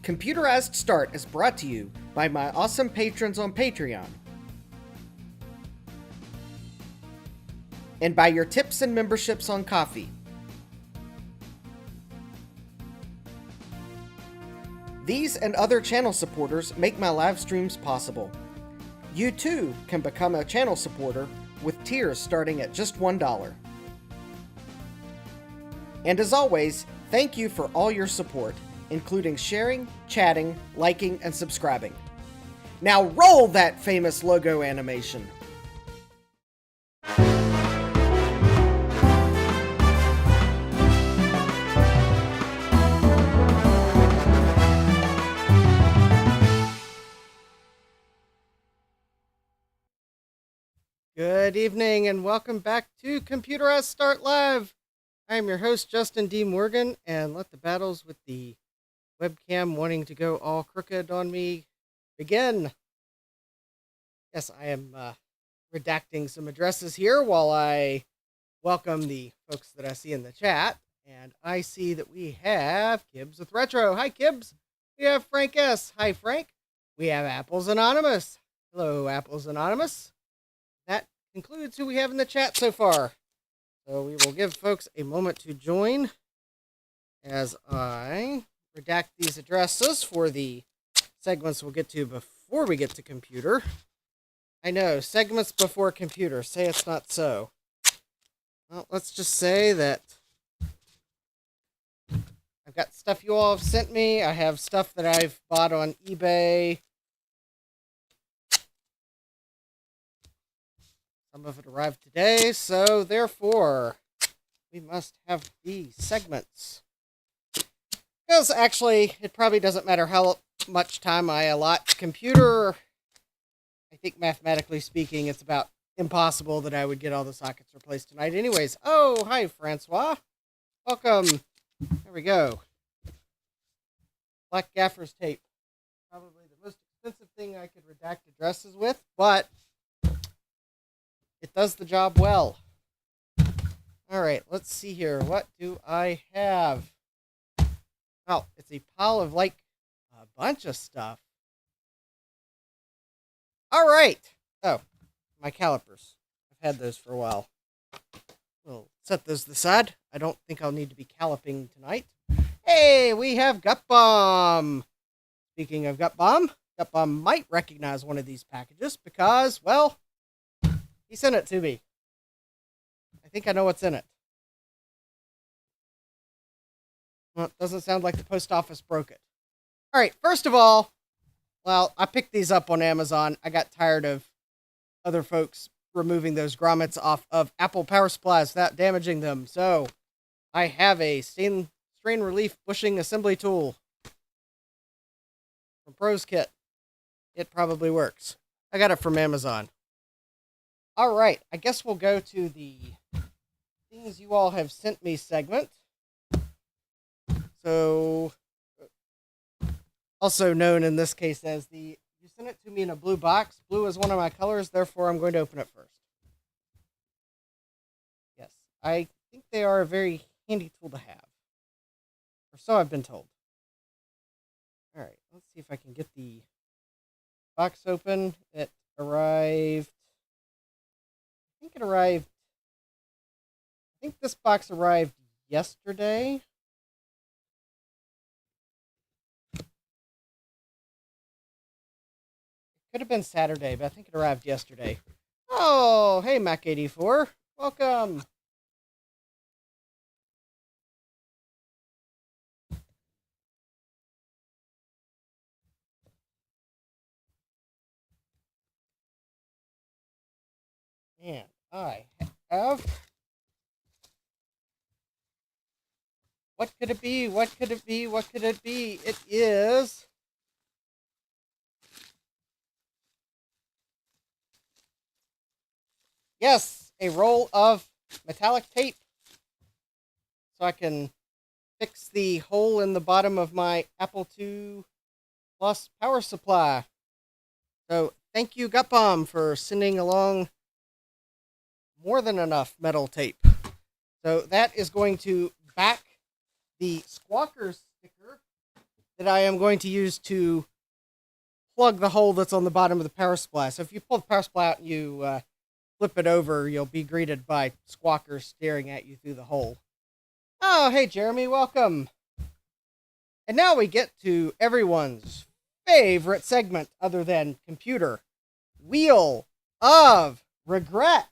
Computerized Start is brought to you by my awesome patrons on Patreon, and by your tips and memberships on Ko-fi. These and other channel supporters make my live streams possible. You too can become a channel supporter with tiers starting at just $1. And as always, thank you for all your support, including sharing, chatting, liking, and subscribing. Now roll that famous logo animation! Good evening and welcome back to Computerized Start Live. I am your host, Justin D. Morgan, and let the battles with the webcam wanting to go all crooked on me begin. Yes, I am redacting some addresses here while I welcome the folks that I see in the chat. And I see that we have Kibbs with Retro. Hi, Kibbs. We have Frank S. Hi, Frank. We have Apples Anonymous. Hello, Apples Anonymous. That concludes who we have in the chat so far. So we will give folks a moment to join as I redact these addresses for the segments we'll get to before we get to computer. I know, segments before computer. Say it's not so. Well, let's just say that I've got stuff you all have sent me. I have stuff that I've bought on eBay. Some of it arrived today, so therefore, we must have the segments. Because actually, it probably doesn't matter how much time I allot to computer. I think mathematically speaking, it's about impossible that I would get all the sockets replaced tonight anyways. Oh, hi, Francois. Welcome. There we go. Black gaffer's tape. Probably the most expensive thing I could redact addresses with, but it does the job well. All right, let's see here. What do I have? Well, it's a pile of like a bunch of stuff. All right. Oh, my calipers. I've had those for a while. We'll set those to the side. I don't think I'll need to be caliping tonight. Hey, we have Gut Bomb. Speaking of Gut Bomb might recognize one of these packages because, well, he sent it to me. I think I know what's in it. Well, it doesn't sound like the post office broke it. All right, first of all, well, I picked these up on Amazon. I got tired of other folks removing those grommets off of Apple power supplies without damaging them. So I have a strain relief bushing assembly tool from Pros Kit. It probably works. I got it from Amazon. All right, I guess we'll go to the things you all have sent me segment. So, also known in this case as you sent it to me in a blue box. Blue is one of my colors, therefore I'm going to open it first. Yes, I think they are a very handy tool to have. Or so I've been told. All right, let's see if I can get the box open. It arrived. I think this box arrived yesterday. It could have been Saturday, but I think it arrived yesterday. Oh, hey, Mac84. Welcome. And I have... What could it be? What could it be? What could it be? It is... Yes, a roll of metallic tape. So I can fix the hole in the bottom of my Apple II Plus power supply. So thank you, Gut Bomb, for sending along more than enough metal tape. So that is going to back the Squawker sticker that I am going to use to plug the hole that's on the bottom of the power supply. So if you pull the power supply out and you flip it over, you'll be greeted by squawkers staring at you through the hole. Oh, hey, Jeremy, welcome. And now we get to everyone's favorite segment other than computer. Wheel of Regrets.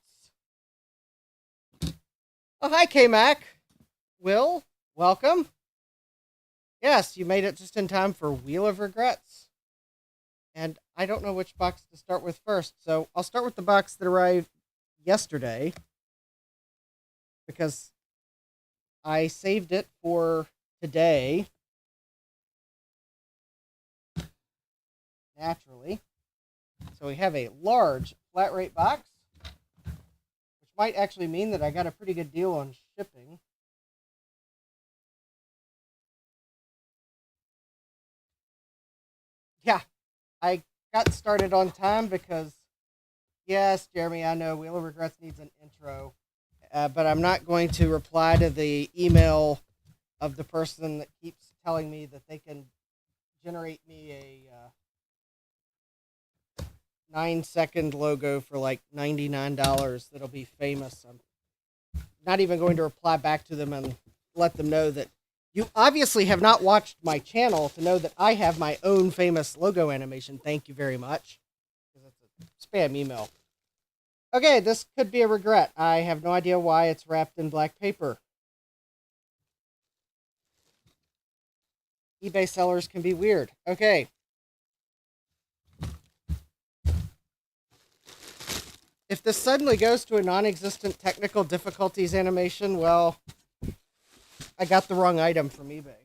Oh, hi, K-Mac. Will, welcome. Yes, you made it just in time for Wheel of Regrets. And I don't know which box to start with first, so I'll start with the box that arrived yesterday, because I saved it for today, naturally. So we have a large flat rate box, which might actually mean that I got a pretty good deal on shipping. Yeah, I got started on time because, yes, Jeremy, I know Wheel of Regrets needs an intro, but I'm not going to reply to the email of the person that keeps telling me that they can generate me a 9-second logo for like $99 that'll be famous. I'm not even going to reply back to them and let them know that you obviously have not watched my channel to know that I have my own famous logo animation. Thank you very much. Because it's a spam email. Okay, this could be a regret. I have no idea why it's wrapped in black paper. eBay sellers can be weird. Okay. If this suddenly goes to a non-existent technical difficulties animation, well, I got the wrong item from eBay.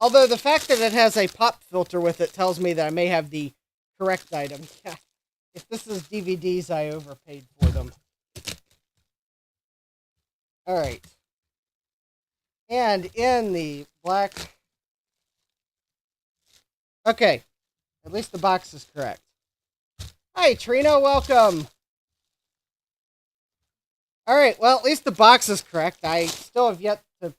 Although the fact that it has a pop filter with it tells me that I may have the correct item. If this is DVDs, I overpaid for them. Alright. And in the black... Okay. At least the box is correct. Hi, Trina, welcome! Alright, well, at least the box is correct. I still have yet to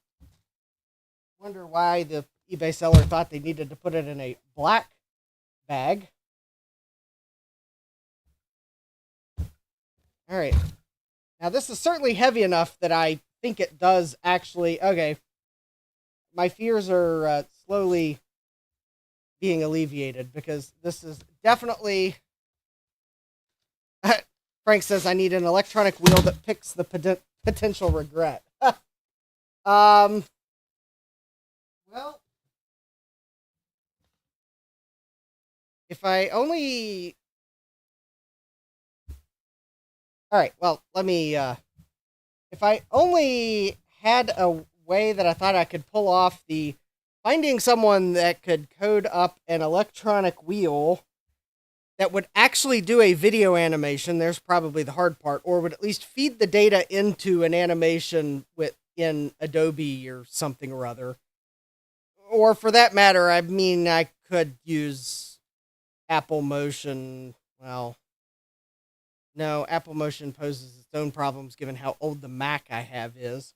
wonder why the eBay seller thought they needed to put it in a black bag. Alright. Now, this is certainly heavy enough that I think it does actually... Okay. My fears are slowly being alleviated, because this is definitely... Frank says I need an electronic wheel that picks the potential regret. Well, if I only... Alright, well, let me... If I only had a way that I thought I could pull off the... Finding someone that could code up an electronic wheel that would actually do a video animation, there's probably the hard part, or would at least feed the data into an animation in Adobe or something or other. Or for that matter, I mean, I could use Apple Motion. Well, no, Apple Motion poses its own problems given how old the Mac I have is.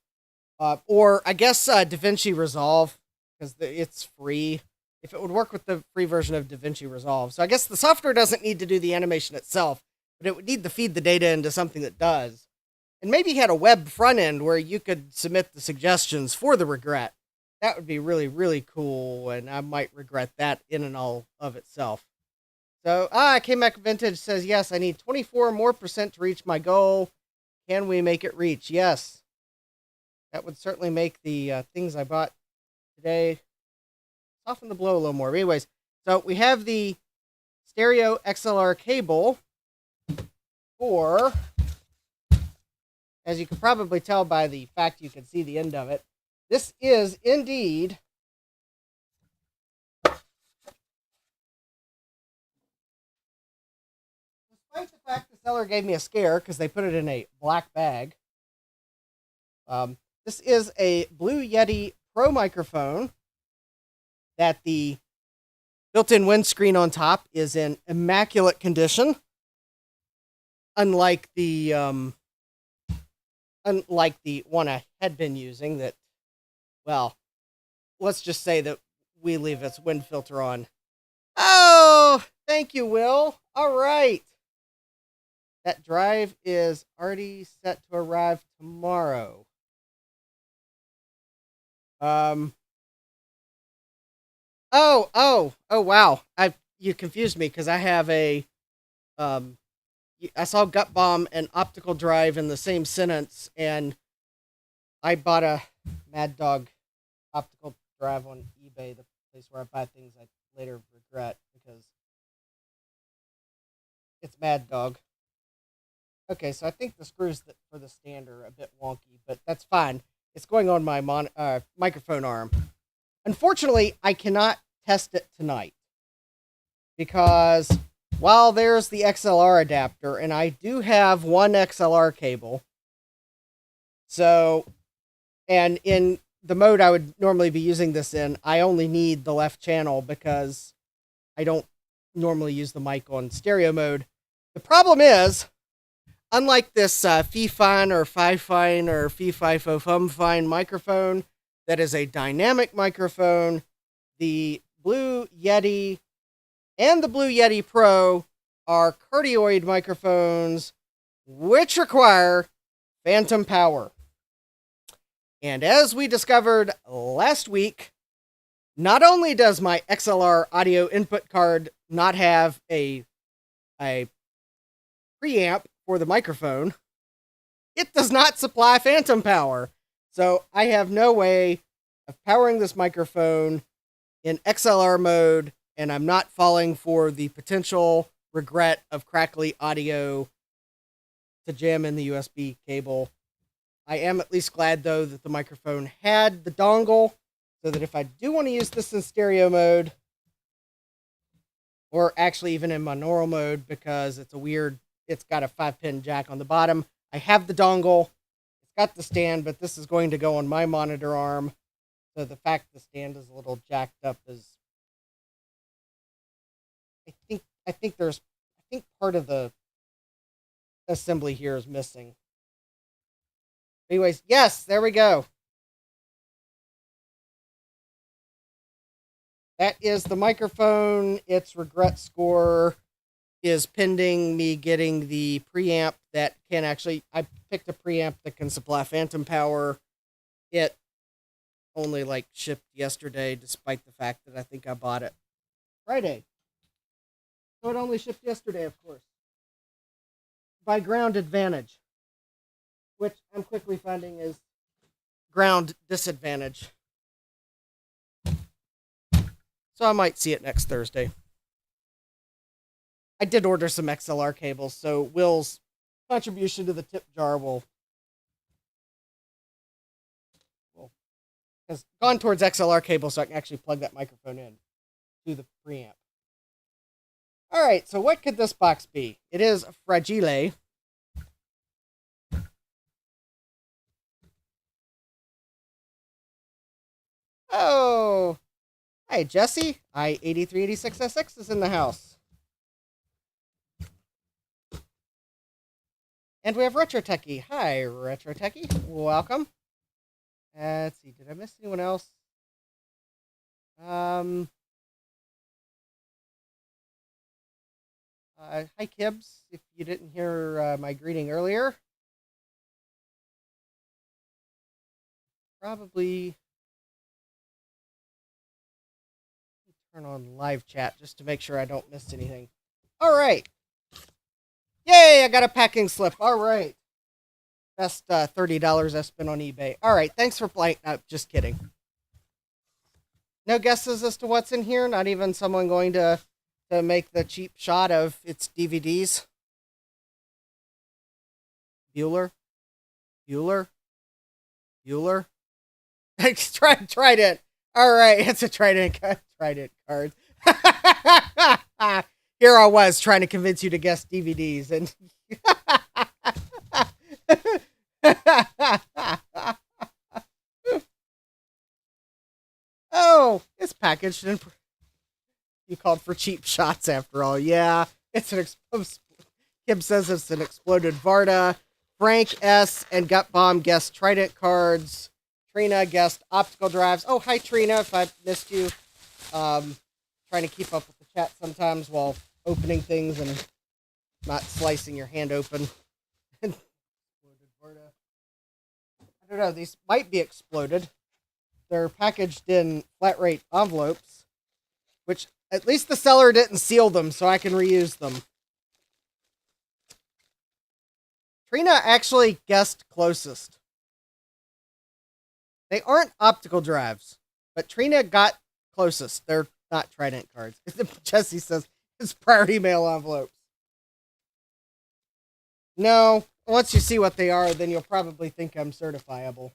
Or I guess DaVinci Resolve, because it's free. If it would work with the free version of DaVinci Resolve. So I guess the software doesn't need to do the animation itself, but it would need to feed the data into something that does. And maybe had a web front end where you could submit the suggestions for the regret. That would be really, really cool, and I might regret that in and all of itself. So, K-Mac Vintage says, yes, I need 24% more to reach my goal. Can we make it reach? Yes. That would certainly make the things I bought today soften the blow a little more. But anyways, so we have the stereo XLR cable for, as you can probably tell by the fact you can see the end of it, this is indeed despite the fact the seller gave me a scare because they put it in a black bag. This is a Blue Yeti Pro microphone that the built-in windscreen on top is in immaculate condition. Unlike the unlike the one I had been using that, well, let's just say that we leave its wind filter on. Oh, thank you, Will. All right. That drive is already set to arrive tomorrow. Oh, wow. You confused me because I have I saw gut bomb and optical drive in the same sentence, and I bought a Mad Dog optical drive on eBay, the place where I buy things I later regret because it's Mad Dog. Okay, so I think the screws for the stand are a bit wonky, but that's fine. It's going on my microphone arm. Unfortunately, I cannot test it tonight because while there's the XLR adapter, and I do have one XLR cable, so, and in the mode I would normally be using this in, I only need the left channel because I don't normally use the mic on stereo mode. The problem is, unlike this Fee-Fine or Fi-Fine or Fee-Fi-Fo-Fum-Fine microphone that is a dynamic microphone, the Blue Yeti and the Blue Yeti Pro are cardioid microphones which require phantom power. And as we discovered last week, not only does my XLR audio input card not have a preamp for the microphone, it does not supply phantom power. So I have no way of powering this microphone in XLR mode, and I'm not falling for the potential regret of crackly audio to jam in the USB cable. I am at least glad, though, that the microphone had the dongle, so that if I do want to use this in stereo mode, or actually even in monaural mode, because it's got a 5-pin jack on the bottom, I have the dongle, it's got the stand, but this is going to go on my monitor arm, so the fact the stand is a little jacked up is, I think part of the assembly here is missing. Anyways, yes, there we go. That is the microphone. Its regret score is pending me getting the preamp that can actually, I picked a preamp that can supply phantom power. It only shipped yesterday, despite the fact that I think I bought it Friday. So it only shipped yesterday, of course. By ground advantage, which I'm quickly finding is ground disadvantage. So I might see it next Thursday. I did order some XLR cables, so Will's contribution to the tip jar has gone towards XLR cables, so I can actually plug that microphone in to the preamp. All right, so what could this box be? It is fragile. Oh, hi, Jesse. I-8386SX is in the house. And we have Retro Techie. Hi, Retro Techie. Welcome. Let's see, did I miss anyone else? Hi, Kibbs, if you didn't hear my greeting earlier. Probably turn on live chat just to make sure I don't miss anything. All right. Yay, I got a packing slip. All right. Best $30 I spent on eBay. All right, thanks for playing. No, just kidding. No guesses as to what's in here? Not even someone going to make the cheap shot of its DVDs? Bueller? Trident. All right, it's a Trident card. Here I was trying to convince you to guess DVDs, and oh, it's packaged in. You called for cheap shots after all. Yeah, it's an Kim says it's an exploded Varda. Frank S. and Gut Bomb guessed Trident cards. Trina guessed optical drives. Oh, hi, Trina, if I missed you. Trying to keep up with the chat sometimes while opening things and not slicing your hand open. I don't know, these might be exploded. They're packaged in flat rate envelopes, which at least the seller didn't seal them so I can reuse them. Trina actually guessed closest. They aren't optical drives, but Trina got closest. They're not Trident cards. Jesse says it's priority mail envelopes. No, once you see what they are, then you'll probably think I'm certifiable.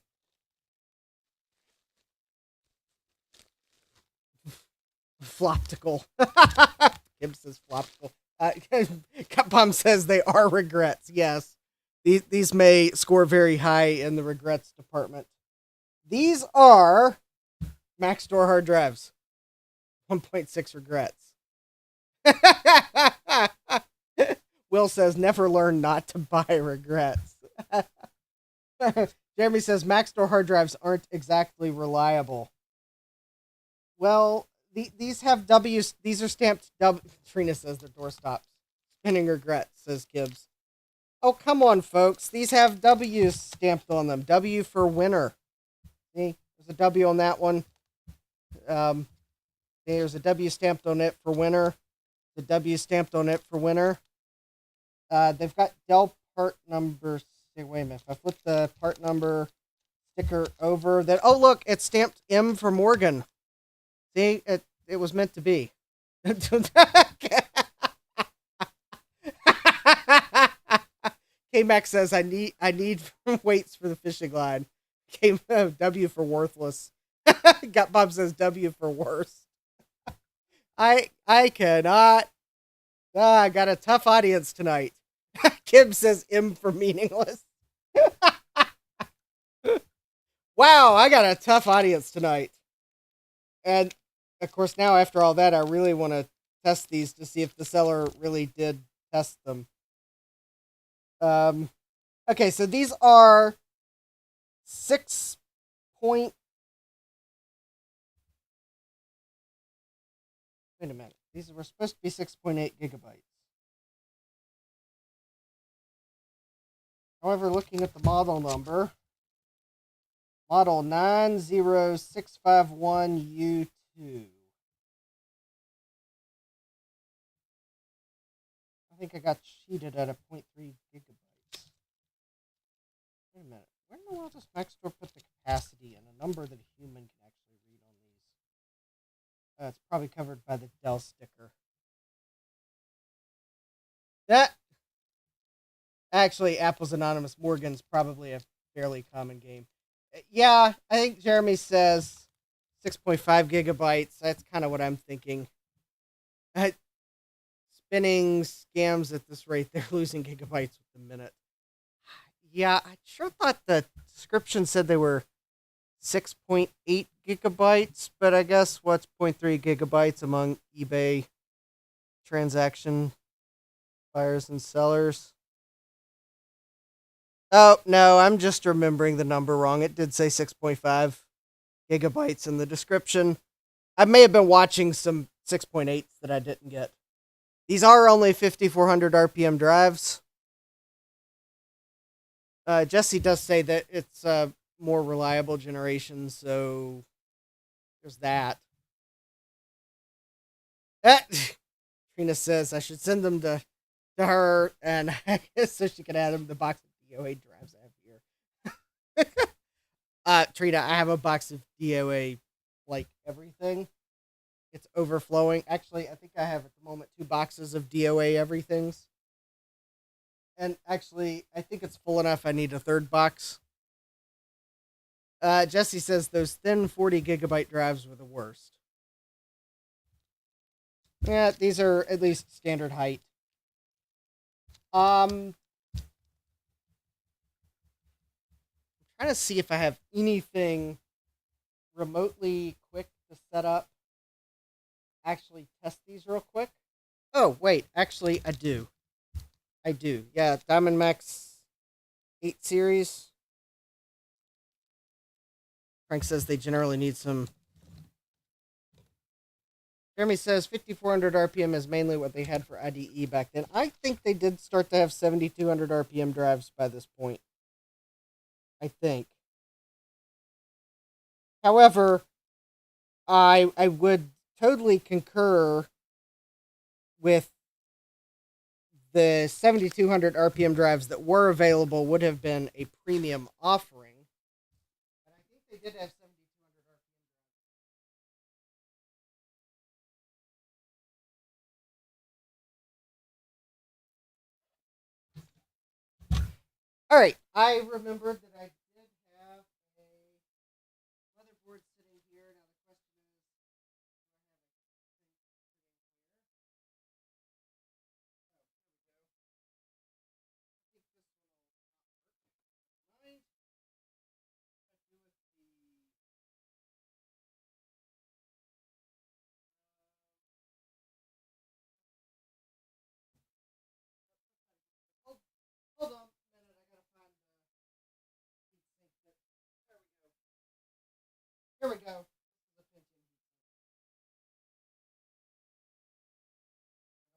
Floptical. Gibbs says floptical. Cupbomb says they are regrets. Yes. These may score very high in the regrets department. These are Mac Store hard drives. 1.6 regrets. Will says never learn not to buy regrets. Jeremy says Mac Store hard drives aren't exactly reliable. Well, these have W's. These are stamped W. Trina says the door stops. Spinning regrets, says Gibbs. Oh, come on, folks. These have W's stamped on them. W for winner. See, there's a W on that one. There's a W stamped on it for winner. The W stamped on it for winner. They've got Dell part number. Wait a minute. If I flip the part number sticker over, that oh look, it's stamped M for Morgan. See, it was meant to be. K-Max says I need weights for the fishing line. W for worthless. Got Bob says W for worse. I cannot. I got a tough audience tonight. Kim says M for meaningless. Wow, I got a tough audience tonight. And of course, now after all that, I really want to test these to see if the seller really did test them. Okay, so these are 6 point. Wait a minute. These were supposed to be 6.8 gigabytes. However, looking at the model number, model 90651U2. I think I got cheated at a 0.3 gigabytes. Wait a minute. Where in the world does Mac Store put the capacity in a number that a human can actually read on these? It's probably covered by the Dell sticker. That actually, Apple's Anonymous Morgan's probably a fairly common game. Yeah, I think Jeremy says 6.5 gigabytes. That's kind of what I'm thinking. Spinning scams at this rate, they're losing gigabytes with the minute. Yeah, I sure thought the description said they were 6.8 gigabytes, but I guess what's 0.3 gigabytes among eBay transaction buyers and sellers? Oh, no, I'm just remembering the number wrong. It did say 6.5 gigabytes in the description. I may have been watching some 6.8s that I didn't get. These are only 5400 RPM drives. Jesse does say that it's a more reliable generation, so there's that. Trina says I should send them to her, and so she can add them to the box of DOA drives I have here. Trina, I have a box of DOA, like everything. It's overflowing. Actually, I think I have at the moment 2 boxes of DOA everythings. And actually, I think it's full enough. I need a 3rd box. Jesse says those thin 40 gigabyte drives were the worst. Yeah, these are at least standard height. I'm trying to see if I have anything remotely quick to set up. Actually test these real quick. Oh, wait. Actually, I do. Yeah, Diamond Max 8 series. Frank says they generally need some. Jeremy says 5400 RPM is mainly what they had for IDE back then. I think they did start to have 7200 RPM drives by this point. I think. However, I would totally concur with the 7200 RPM drives that were available would have been a premium offering. And I think they did have 7200 RPM. All right, I remembered that I did have a motherboard sitting here. Now the question is, hold on a minute, I gotta find the heat sink. There we go. Here we go. This is a Pentium heat sink.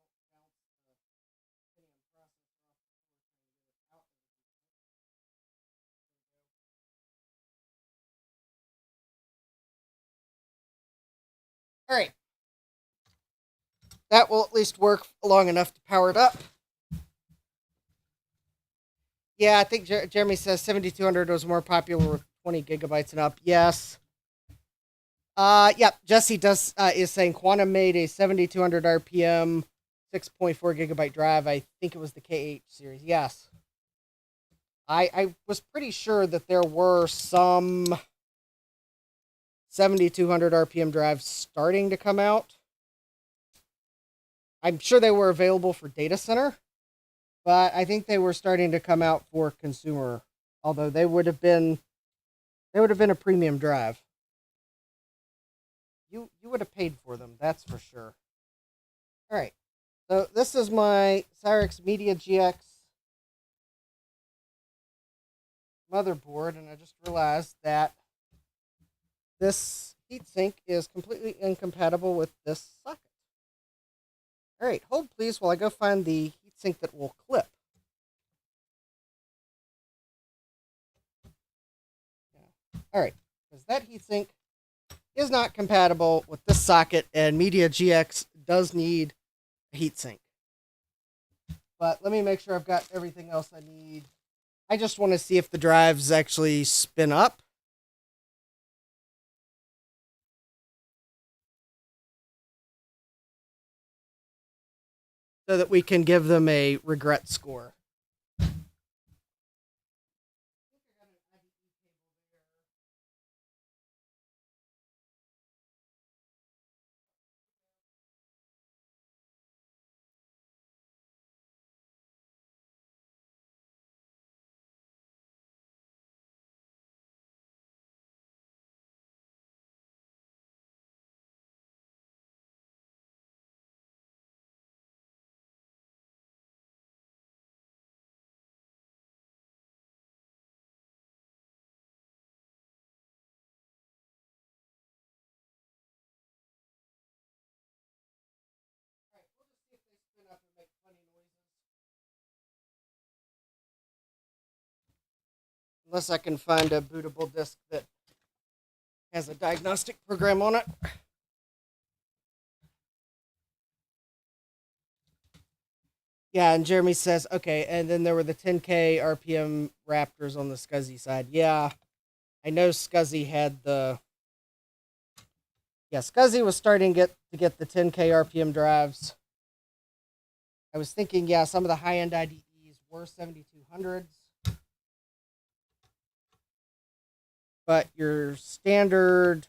I don't bounce the Pentium processor off the floor trying to get it out of the heat sink. All right. That will at least work long enough to power it up. Yeah, I think Jeremy says 7200 was more popular with 20 gigabytes and up. Yes. Yeah, Jesse does is saying Quantum made a 7200 RPM 6.4 gigabyte drive. I think it was the KH series. Yes. I was pretty sure that there were some 7200 RPM drives starting to come out. I'm sure they were available for data center, but I think they were starting to come out for consumer. Although they would have been a premium drive. You would have paid for them, that's for sure. All right. So this is my Cyrix Media GX motherboard, and I just realized that this heatsink is completely incompatible with this socket. All right, hold please while I go find the heatsink that will clip. Yeah. All right, because that heatsink is not compatible with this socket, and Media GX does need a heatsink. But let me make sure I've got everything else I need. I just want to see if the drives actually spin up. So that we can give them a regret score. Unless I can find a bootable disk that has a diagnostic program on it. Yeah, and Jeremy says, okay, and then there were the 10K RPM Raptors on the SCSI side. Yeah, I know SCSI had the... Yeah, SCSI was starting to get the 10K RPM drives. I was thinking, yeah, some of the high-end IDEs were 7200s. But your standard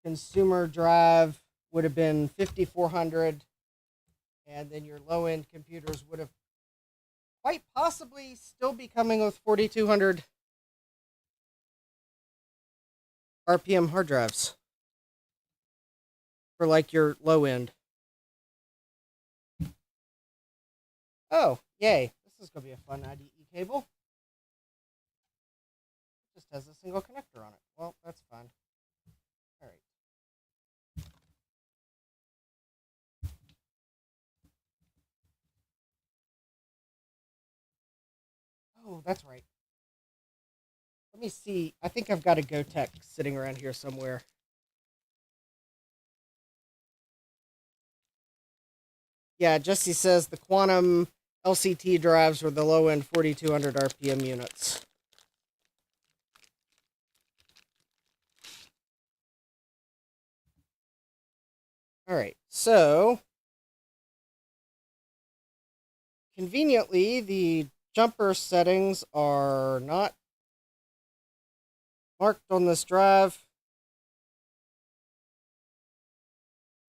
consumer drive would have been 5400, and then your low-end computers would have quite possibly still be coming with 4200 RPM hard drives for like your low end. Oh, yay. This is going to be a fun IDE cable. has a single connector on it. Well, that's fun. All right. Oh, that's right. Let me see. I think I've got a GoTech sitting around here somewhere. Yeah, Jesse says the Quantum LCT drives were the low-end 4200 RPM units. All right, so conveniently, the jumper settings are not marked on this drive.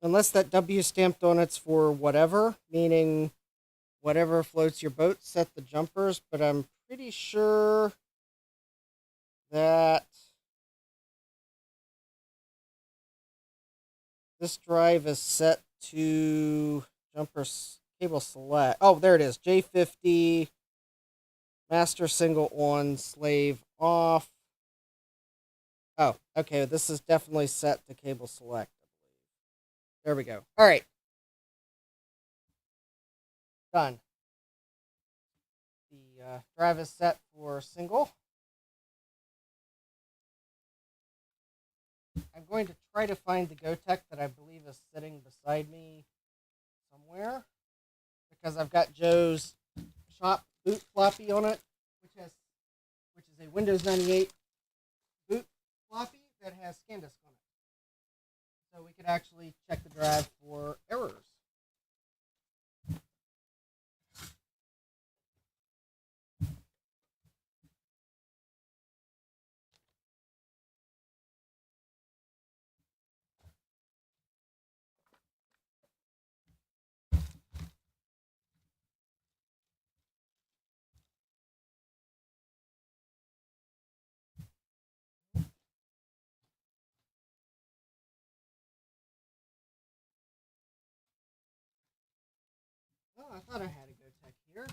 Unless that W stamped on it's for whatever, meaning whatever floats your boat, set the jumpers, but I'm pretty sure that this drive is set to jumper cable select. Oh, there it is. J50, master single on, slave off. Oh, okay. This is definitely set to cable select. There we go. All right. Done. The drive is set for single. I'm going to try to find the GoTech that I believe is sitting beside me somewhere, because I've got Joe's shop boot floppy on it, which is a Windows 98 boot floppy that has ScanDisk on it. So we could actually check the drive for errors. Oh, I thought I had a GoTech here.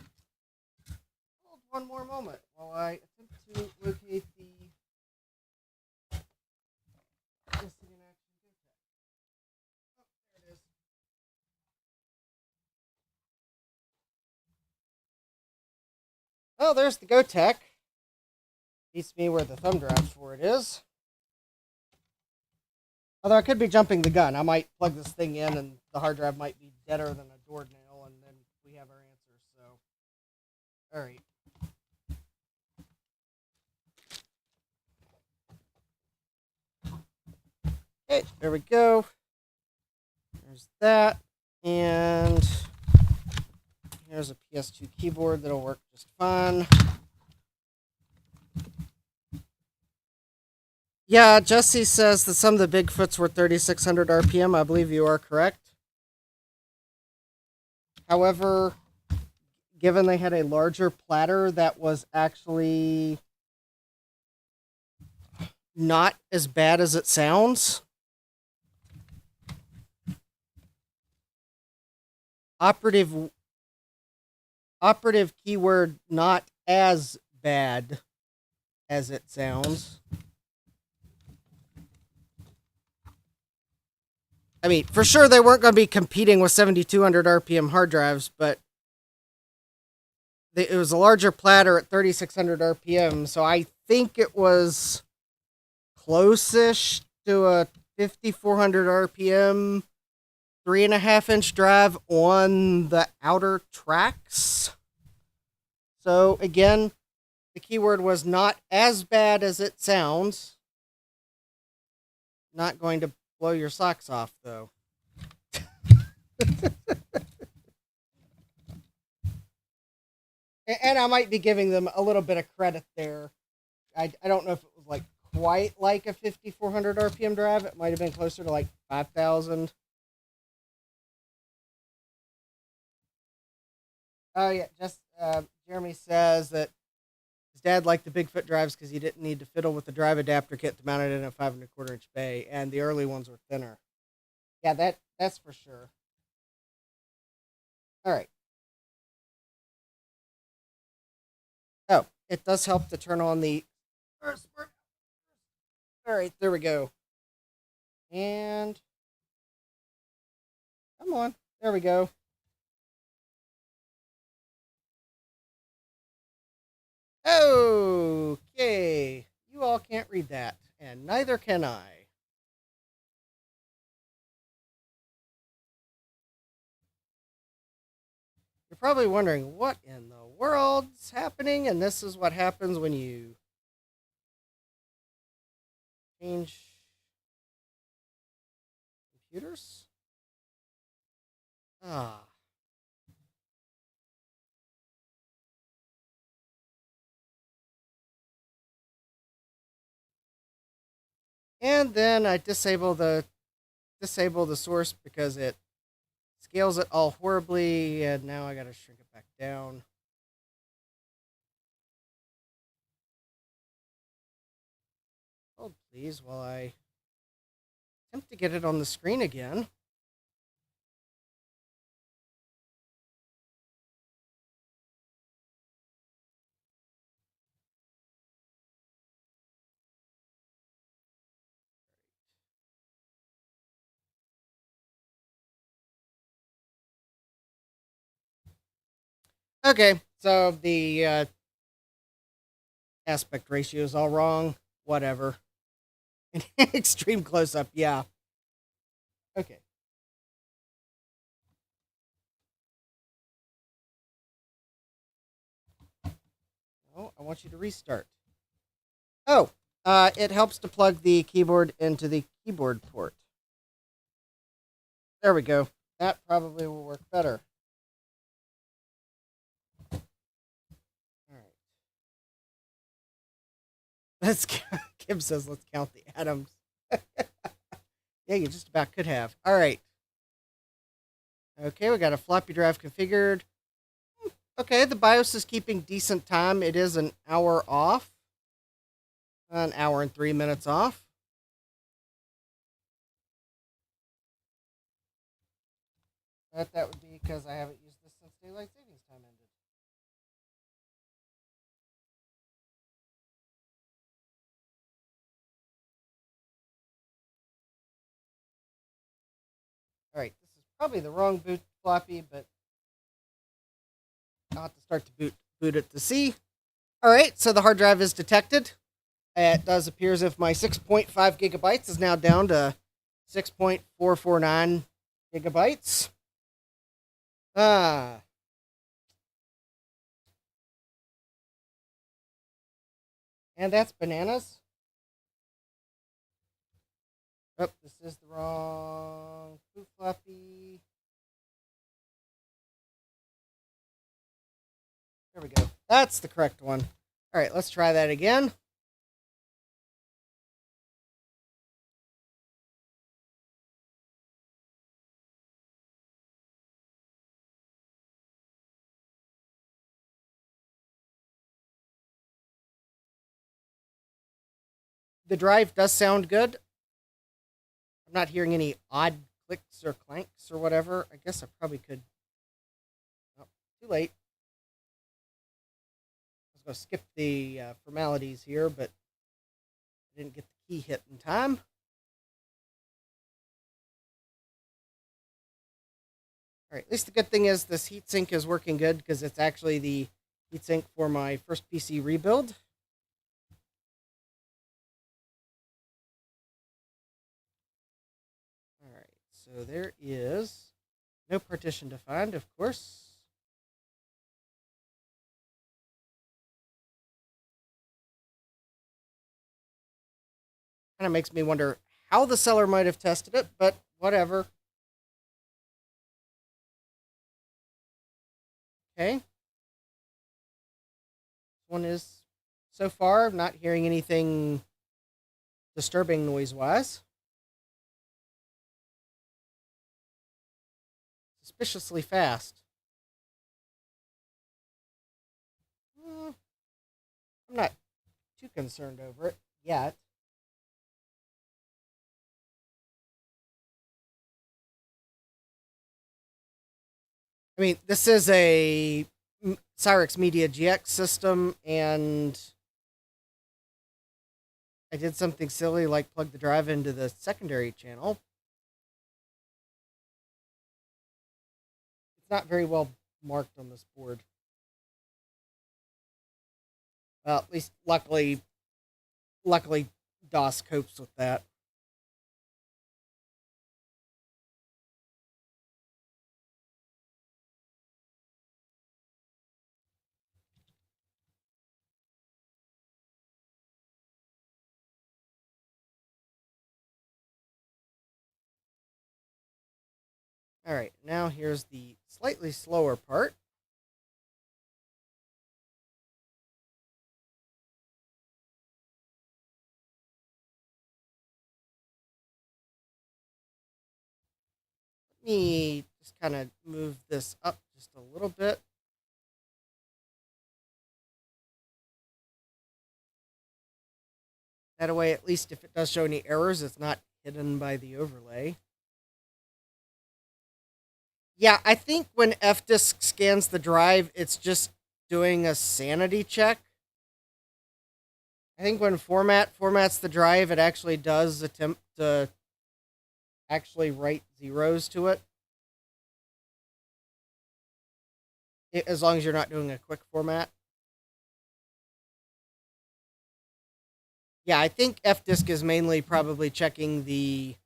Hold one more moment while I attempt to locate the missing in action GoTech. Oh, there it is. Oh, there's the GoTech. Beats me where the thumb drive for it is. Although I could be jumping the gun. I might plug this thing in and the hard drive might be deader than a door nail, and then we have our answer. So, all right. Okay, there we go. There's that. And here's a PS2 keyboard that'll work just fine. Yeah, Jesse says that some of the Bigfoots were 3600 RPM. I believe you are correct. However, given they had a larger platter that was actually not as bad as it sounds. Operative keyword, not as bad as it sounds. I mean, for sure they weren't going to be competing with 7200 RPM hard drives, but it was a larger platter at 3600 RPM, so I think it was close-ish to a 5400 RPM 3.5-inch drive on the outer tracks. So again, the keyword was not as bad as it sounds. Not going to blow your socks off, though. And I might be giving them a little bit of credit there. I don't know if it was like quite like a 5400 RPM drive. It might have been closer to like 5000. Oh yeah, just Jeremy says that his dad liked the Bigfoot drives because he didn't need to fiddle with the drive adapter kit to mount it in a 5.25-inch bay, and the early ones were thinner. Yeah, that's for sure. All right. Oh, it does help to turn on the All right, there we go. And come on. There we go. Okay. You all can't read that, and neither can I. You're probably wondering what in the world's happening, and this is what happens when you change computers. Ah. And then I disable the source because it scales it all horribly, and now I gotta shrink it back down. Hold please while I attempt to get it on the screen again. Okay, so the aspect ratio is all wrong. Whatever. Extreme close up, yeah. Okay. Oh, I want you to restart. Oh, it helps to plug the keyboard into the keyboard port. There we go. That probably will work better. All right. Let's. Kim says, "Let's count the atoms." Yeah, you just about could have. All right. Okay, we got a floppy drive configured. Okay, the BIOS is keeping decent time. It is an hour off. An hour and 3 minutes off. That would be because I haven't used this since daylight savings time ended. All right, this is probably the wrong boot floppy, but I'll have to start to boot it to see. All right, so the hard drive is detected. It does appear as if my 6.5 gigabytes is now down to 6.449 gigabytes. Ah. And that's bananas. Oh, this is the wrong boot floppy. There we go. That's the correct one. All right, let's try that again. The drive does sound good. I'm not hearing any odd clicks or clanks or whatever. I guess I probably could. Oh, too late. I was going to skip the formalities here, but I didn't get the key hit in time. All right, at least the good thing is this heatsink is working good because it's actually the heatsink for my first PC rebuild. All right, so there is no partition defined, of course. Kind of makes me wonder how the seller might have tested it, but whatever. Okay. This one is, so far, not hearing anything disturbing noise-wise. Suspiciously fast. I'm not too concerned over it yet. I mean, this is a Cyrix Media GX system, and I did something silly like plug the drive into the secondary channel. It's not very well marked on this board. Well, at least luckily DOS copes with that. All right, now here's the slightly slower part. Let me just kind of move this up just a little bit. That way, at least if it does show any errors, it's not hidden by the overlay. Yeah, I think when fdisk scans the drive, it's just doing a sanity check. I think when formats the drive, it actually does attempt to actually write zeros to it. As long as you're not doing a quick format. Yeah, I think fdisk is mainly probably checking the...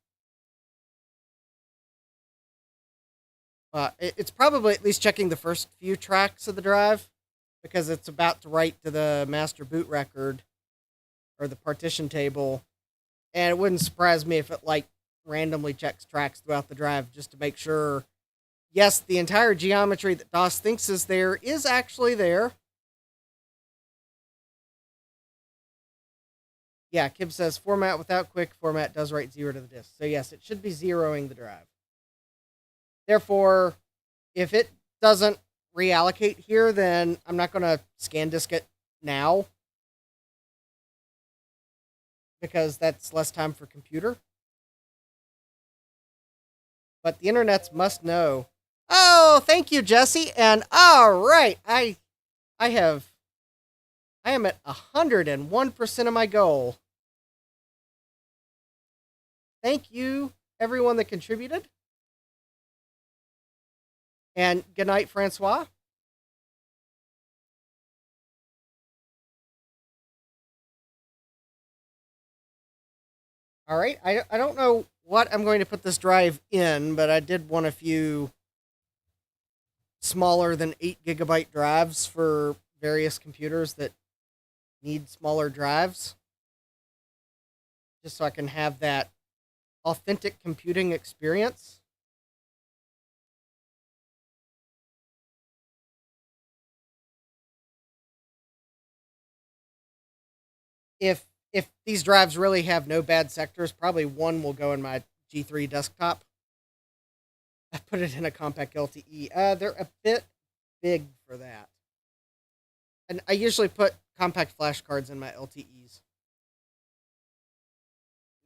it's probably at least checking the first few tracks of the drive, because it's about to write to the master boot record, or the partition table, and it wouldn't surprise me if it, like, randomly checks tracks throughout the drive just to make sure, yes, the entire geometry that DOS thinks is there is actually there. Yeah, Kib says format without quick format does write 0 to the disk. So yes, it should be zeroing the drive. Therefore, if it doesn't reallocate here, then I'm not going to scan disk it now, because that's less time for computer. But the internets must know. Oh, thank you, Jesse. And all right, I am at 101% of my goal. Thank you, everyone that contributed. And good night, Francois. All right, I don't know what I'm going to put this drive in, but I did want a few smaller than 8 gigabyte drives for various computers that need smaller drives, just so I can have that authentic computing experience. If these drives really have no bad sectors, probably one will go in my G3 desktop. I put it in a compact LTE. They're a bit big for that. And I usually put compact flash cards in my LTEs.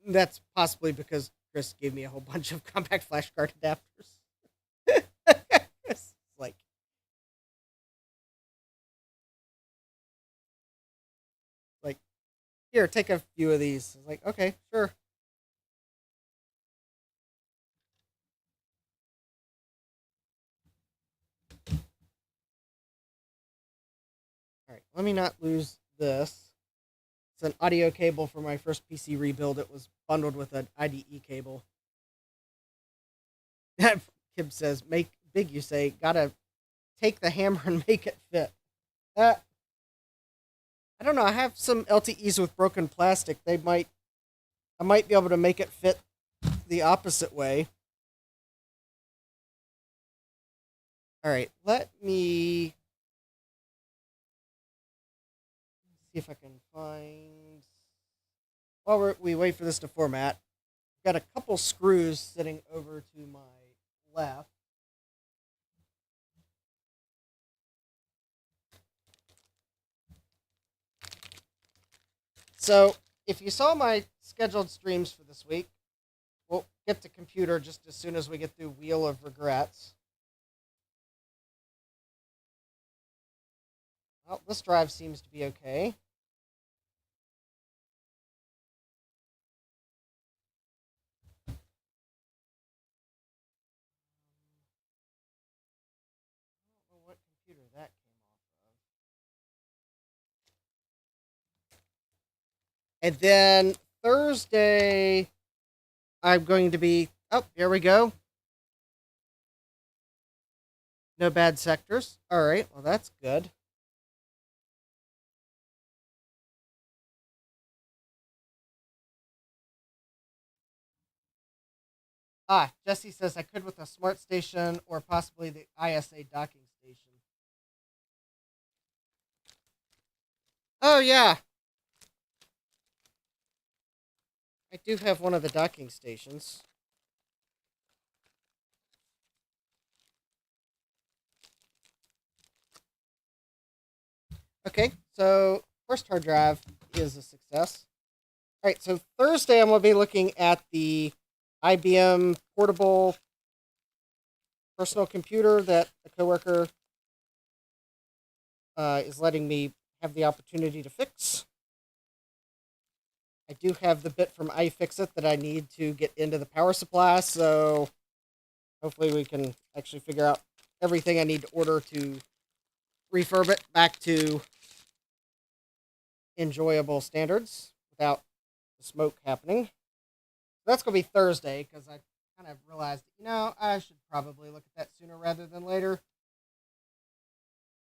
That's possibly because Chris gave me a whole bunch of compact flash card adapters. It's like, here, take a few of these. It's like, okay, sure. All right, let me not lose this. It's an audio cable for my first PC rebuild. It was bundled with an IDE cable. Kib says, make big, you say. Gotta take the hammer and make it fit. I don't know. I have some LTEs with broken plastic. I might be able to make it fit the opposite way. All right, let me see if I can find... While we wait for this to format, I've got a couple screws sitting over to my left. So, if you saw my scheduled streams for this week, we'll get to computer just as soon as we get through Wheel of Regrets. Well, this drive seems to be okay. And then Thursday, I'm going to be. Oh, here we go. No bad sectors. All right. Well, that's good. Ah, Jesse says I could with a smart station or possibly the ISA docking station. Oh, yeah. I do have one of the docking stations. Okay, so first hard drive is a success. All right, so Thursday I'm going to be looking at the IBM portable personal computer that a coworker is letting me have the opportunity to fix. I do have the bit from iFixit that I need to get into the power supply, so hopefully we can actually figure out everything I need to order to refurb it back to enjoyable standards without the smoke happening. That's going to be Thursday because I kind of realized, I should probably look at that sooner rather than later.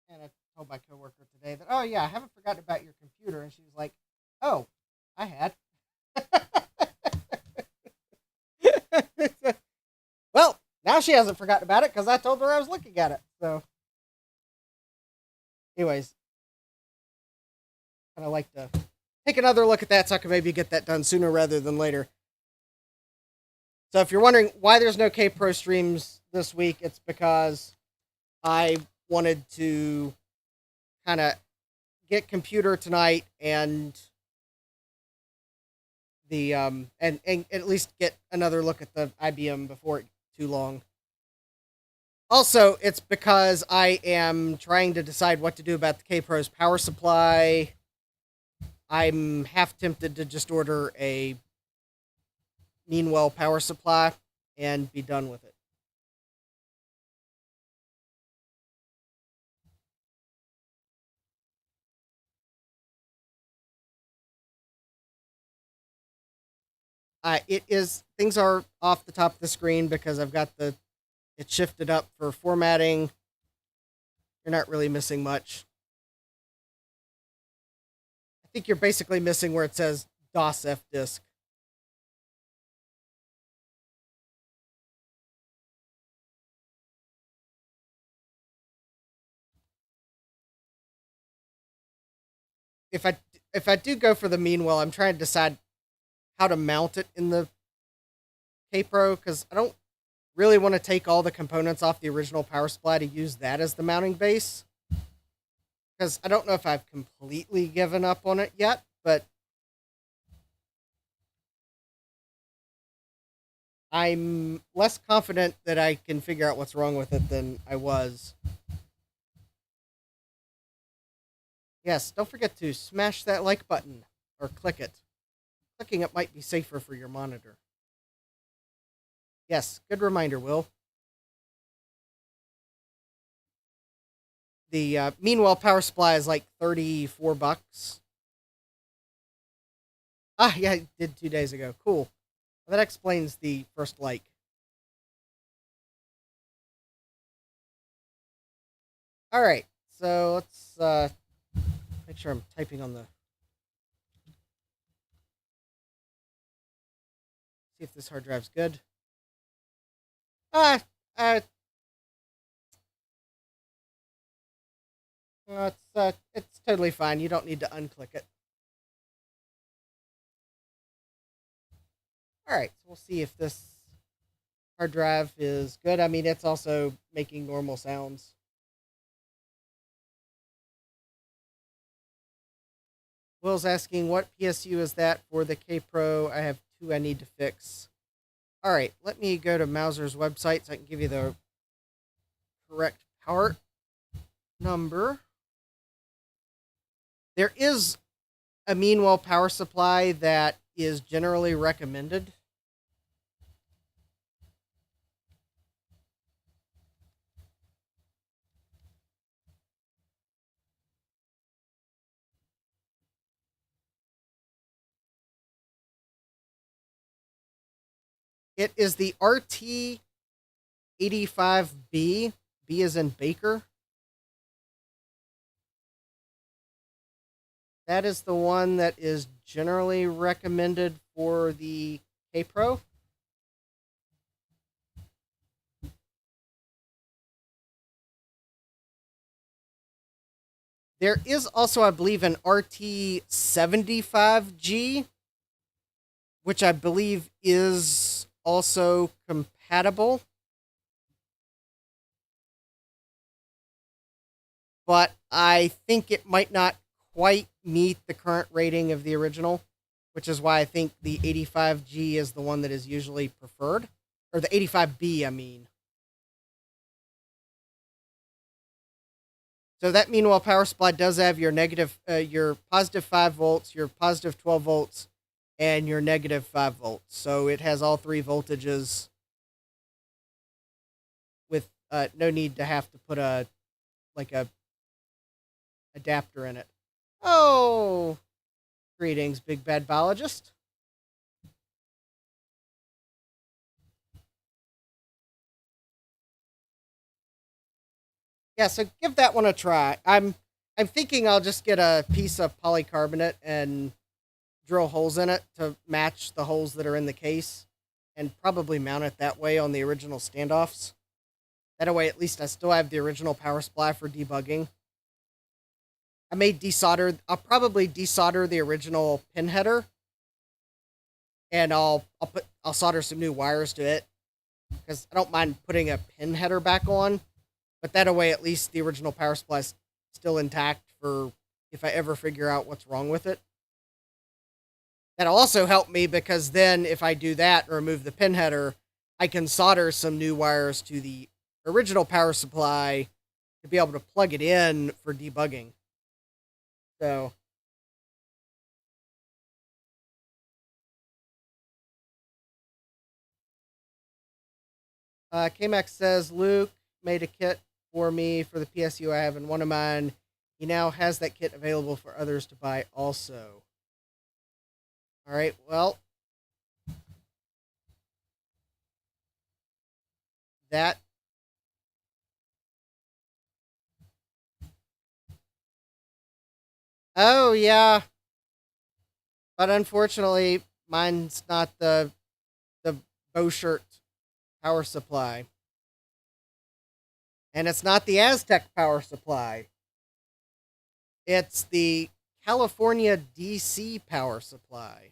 And I told my coworker today that, oh, yeah, I haven't forgotten about your computer. And she was like, oh, I had. Well, now she hasn't forgotten about it because I told her I was looking at it. So, anyways, kind of like to take another look at that so I can maybe get that done sooner rather than later. So if you're wondering why there's no K-Pro streams this week, it's because I wanted to kind of get computer tonight and the and at least get another look at the IBM before it's too long. Also, it's because I am trying to decide what to do about the K-Pro's power supply. I'm half tempted to just order a Meanwell power supply and be done with it. It is things are off the top of the screen because I've got it shifted up for formatting. You're not really missing much. I think you're basically missing where it says DOS F disk. If I if I do go for the Meanwell, I'm trying to decide how to mount it in the K Pro because I don't really want to take all the components off the original power supply to use that as the mounting base. Because I don't know if I've completely given up on it yet, but I'm less confident that I can figure out what's wrong with it than I was. Yes, don't forget to smash that like button or click it. Clicking it might be safer for your monitor. Yes, good reminder, Will. The Meanwhile power supply is like $34. Ah, yeah, I did 2 days ago. Cool. Well, that explains the first like. All right, so let's make sure I'm typing on the. See if this hard drive's good. Ah, uh, it's totally fine. You don't need to unclick it. All right, so we'll see if this hard drive is good. I mean, it's also making normal sounds. Will's asking, what PSU is that for the K Pro? I have two I need to fix. All right, let me go to Mauser's website so I can give you the correct power number. There is a Meanwhile power supply that is generally recommended. It is the RT85B. B is in Baker. That is the one that is generally recommended for the K-Pro. There is also, I believe, an RT75G, which I believe is also compatible. But I think it might not quite meet the current rating of the original, which is why I think the 85G is the one that is usually preferred. Or the 85B, I mean. So that meanwhile power supply does have your your positive 5 volts, your positive 12 volts, and your negative 5 volts. So it has all three voltages with no need to have to put a adapter in it. Oh, greetings, big bad biologist. Yeah, so give that one a try. I'm thinking I'll just get a piece of polycarbonate and drill holes in it to match the holes that are in the case, and probably mount it that way on the original standoffs. That way, at least I still have the original power supply for debugging. I may desolder. I'll probably desolder the original pin header, and I'll solder some new wires to it because I don't mind putting a pin header back on. But that way, at least the original power supply is still intact for if I ever figure out what's wrong with it. That'll also help me because then if I do that and remove the pin header, I can solder some new wires to the original power supply to be able to plug it in for debugging. So, KMax says, Luke made a kit for me for the PSU I have in one of mine. He now has that kit available for others to buy also. All right, well, that oh yeah, but unfortunately mine's not the Bowshirt power supply, and it's not the Aztec power supply. It's the California DC power supply,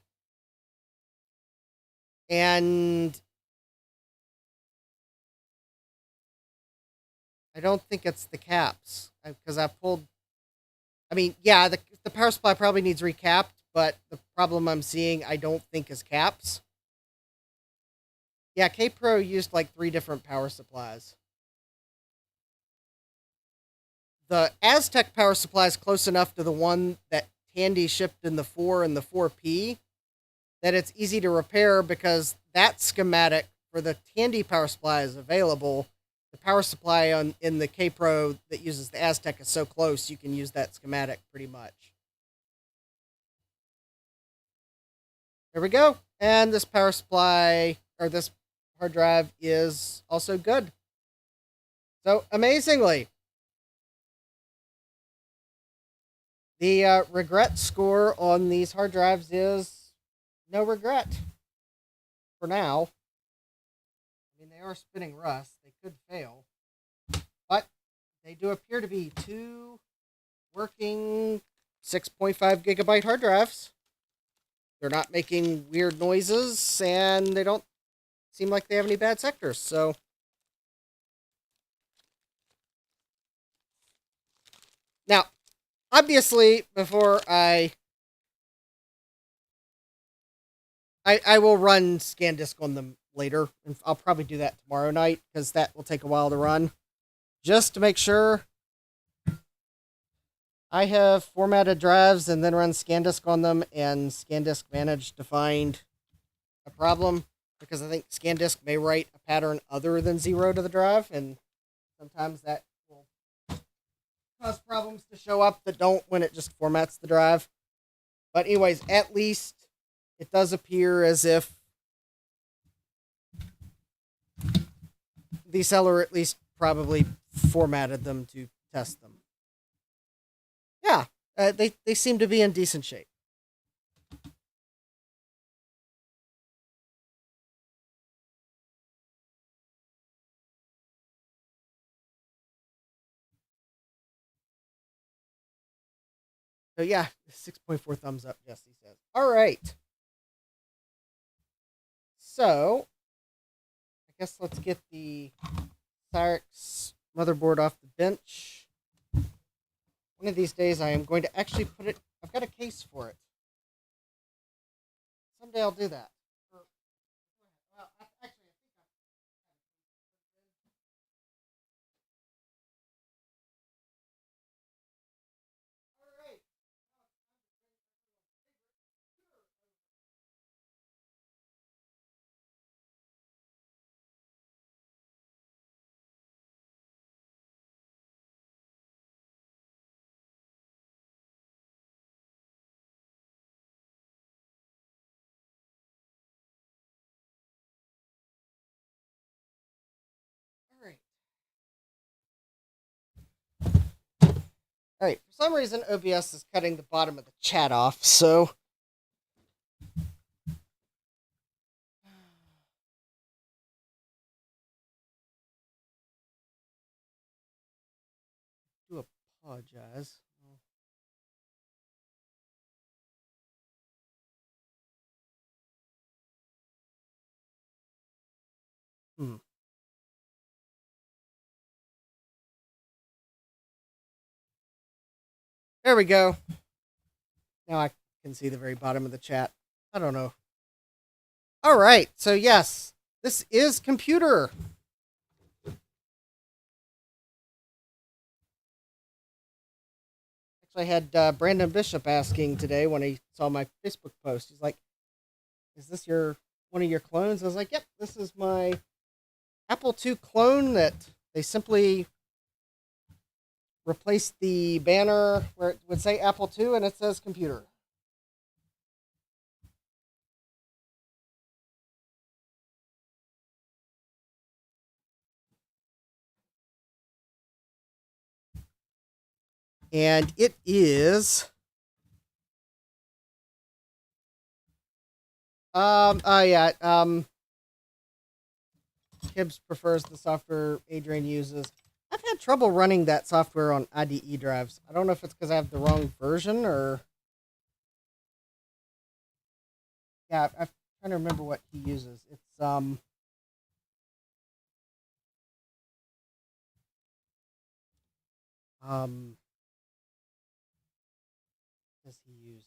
and I don't think it's the caps because I pulled. I mean, yeah, the power supply probably needs recapped, but the problem I'm seeing, I don't think is caps. Yeah, K-Pro used like 3 different power supplies. The Aztec power supply is close enough to the one that Tandy shipped in the 4 and the 4P that it's easy to repair because that schematic for the Tandy power supply is available. The power supply in the K-Pro that uses the Aztec is so close, you can use that schematic pretty much. There we go. And this power supply, or this hard drive, is also good. So, amazingly, the regret score on these hard drives is no regret for now. I mean, they are spinning rust. They could fail. But they do appear to be 2 working 6.5 gigabyte hard drives. They're not making weird noises, and they don't seem like they have any bad sectors. So, now, obviously, before I will run ScanDisk on them later, and I'll probably do that tomorrow night because that will take a while to run, just to make sure I have formatted drives and then run ScanDisk on them, and ScanDisk managed to find a problem because I think ScanDisk may write a pattern other than 0 to the drive, and sometimes that will cause problems to show up that don't when it just formats the drive. But anyways, at least it does appear as if the seller at least probably formatted them to test them. Yeah, they seem to be in decent shape. So yeah, 6.4 thumbs up, Jesse says. All right. So I guess let's get the Cyrix motherboard off the bench. One of these days I am going to actually put it, I've got a case for it. Someday I'll do that. Well, actually, all right. All right. All right. For some reason, OBS is cutting the bottom of the chat off, so I do apologize. Hmm. There we go. Now I can see the very bottom of the chat. I don't know. All right. So yes, this is computer. Actually, I had Brandon Bishop asking today when he saw my Facebook post. He's like, "Is this your one of your clones?" I was like, "Yep, this is my Apple II clone that they simply replaced the banner where it would say Apple II and it says computer." And it is yeah, Gibbs prefers the software Adrian uses. I've had trouble running that software on IDE drives. I don't know if it's because I have the wrong version or yeah, I'm trying to remember what he uses. It's does he use?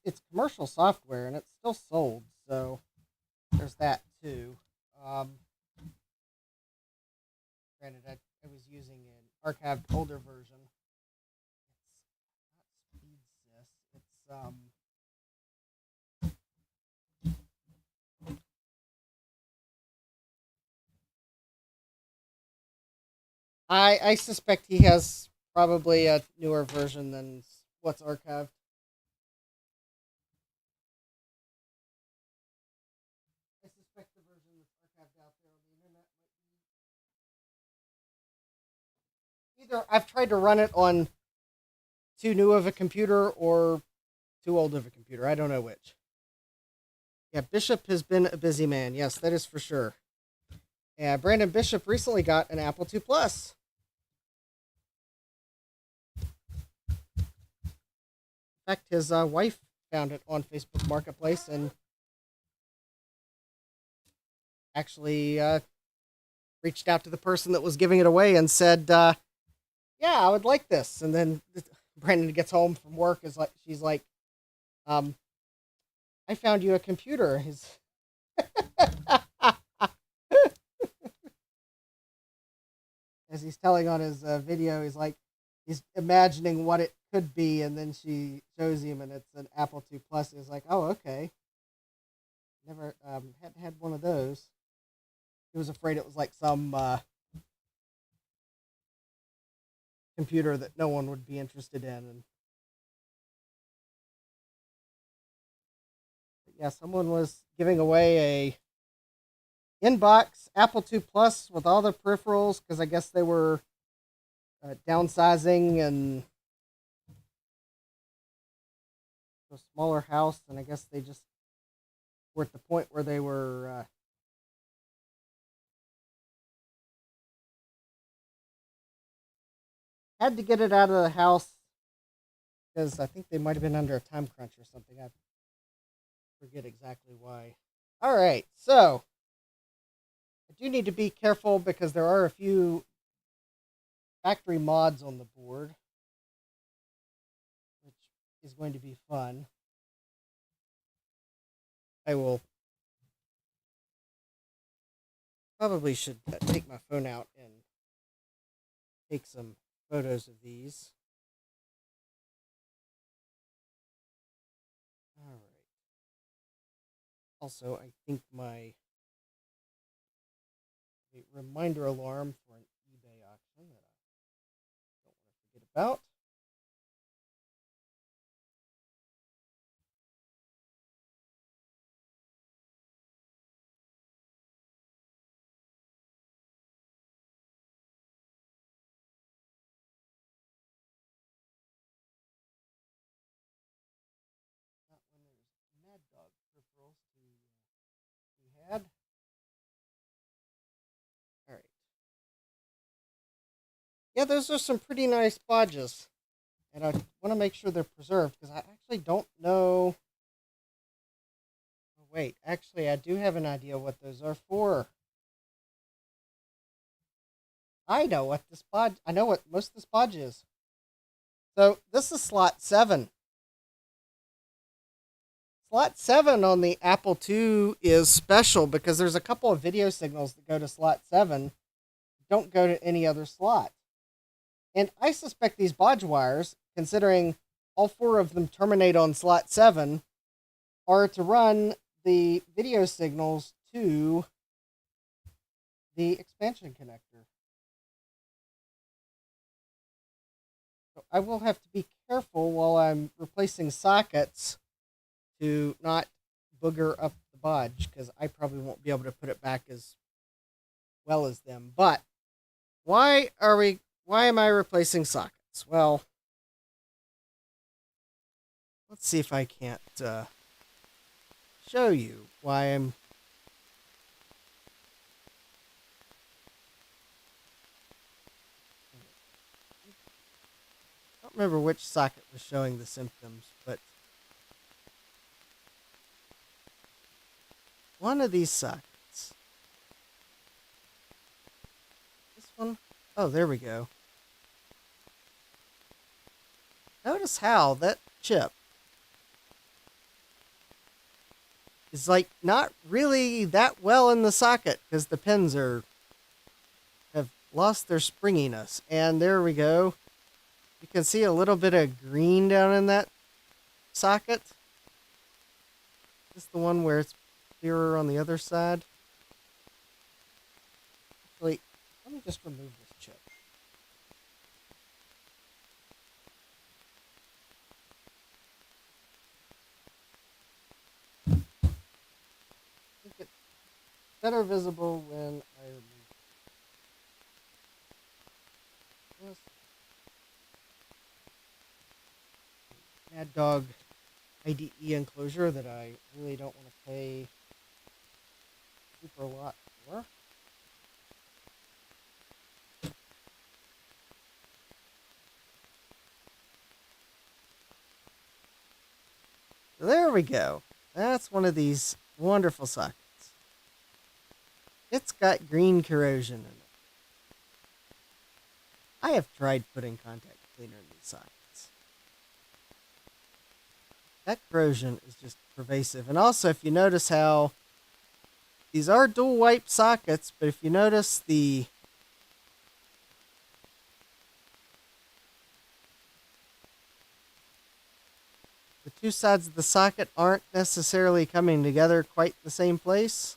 It's commercial software and it's still sold, so there's that too. Um, Granted, I was using an archived older version. It's not SpeedSys. It's I suspect he has probably a newer version than what's archived. I suspect the version that's archived out there on the internet might be either I've tried to run it on too new of a computer or too old of a computer. I don't know which. Yeah, Bishop has been a busy man. Yes, that is for sure. Yeah, Brandon Bishop recently got an Apple II Plus. In fact, his wife found it on Facebook Marketplace and actually reached out to the person that was giving it away and said, "Yeah, I would like this." And then Brandon gets home from work. She's like, "I found you a computer." As he's telling on his video, he's imagining what it could be, and then she shows him, and it's an Apple II Plus. He's like, "Oh, okay." Never hadn't had one of those. He was afraid it was like some computer that no one would be interested in. And yeah, someone was giving away inbox Apple II Plus with all the peripherals, because I guess they were downsizing and a smaller house, and I guess they just were at the point where they were had to get it out of the house because I think they might have been under a time crunch or something. I forget exactly why. All right, so I do need to be careful because there are a few factory mods on the board, which is going to be fun. I will probably should take my phone out and take some photos of these. All right. Also, I think my reminder alarm for an eBay auction that I don't want to forget about. That one there's Mad Dog peripherals to be had. All right. Yeah, those are some pretty nice bodges. And I want to make sure they're preserved because I actually don't know. Oh, wait, actually, I do have an idea what those are for. I know what this bodge. I know what most of this bodge is. So this is slot 7. Slot 7 on the Apple II is special because there's a couple of video signals that go to slot 7, don't go to any other slot. And I suspect these bodge wires, considering all 4 of them terminate on slot 7, are to run the video signals to the expansion connector. So I will have to be careful while I'm replacing sockets to not booger up the bodge, because I probably won't be able to put it back as well as them. But why am I replacing sockets? Well, let's see if I can't show you why I'm. I don't remember which socket was showing the symptoms, but one of these sockets. This one? Oh, there we go. Notice how that chip is like not really that well in the socket because the pins have lost their springiness. And there we go. You can see a little bit of green down in that socket. This is the one where it's clearer on the other side. Actually, let me just remove this chip. I think it's better visible when I remove this. Mad Dog IDE enclosure that I really don't want to pay super a lot for. So there we go. That's one of these wonderful sockets. It's got green corrosion in it. I have tried putting contact cleaner in these sockets. That corrosion is just pervasive. And also, if you notice how these are dual wipe sockets, but if you notice the two sides of the socket aren't necessarily coming together quite the same place.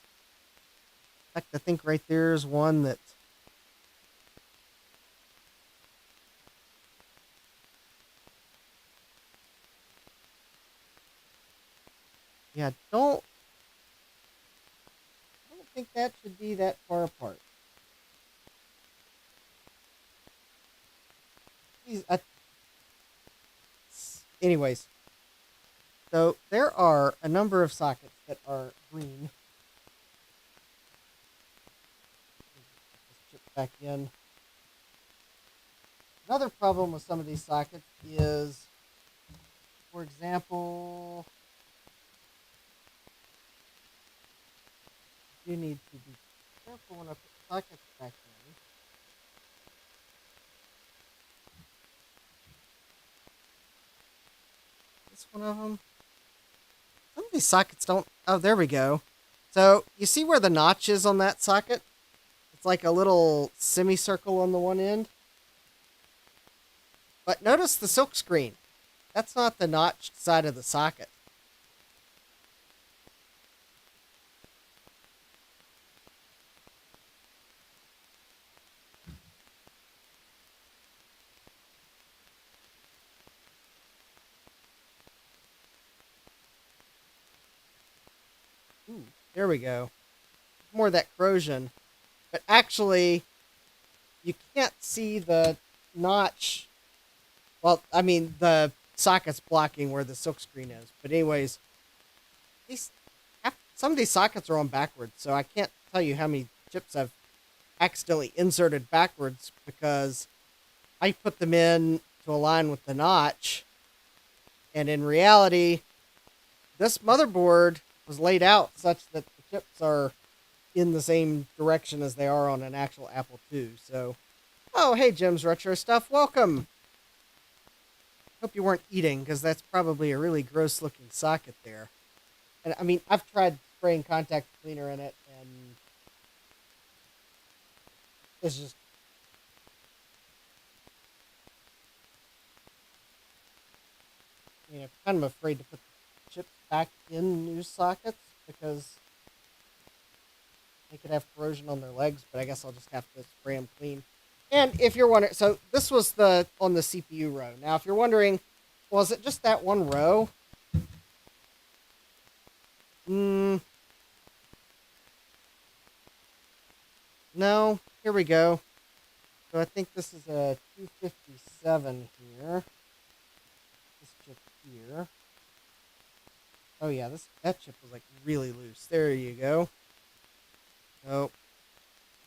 In fact, I think right there is one that I don't think that should be that far apart. Anyways, so there are a number of sockets that are green. Let's chip back in. Another problem with some of these sockets is, for example, you need to be careful when I put sockets back in. This one of them. Some of these sockets don't. Oh, there we go. So you see where the notch is on that socket? It's like a little semicircle on the one end. But notice the silk screen. That's not the notched side of the socket. Ooh, there we go. More of that corrosion. But actually, you can't see the notch. Well, I mean, the socket's blocking where the silkscreen is. But anyways, some of these sockets are on backwards, so I can't tell you how many chips I've accidentally inserted backwards because I put them in to align with the notch. And in reality, this motherboard was laid out such that the chips are in the same direction as they are on an actual Apple II. So, oh, hey, Jim's Retro Stuff. Welcome. Hope you weren't eating, because that's probably a really gross-looking socket there. And, I mean, I've tried spraying contact cleaner in it, and it's just... I'm kind of afraid to put the chips back in new sockets, because they could have corrosion on their legs, but I guess I'll just have to spray them clean. And if you're wondering, so this was on the CPU row. Now, if you're wondering, well, is it just that one row? No. Here we go. So I think this is a 257 here. This chip here. Oh yeah, that chip was like really loose. There you go. So,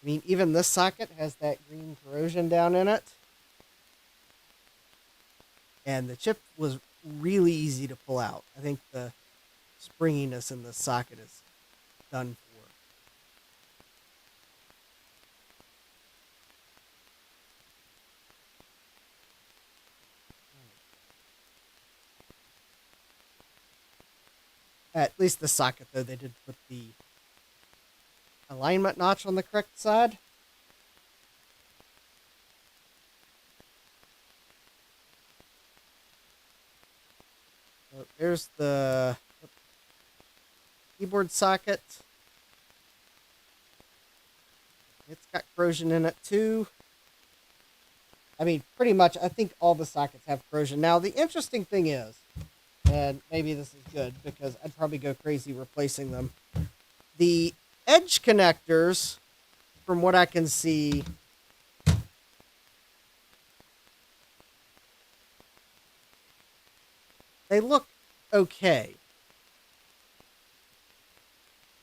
I mean, even this socket has that green corrosion down in it. And the chip was really easy to pull out. I think the springiness in the socket is done for. At least the socket, though, they did put the alignment notch on the correct side. So there's the keyboard socket. It's got corrosion in it too. I mean, pretty much, I think all the sockets have corrosion. Now, the interesting thing is, and maybe this is good because I'd probably go crazy replacing them. The edge connectors, from what I can see, they look okay.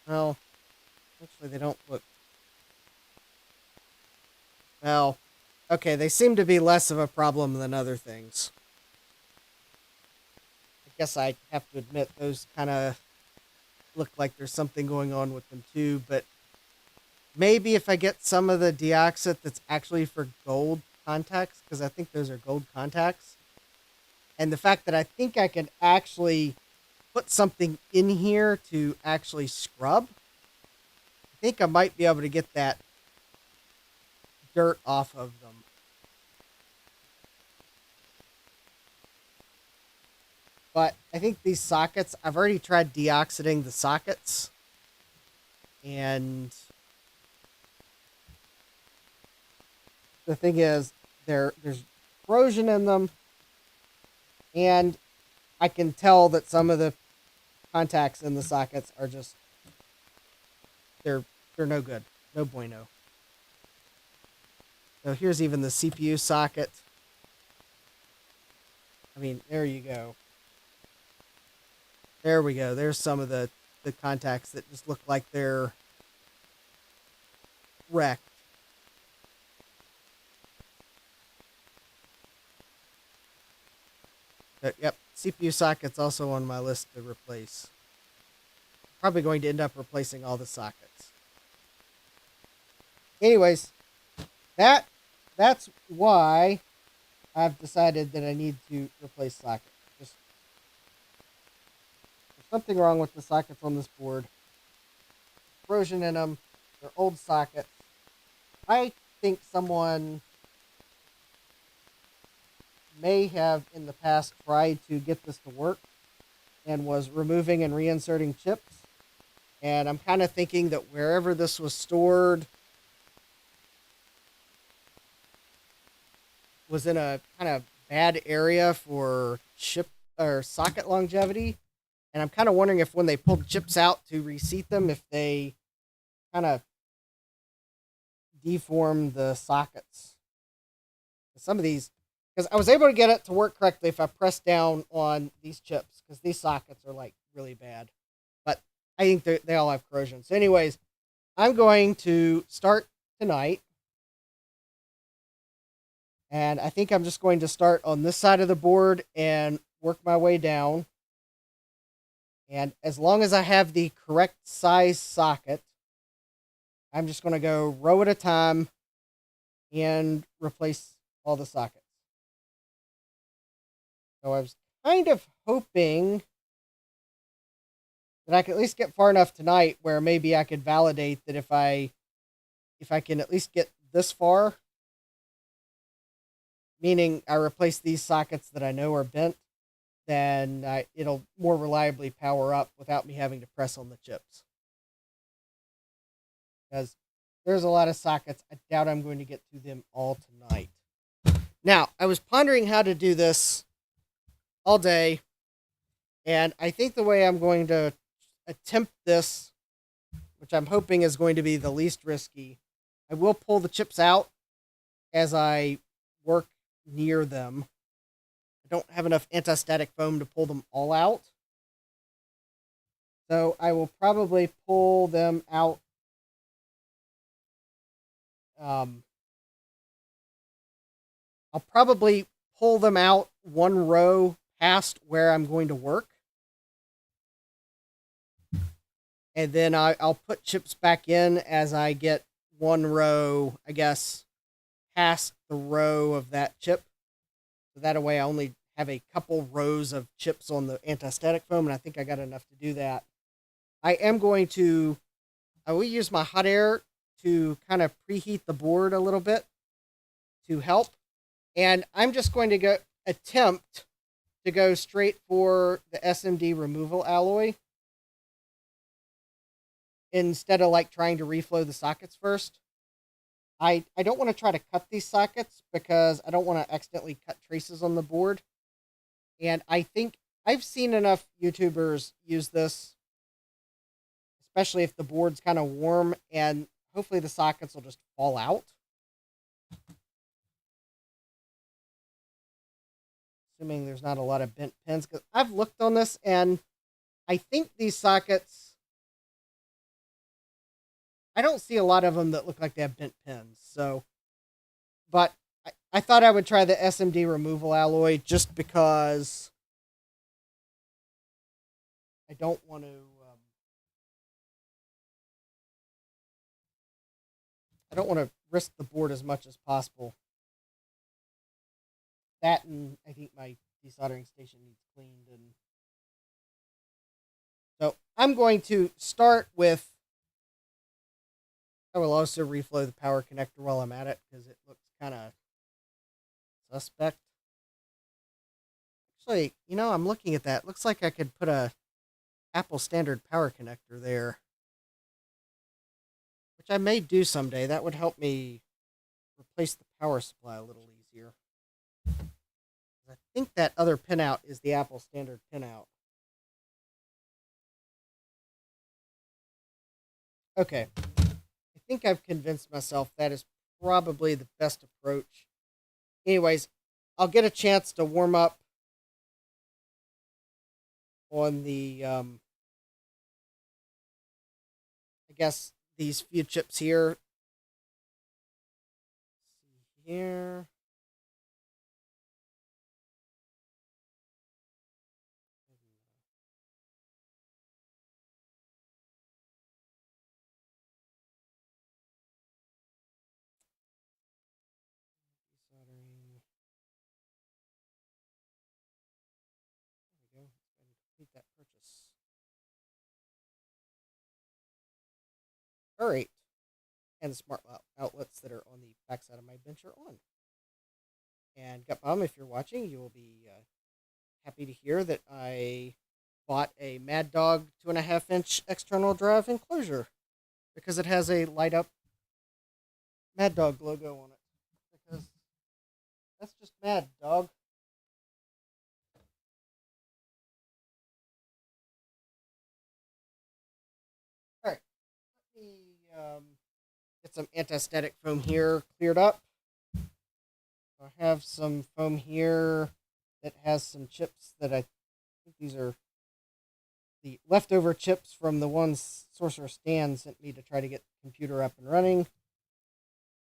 Well, actually, they don't look... Well, okay, they seem to be less of a problem than other things. I guess I have to admit those kind of look like there's something going on with them too, but maybe if I get some of the deoxit that's actually for gold contacts, because I think those are gold contacts, and the fact that I think I can actually put something in here to actually scrub, I think I might be able to get that dirt off of them. But I think these sockets, I've already tried deoxidating the sockets, and the thing is, there's corrosion in them, and I can tell that some of the contacts in the sockets are just, they're they're no good. No bueno. So here's even the CPU socket. I mean, there you go. There we go. There's some of the contacts that just look like they're wrecked. But, yep, CPU socket's also on my list to replace. Probably going to end up replacing all the sockets. Anyways, that's why I've decided that I need to replace sockets. Just there's something wrong with the sockets on this board. Corrosion in them. They're old sockets. I think someone may have in the past tried to get this to work and was removing and reinserting chips. And I'm kind of thinking that wherever this was stored was in a kind of bad area for chip or socket longevity. And I'm kind of wondering if when they pulled chips out to reseat them, if they kind of deformed the sockets. Some of these, because I was able to get it to work correctly if I pressed down on these chips, because these sockets are like really bad. But I think they all have corrosion. So anyways, I'm going to start tonight. And I think I'm just going to start on this side of the board and work my way down. And as long as I have the correct size socket, I'm just going to go row at a time and replace all the sockets. So I was kind of hoping that I could at least get far enough tonight where maybe I could validate that if I can at least get this far, meaning I replace these sockets that I know are bent, then it'll more reliably power up without me having to press on the chips. Because there's a lot of sockets. I doubt I'm going to get to them all tonight. Now, I was pondering how to do this all day, and I think the way I'm going to attempt this, which I'm hoping is going to be the least risky, I will pull the chips out as I work near them. I don't have enough anti-static foam to pull them all out. So I will probably pull them out. I'll probably pull them out one row past where I'm going to work. And then I'll put chips back in as I get one row, I guess, past the row of that chip. So that way I only have a couple rows of chips on the anti-static foam, and I think I got enough to do that. I will use my hot air to kind of preheat the board a little bit to help. And I'm just going to attempt to go straight for the SMD removal alloy instead of like trying to reflow the sockets first. I don't want to try to cut these sockets because I don't want to accidentally cut traces on the board. And I think I've seen enough YouTubers use this, especially if the board's kind of warm, and hopefully the sockets will just fall out. Assuming there's not a lot of bent pins, because I've looked on this and I think these sockets, I don't see a lot of them that look like they have bent pins. So, but I thought I would try the SMD removal alloy just because I don't want to. I don't want to risk the board as much as possible. That, and I think my desoldering station needs cleaned. And so I'm going to start with. I will also reflow the power connector while I'm at it because it looks kind of suspect. Actually, I'm looking at that. Looks like I could put a Apple standard power connector there, which I may do someday. That would help me replace the power supply a little easier. I think that other pinout is the Apple standard pinout. Okay. think I've convinced myself that is probably the best approach. Anyways, I'll get a chance to warm up on the, I guess, these few chips here. Let's see here. Soldering. There we go. Complete that purchase. All right. And the smart outlets that are on the backside of my bench are on. And Gutbaum, if you're watching, you will be happy to hear that I bought a Mad Dog 2.5-inch external drive enclosure because it has a light up Mad Dog logo on it. Because that's just Mad Dog. All right, let me get some anti-static foam here cleared up. I have some foam here that has some chips that I think these are the leftover chips from the ones Sorcerer Stan sent me to try to get the computer up and running.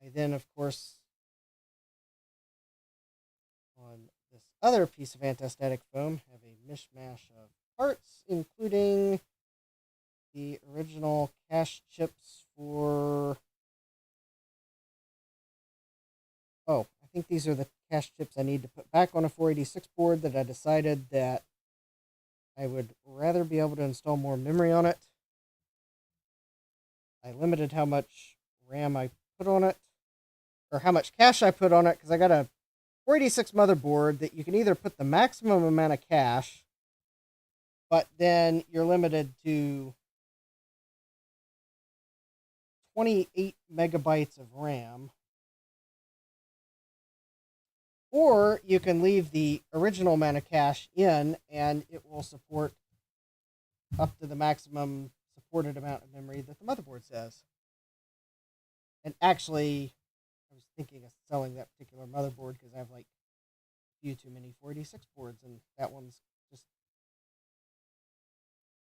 I then, of course, on this other piece of anti-static foam, have a mishmash of parts, including the original cache chips for... Oh, I think these are the cache chips I need to put back on a 486 board that I decided that I would rather be able to install more memory on it. I limited how much RAM I put on it, or how much cache I put on it, because I got a 486 motherboard that you can either put the maximum amount of cache, but then you're limited to 28 megabytes of RAM, or you can leave the original amount of cache in and it will support up to the maximum supported amount of memory that the motherboard says. And actually, I was thinking of selling that particular motherboard because I have like a few too many 486 boards, and that one's just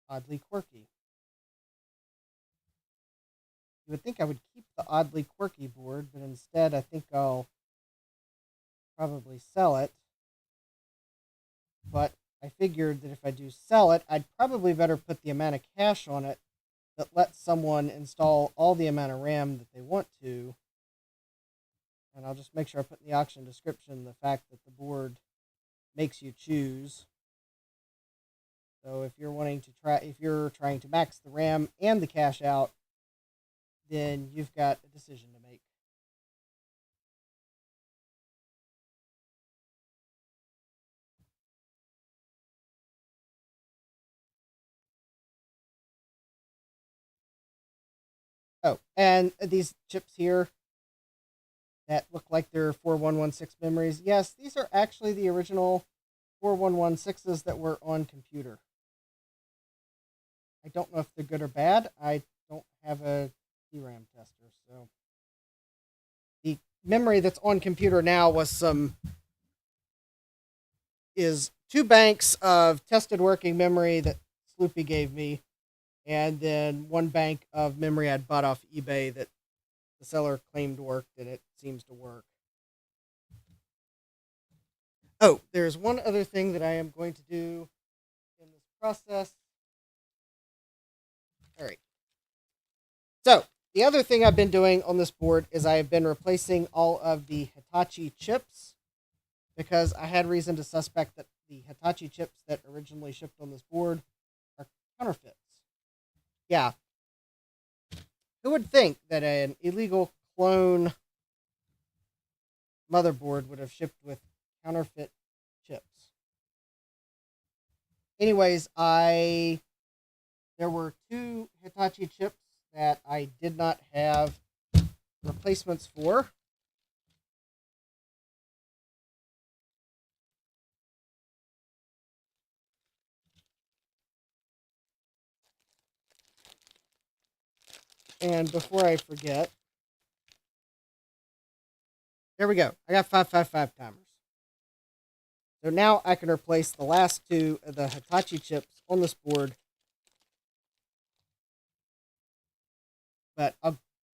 oddly quirky. You would think I would keep the oddly quirky board, but instead I think I'll probably sell it. But I figured that if I do sell it, I'd probably better put the amount of cache on it that lets someone install all the amount of RAM that they want to. And I'll just make sure I put in the auction description the fact that the board makes you choose. So if you're trying to max the RAM and the cache out, then you've got a decision to make. Oh, and these chips here that look like they're 4116 memories. Yes, these are actually the original 4116s that were on computer. I don't know if they're good or bad. I don't have a DRAM tester, so the memory that's on computer now is 2 banks of tested working memory that Sloopy gave me, and then 1 bank of memory I'd bought off eBay that the seller claimed worked, and it seems to work. Oh, there's one other thing that I am going to do in this process. All right. So, the other thing I've been doing on this board is I have been replacing all of the Hitachi chips because I had reason to suspect that the Hitachi chips that originally shipped on this board are counterfeits. Yeah. Who would think that an illegal clone motherboard would have shipped with counterfeit chips? Anyways, there were 2 Hitachi chips that I did not have replacements for. And before I forget, there we go. I got 555 timers. So now I can replace the last two of the Hitachi chips on this board. But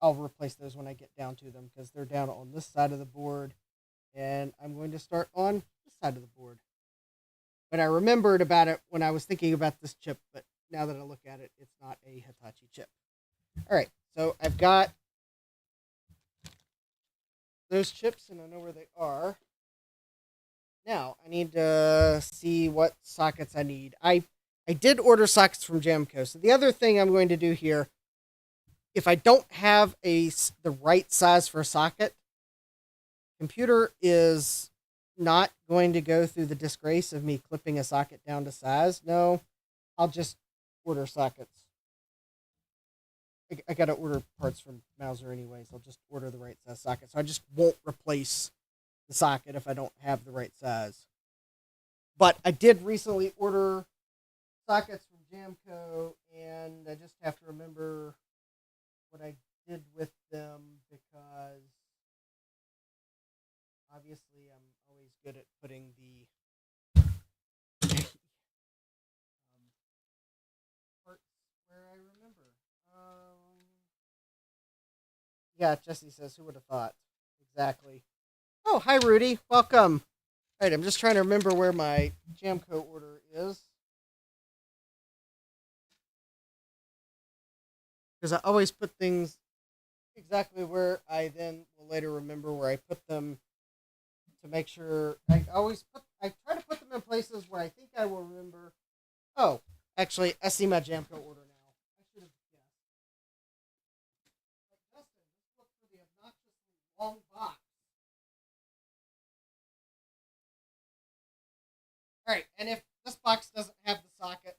I'll replace those when I get down to them because they're down on this side of the board. And I'm going to start on this side of the board. But I remembered about it when I was thinking about this chip, but now that I look at it, it's not a Hitachi chip. All right, so I've got those chips and I know where they are. Now I need to see what sockets I need. I did order sockets from Jamco. So the other thing I'm going to do here, if I don't have the right size for a socket, computer is not going to go through the disgrace of me clipping a socket down to size. No, I'll just order sockets. I got to order parts from Mauser anyways. I'll just order the right size socket. So I just won't replace the socket if I don't have the right size. But I did recently order sockets from Jamco, and I just have to remember what I did with them because obviously I'm always good at putting the parts where I remember. Yeah, Jesse says, who would have thought? Exactly. Oh, hi, Rudy. Welcome. All right, I'm just trying to remember where my Jamco order is. Because I always put things exactly where I then will later remember where I put them to make sure. I try to put them in places where I think I will remember. Oh, actually, I see my Jamco order now. I should have guessed. But Justin, let's look for the obnoxiously long box. All right, and if this box doesn't have the sockets,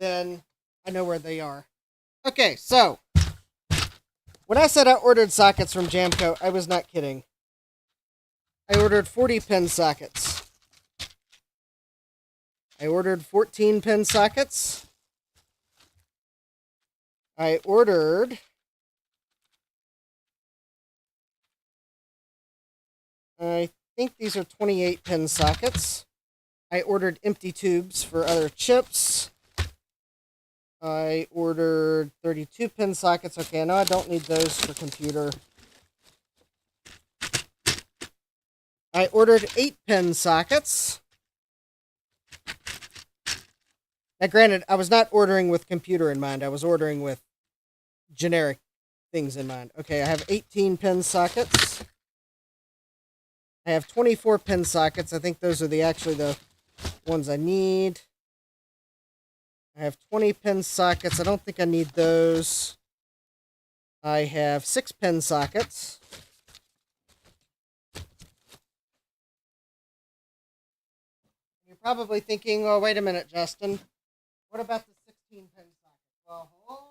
then I know where they are. Okay, so when I said I ordered sockets from Jamco, I was not kidding. I ordered 40 pin sockets. I ordered 14 pin sockets. I ordered I think these are 28 pin sockets. I ordered empty tubes for other chips. I ordered 32 pin sockets. Okay, no, I don't need those for computer. I ordered 8 pin sockets. Now, granted, I was not ordering with computer in mind. I was ordering with generic things in mind. Okay, I have 18 pin sockets. I have 24 pin sockets. I think those are actually the ones I need. I have 20 pin sockets. I don't think I need those. I have 6 pin sockets. You're probably thinking, oh, wait a minute, Justin. What about the 16 pin sockets? Well, hold on.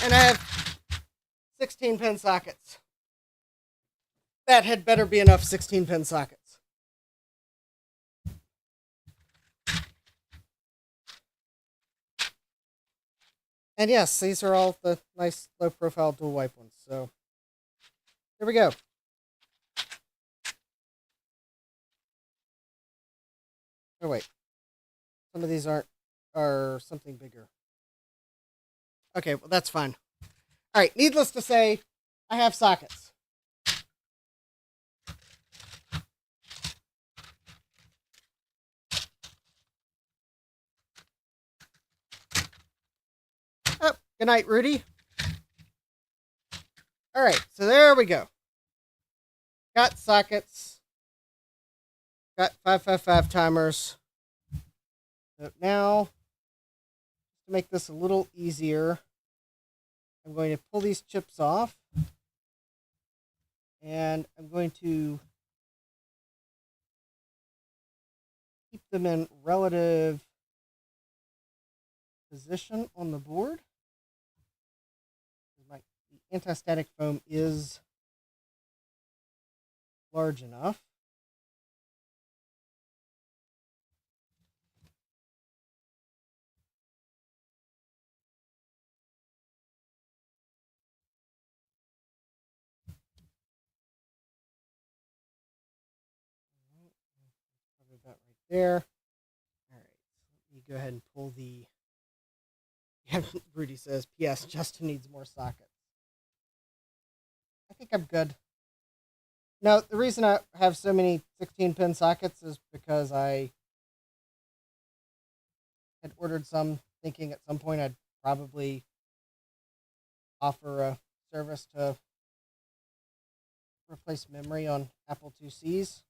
And I have 16 pin sockets. That had better be enough 16 pin sockets. And yes, these are all the nice low profile dual wipe ones. So here we go. Oh wait. Some of these are something bigger. Okay, well that's fine. Alright, needless to say, I have sockets. Oh, good night, Rudy. Alright, so there we go. Got sockets. Got 555 timers. So now, to make this a little easier, I'm going to pull these chips off. And I'm going to keep them in relative position on the board. The anti-static foam is large enough. Probably about right there. All right, let me go ahead and pull the. Rudy says, "P.S. Justin needs more sockets." I think I'm good. Now, the reason I have so many 16-pin sockets is because I had ordered some, thinking at some point I'd probably offer a service to replace memory on Apple IIc's.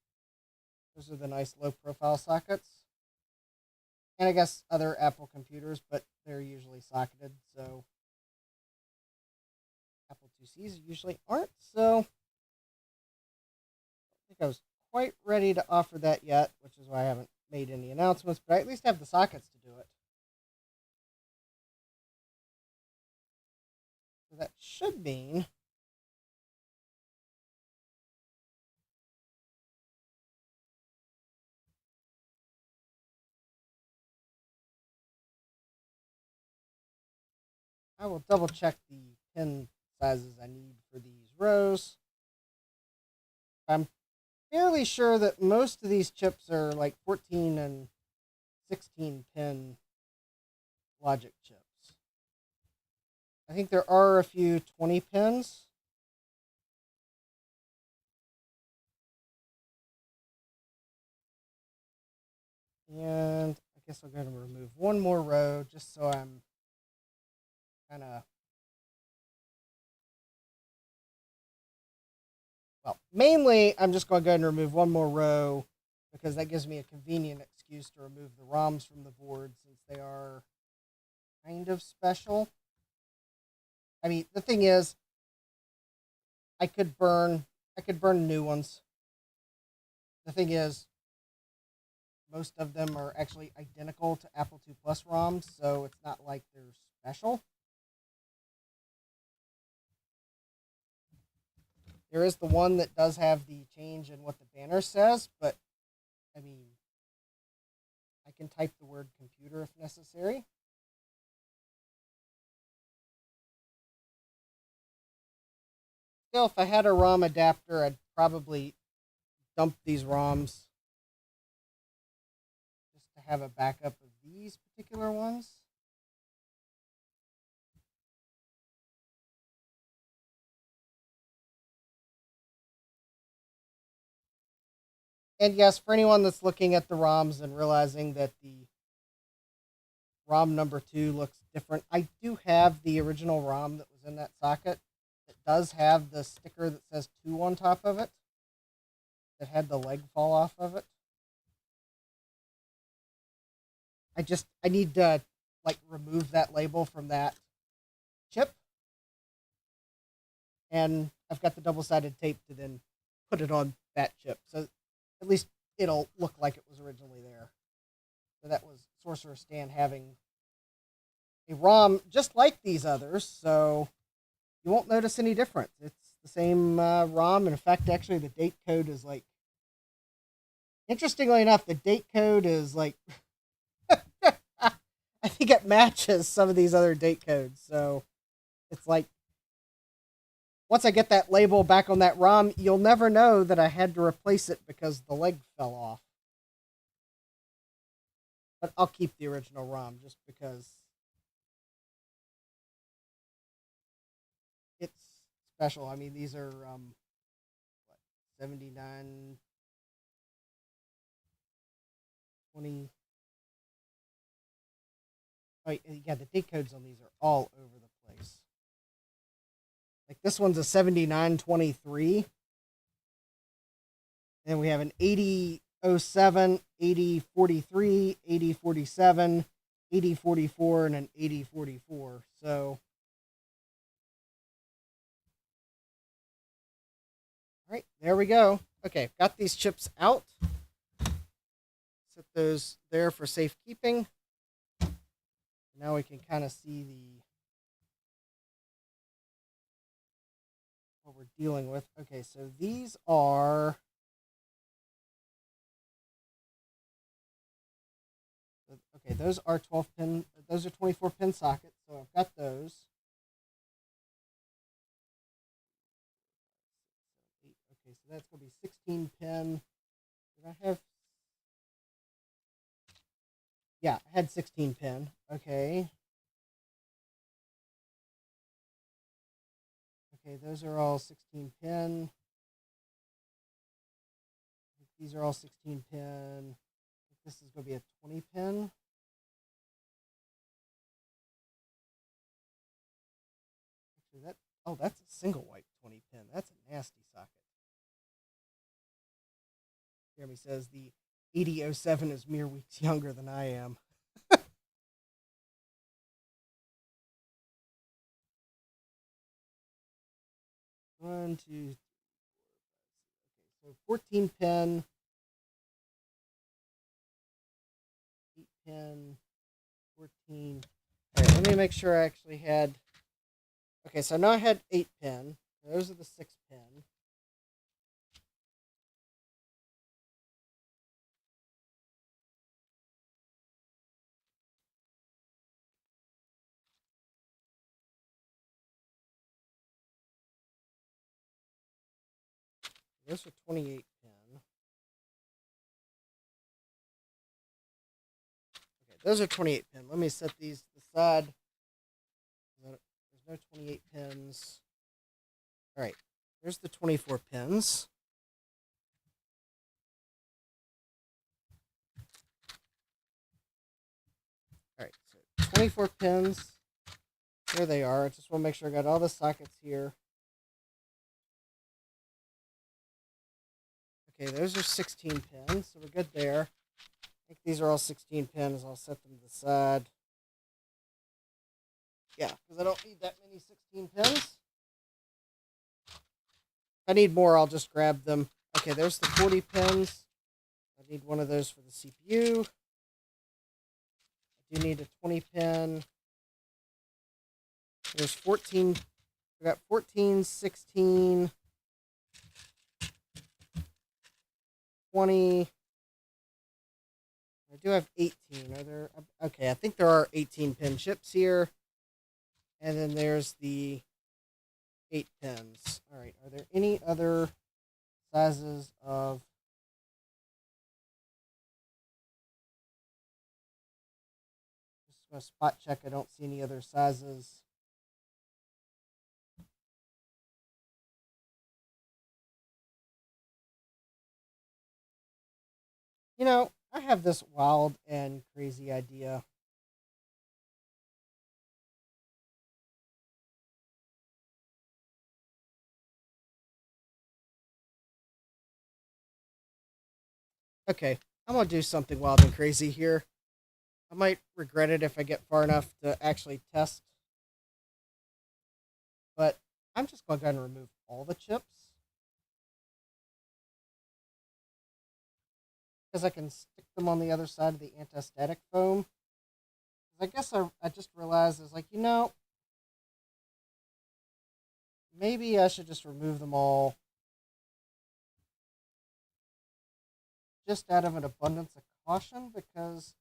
Those are the nice low-profile sockets. And I guess other Apple computers, but they're usually socketed, so Apple IIc's usually aren't, so I think I was quite ready to offer that yet, which is why I haven't made any announcements, but I at least have the sockets to do it. So that should mean I will double check the pin sizes I need for these rows. I'm fairly sure that most of these chips are like 14 and 16 pin logic chips. I think there are a few 20 pins. And I guess I'm going to remove one more row just so I'm kind of, well, mainly I'm just going to go ahead and remove one more row because that gives me a convenient excuse to remove the ROMs from the board since they are kind of special. I mean, the thing is, I could burn new ones. The thing is, most of them are actually identical to Apple II Plus ROMs, so it's not like they're special. There is the one that does have the change in what the banner says, but, I mean, I can type the word computer if necessary. Still, if I had a ROM adapter, I'd probably dump these ROMs just to have a backup of these particular ones. And yes, for anyone that's looking at the ROMs and realizing that the ROM number 2 looks different, I do have the original ROM that was in that socket. It does have the sticker that says 2 on top of it. That had the leg fall off of it. I need to like remove that label from that chip. And I've got the double-sided tape to then put it on that chip. So at least it'll look like it was originally there. So that was Sorcerer Stan having a ROM just like these others, so you won't notice any difference. It's the same ROM. In fact, actually, the date code is like, interestingly enough, the date code is like, I think it matches some of these other date codes. So it's like, once I get that label back on that ROM, you'll never know that I had to replace it because the leg fell off. But I'll keep the original ROM just because it's special. I mean, these are what, 79, 20. Oh, yeah, the date codes on these are all over the place. Like this one's a 7923. Then we have an 8007, 8043, 8047, 8044, and an 8044. So, all right, there we go. Okay, got these chips out. Set those there for safekeeping. Now we can kind of see what we're dealing with. Okay, so these are, okay, those are 12 pin, those are 24 pin sockets, so I've got those. Okay, so that's going to be 16 pin. Did I have, yeah, I had 16 pin. Okay. Okay, those are all 16 pin. These are all 16 pin. This is going to be a 20 pin. Actually, oh, that's a single white 20 pin. That's a nasty socket. Jeremy says the 8007 is mere weeks younger than I am. One, two, 3, 4, 5, 6. Okay, so 14 pin, 8 pin, 14. All right, let me make sure I actually had. Okay, so now I had 8 pin. Those are the 6 pin. Those are 28 pin. Okay, those are 28 pin. Let me set these to the side. There's no 28 pins. All right, there's the 24 pins. All right, so 24 pins. There they are. I just want to make sure I got all the sockets here. Okay, those are 16 pins, so we're good there. I think these are all 16 pins. I'll set them to the side. Yeah, because I don't need that many 16 pins. If I need more, I'll just grab them. Okay, there's the 40 pins. I need one of those for the CPU. I do need a 20 pin. There's 14. We got 14, 16, 20. I do have 18. Are there? Okay, I think there are 18 pin chips here. And then there's the 8 pins. All right, are there any other sizes of... Just going to spot check. I don't see any other sizes. You know, I have this wild and crazy idea. Okay, I'm going to do something wild and crazy here. I might regret it if I get far enough to actually test. But I'm just going to go ahead and remove all the chips. Because I can stick them on the other side of the anti-static foam. I guess I just realized is like, maybe I should just remove them all just out of an abundance of caution because,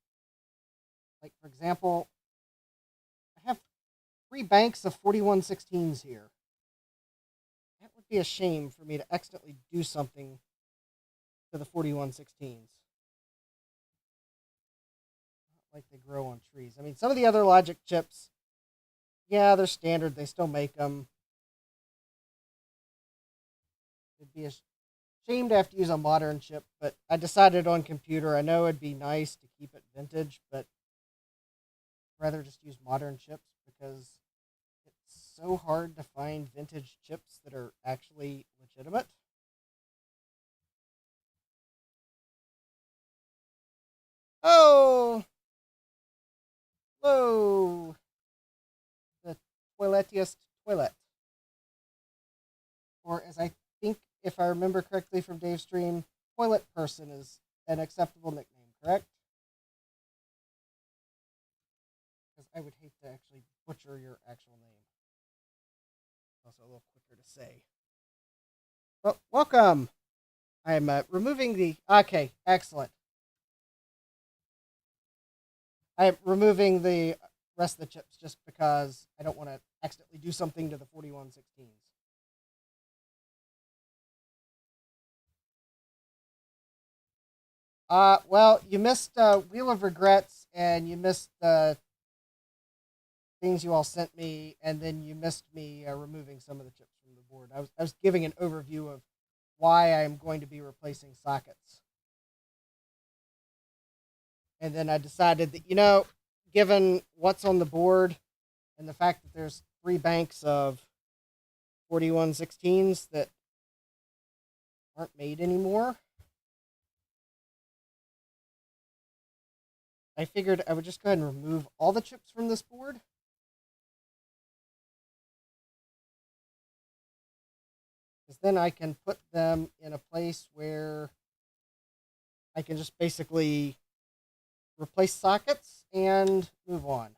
like, for example, I have 3 banks of 4116s here. That would be a shame for me to accidentally do something to the 4116s. Not like they grow on trees. I mean, some of the other logic chips, yeah, they're standard. They still make them. It'd be a shame to have to use a modern chip, but I decided on computer. I know it'd be nice to keep it vintage, but I'd rather just use modern chips because it's so hard to find vintage chips that are actually legitimate. Oh, whoa, the toiletiest toilet. Or as I think, if I remember correctly from Dave's stream, toilet person is an acceptable nickname, correct? Because I would hate to actually butcher your actual name. Also a little quicker to say. Well, welcome. I'm removing the... Okay, excellent. I'm removing the rest of the chips just because I don't want to accidentally do something to the 4116s. Well, you missed Wheel of Regrets, and you missed the things you all sent me, and then you missed me removing some of the chips from the board. I was giving an overview of why I'm going to be replacing sockets. And then I decided that, given what's on the board and the fact that there's 3 banks of 4116s that aren't made anymore, I figured I would just go ahead and remove all the chips from this board. Because then I can put them in a place where I can just basically replace sockets and move on.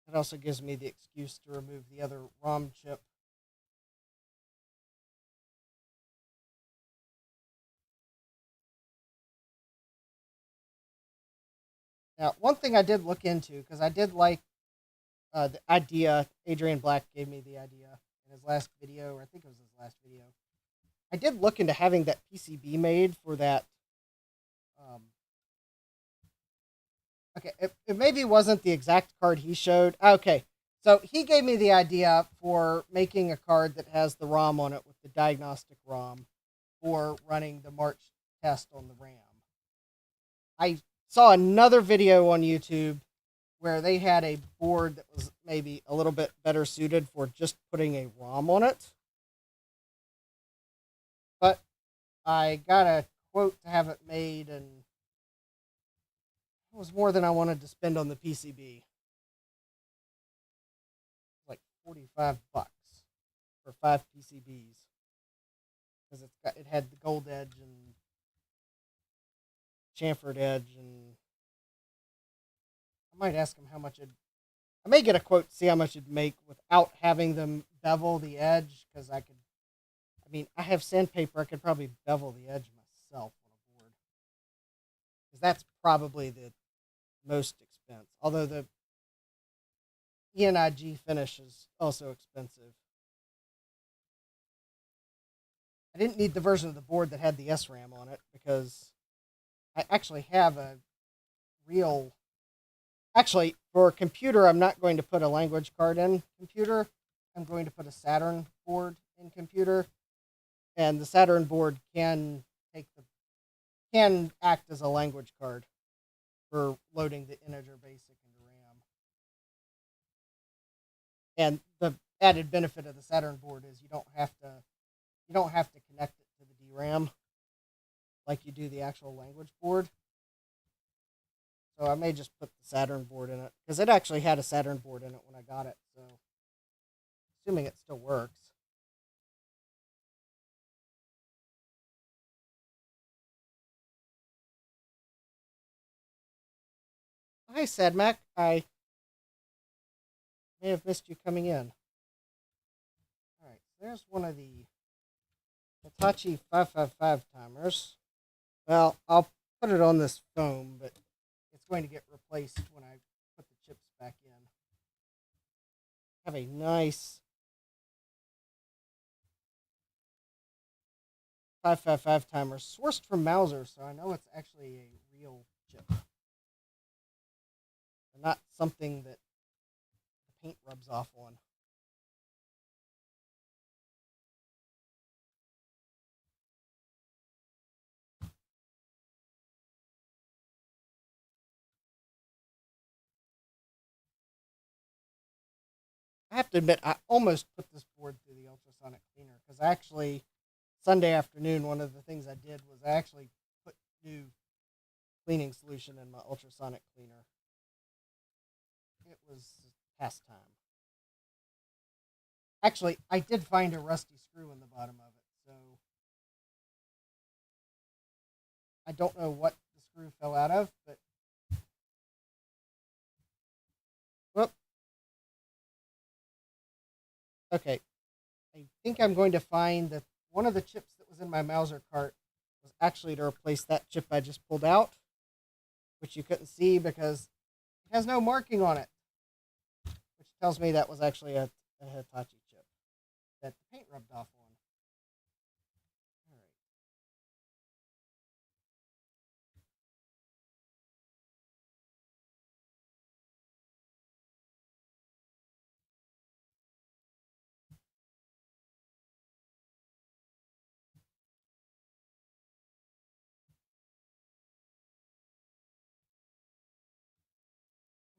It also gives me the excuse to remove the other ROM chip. Now, one thing I did look into, because I did like the idea, Adrian Black gave me the idea in his last video, or I think it was his last video. I did look into having that PCB made for that. Okay, it maybe wasn't the exact card he showed. Okay, so he gave me the idea for making a card that has the ROM on it with the diagnostic ROM for running the March test on the RAM. I saw another video on YouTube where they had a board that was maybe a little bit better suited for just putting a ROM on it. But I got a quote to have it made, and it was more than I wanted to spend on the PCB. Like $45 for 5 PCBs because it had the gold edge and chamfered edge, and I might ask him how much I may get a quote to see how much it'd make without having them bevel the edge, because I have sandpaper. I could probably bevel the edge myself on a board, because that's probably the most expense. Although the ENIG finish is also expensive. I didn't need the version of the board that had the SRAM on it, because I actually have a real... Actually, for computer, I'm not going to put a language card in computer. I'm going to put a Saturn board in computer. And the Saturn board can act as a language card for loading the integer basic into RAM. And the added benefit of the Saturn board is you don't have to connect it to the DRAM like you do the actual language board. So I may just put the Saturn board in it, because it actually had a Saturn board in it when I got it. So assuming it still works. Hi, Sad Mac. I may have missed you coming in. All right, so there's one of the Hitachi 555 timers. Well, I'll put it on this foam, but it's going to get replaced when I put the chips back in. Have a nice 555 timer sourced from Mauser, so I know it's actually a real chip. And not something that the paint rubs off on. I have to admit, I almost put this board through the ultrasonic cleaner because actually, Sunday afternoon, one of the things I did was I actually put new cleaning solution in my ultrasonic cleaner. It was past time. Actually, I did find a rusty screw in the bottom of it, so I don't know what the screw fell out of, but whoop. Okay, I think I'm going to find that one of the chips that was in my Mauser cart was actually to replace that chip I just pulled out, which you couldn't see because it has no marking on it, which tells me that was actually a Hitachi chip that the paint rubbed off on. All right.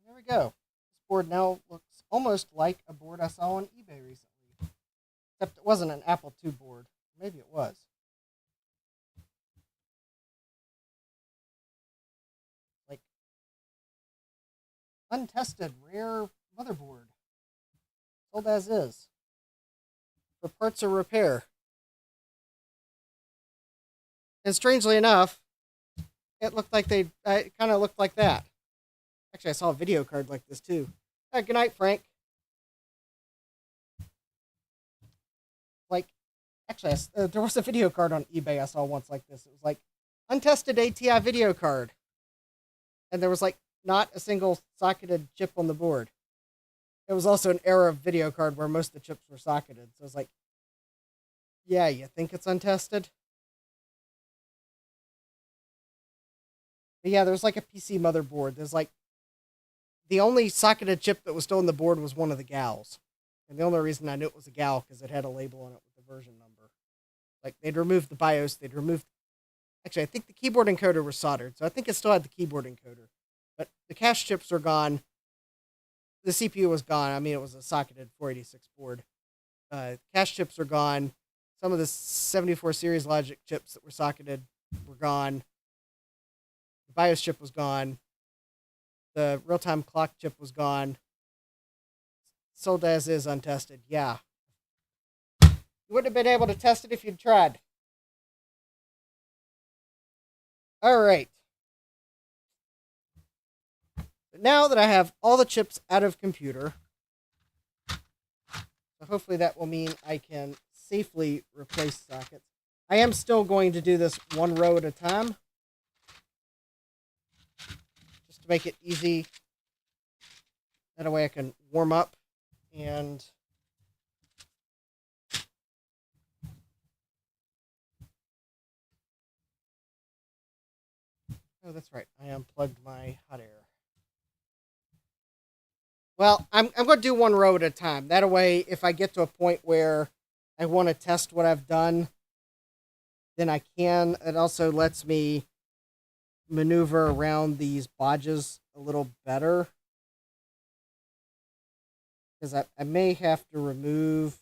There we go. This board now looks almost like a board I saw on eBay recently. Except it wasn't an Apple II board. Maybe it was. Like, untested, rare motherboard. Sold as is. For parts or repair. And strangely enough, it looked like it kind of looked like that. Actually, I saw a video card like this too. Good night, Frank. Like, actually, there was a video card on eBay I saw once like this. It was like, untested ATI video card. And there was like not a single socketed chip on the board. It was also an era of video card where most of the chips were socketed. So it's like, yeah, you think it's untested? But yeah, there's like a PC motherboard. There's like, the only socketed chip that was still on the board was one of the gals. And the only reason I knew it was a gal because it had a label on it with the version number. Like, they'd removed the BIOS, they'd removed... Actually, I think the keyboard encoder was soldered, so I think it still had the keyboard encoder. But the cache chips were gone. The CPU was gone. I mean, it was a socketed 486 board. Cache chips were gone. Some of the 74 series logic chips that were socketed were gone. The BIOS chip was gone. The real-time clock chip was gone. Sold as is, untested. Yeah. You wouldn't have been able to test it if you'd tried. All right. Now that I have all the chips out of computer, so hopefully that will mean I can safely replace sockets. I am still going to do this one row at a time, just to make it easy. That way I can warm up and oh, that's right. I unplugged my hot air. Well, I'm going to do one row at a time. That way, if I get to a point where I want to test what I've done, then I can. It also lets me maneuver around these bodges a little better. Because I may have to remove...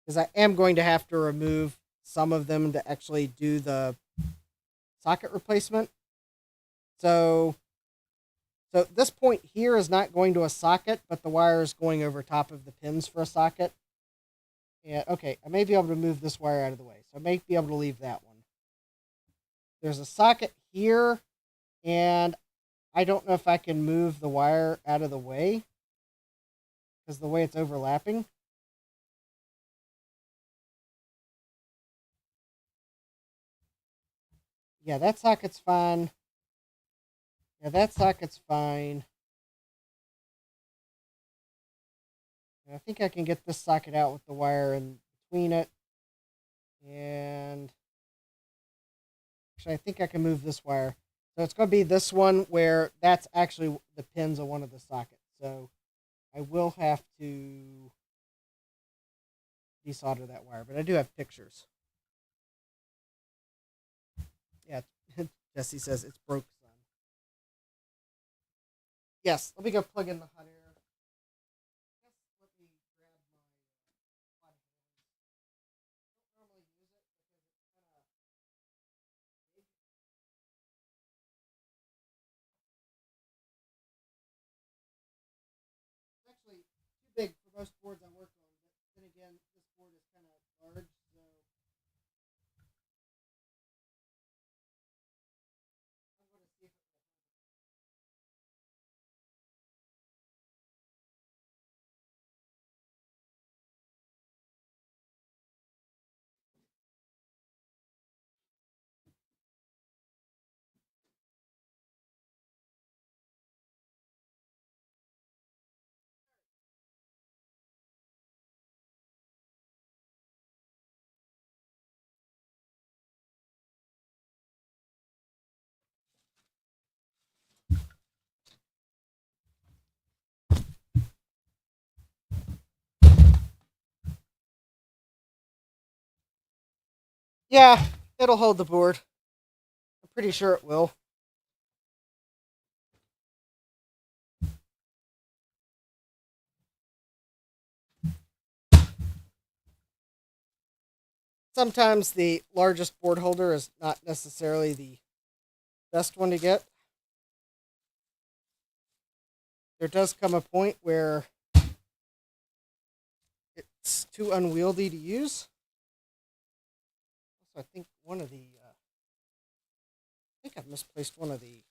Because I am going to have to remove some of them to actually do the socket replacement. So this point here is not going to a socket, but the wire is going over top of the pins for a socket. And okay, I may be able to move this wire out of the way, so I may be able to leave that one. there's a socket here, and I don't know if I can move the wire out of the way because the way it's overlapping. Yeah, that socket's fine. Yeah, that socket's fine. And I think I can get this socket out with the wire in between it. And actually, I think I can move this wire. So it's going to be this one where that's actually the pins of one of the sockets. So I will have to desolder that wire, but I do have pictures. Yeah, Jesse says it's broke, son. Yes, let me go plug in the hot air. Let me grab my hot air. I don't normally use it because it's kind of big. It's actually too big for most boards I work on, but then again, this board is kind of large, so I'm going to see if it will. Yeah, it'll hold the board. I'm pretty sure it will. Sometimes the largest board holder is not necessarily the best one to get. There does come a point where it's too unwieldy to use. Also, I think I think I've misplaced one of the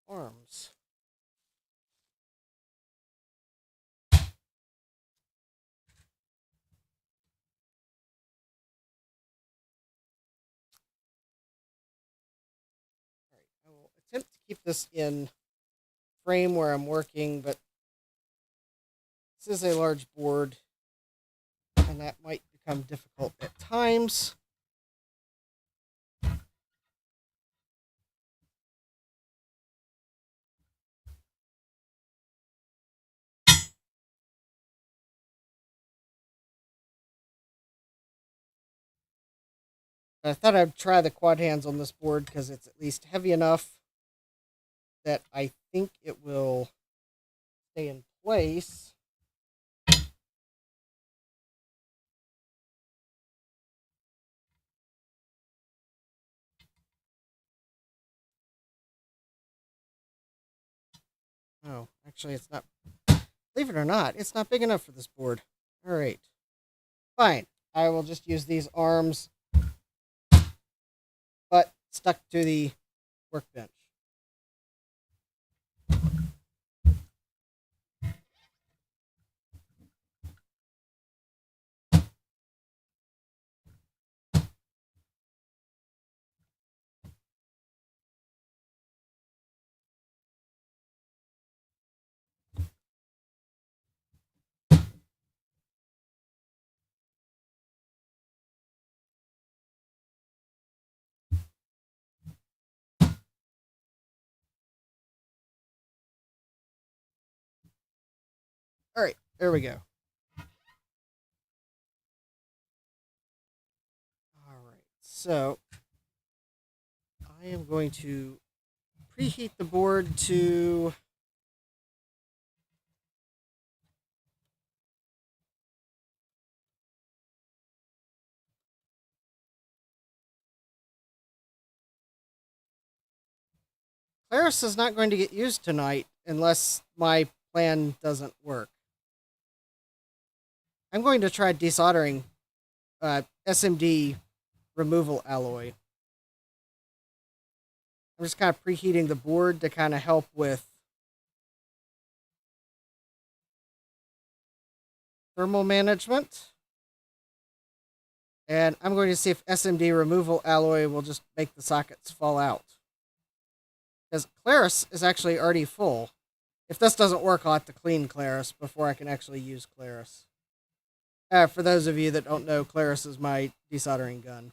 arms. All right, I will attempt to keep this in frame where I'm working, but this is a large board, and that might become difficult at times. I thought I'd try the quad hands on this board because it's at least heavy enough that I think it will stay in place. Oh, actually, it's not. Believe it or not, it's not big enough for this board. All right. Fine. I will just use these arms, but stuck to the workbench. All right, there we go. All right, so I am going to preheat the board to Claris is not going to get used tonight unless my plan doesn't work. I'm going to try desoldering SMD removal alloy. I'm just kind of preheating the board to kind of help with thermal management. And I'm going to see if SMD removal alloy will just make the sockets fall out. Because Claris is actually already full. If this doesn't work, I'll have to clean Claris before I can actually use Claris. For those of you that don't know, Claris is my desoldering gun.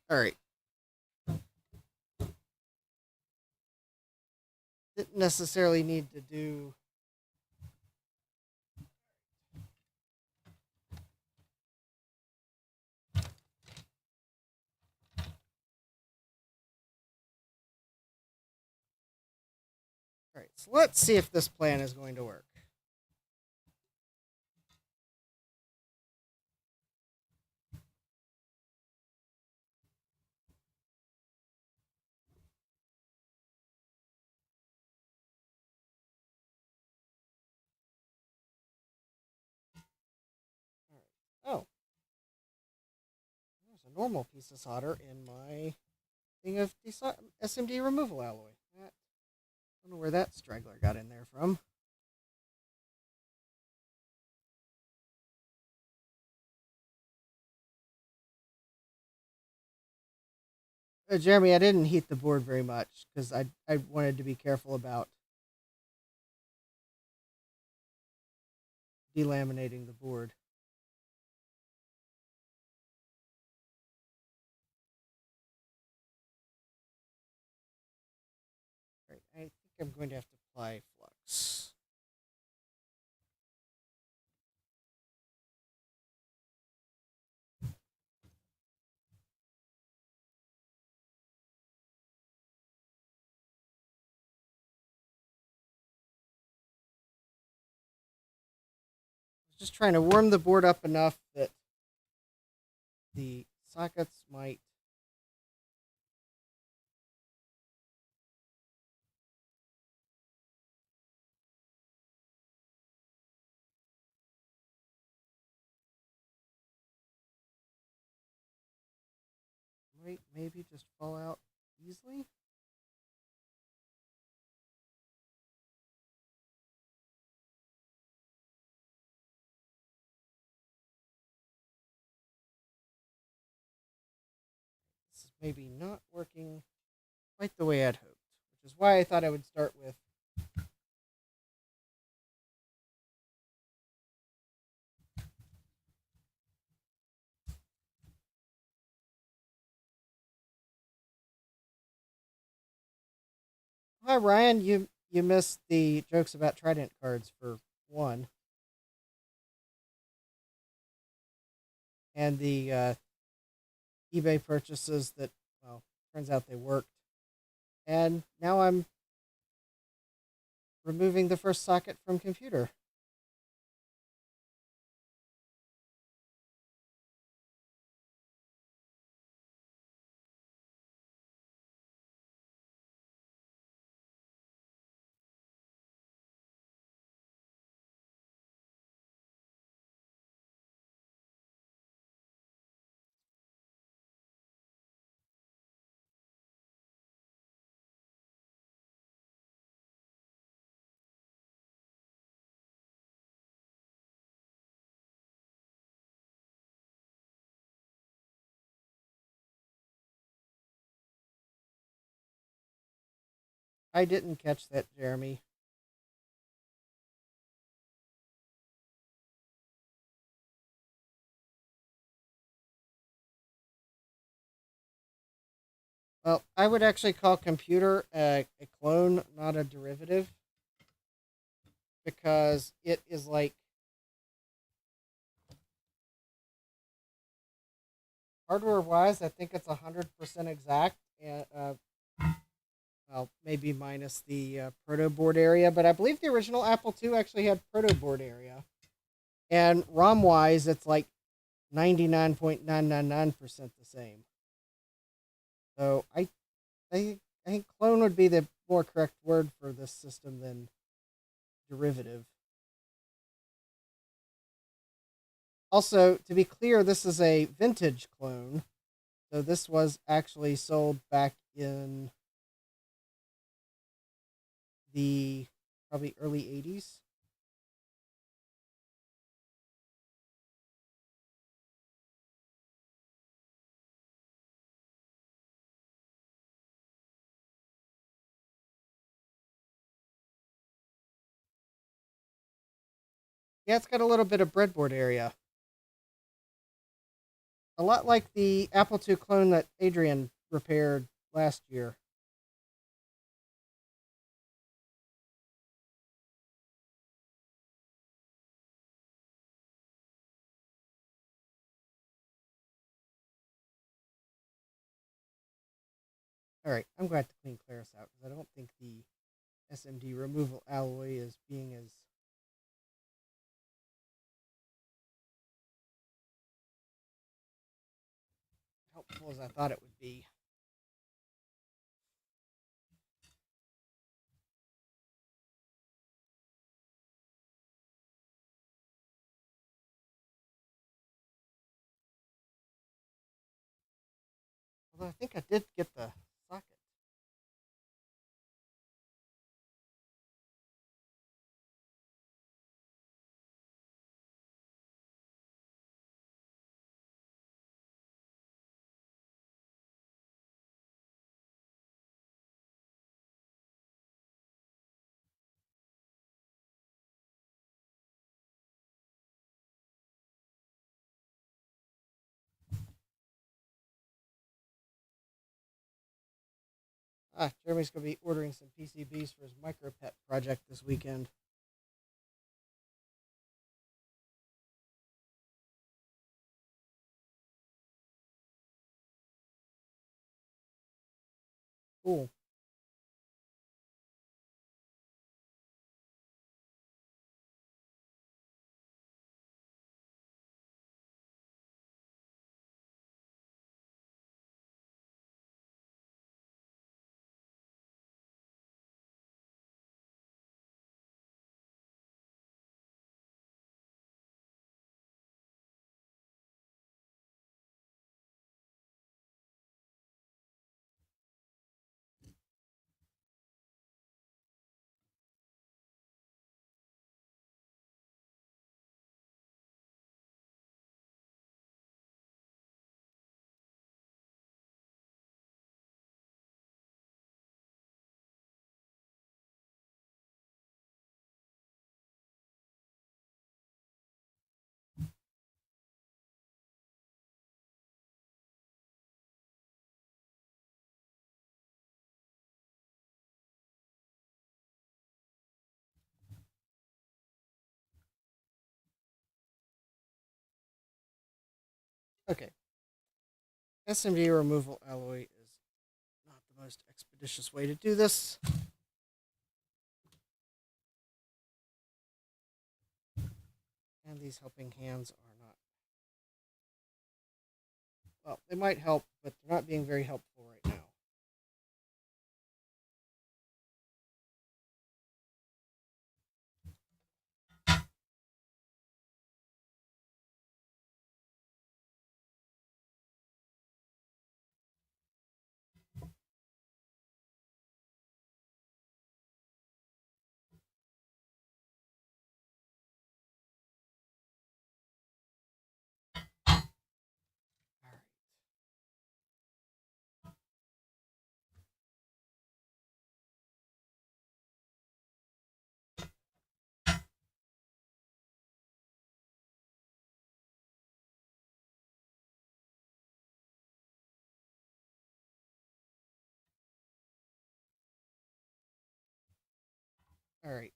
All right. Didn't necessarily need to do. All right, so let's see if this plan is going to work. Oh, there's a normal piece of solder in my thing of SMD removal alloy. I don't know where that straggler got in there from. Jeremy, I didn't heat the board very much because I wanted to be careful about delaminating the board. Right, I think I'm going to have to apply flux. Just trying to warm the board up enough that the sockets might maybe just fall out easily. This is maybe not working quite the way I'd hoped, which is why I thought I would start with Hi Ryan, you missed the jokes about Trident cards for one, and the eBay purchases that, well, turns out they worked. And now I'm removing the first socket from computer. I didn't catch that, Jeremy. Well, I would actually call computer a clone, not a derivative, because it is like hardware wise, I think it's 100% exact. And well, Well, maybe minus the proto board area, but I believe the original Apple II actually had proto board area. And ROM wise, it's like 99.999% the same. So I think clone would be the more correct word for this system than derivative. Also, to be clear, this is a vintage clone. So this was actually sold back in the probably early 80s. Yeah, it's got a little bit of breadboard area. A lot like the Apple II clone that Adrian repaired last year. All right, I'm glad to clean Claris out because I don't think the SMD removal alloy is being as helpful as I thought it would be. Although I think I did get the socket. Jeremy's going to be ordering some PCBs for his MicroPet project this weekend. Cool. Okay. SMD removal alloy is not the most expeditious way to do this. And these helping hands are not. Well, they might help, but they're not being very helpful right now. All right. All right.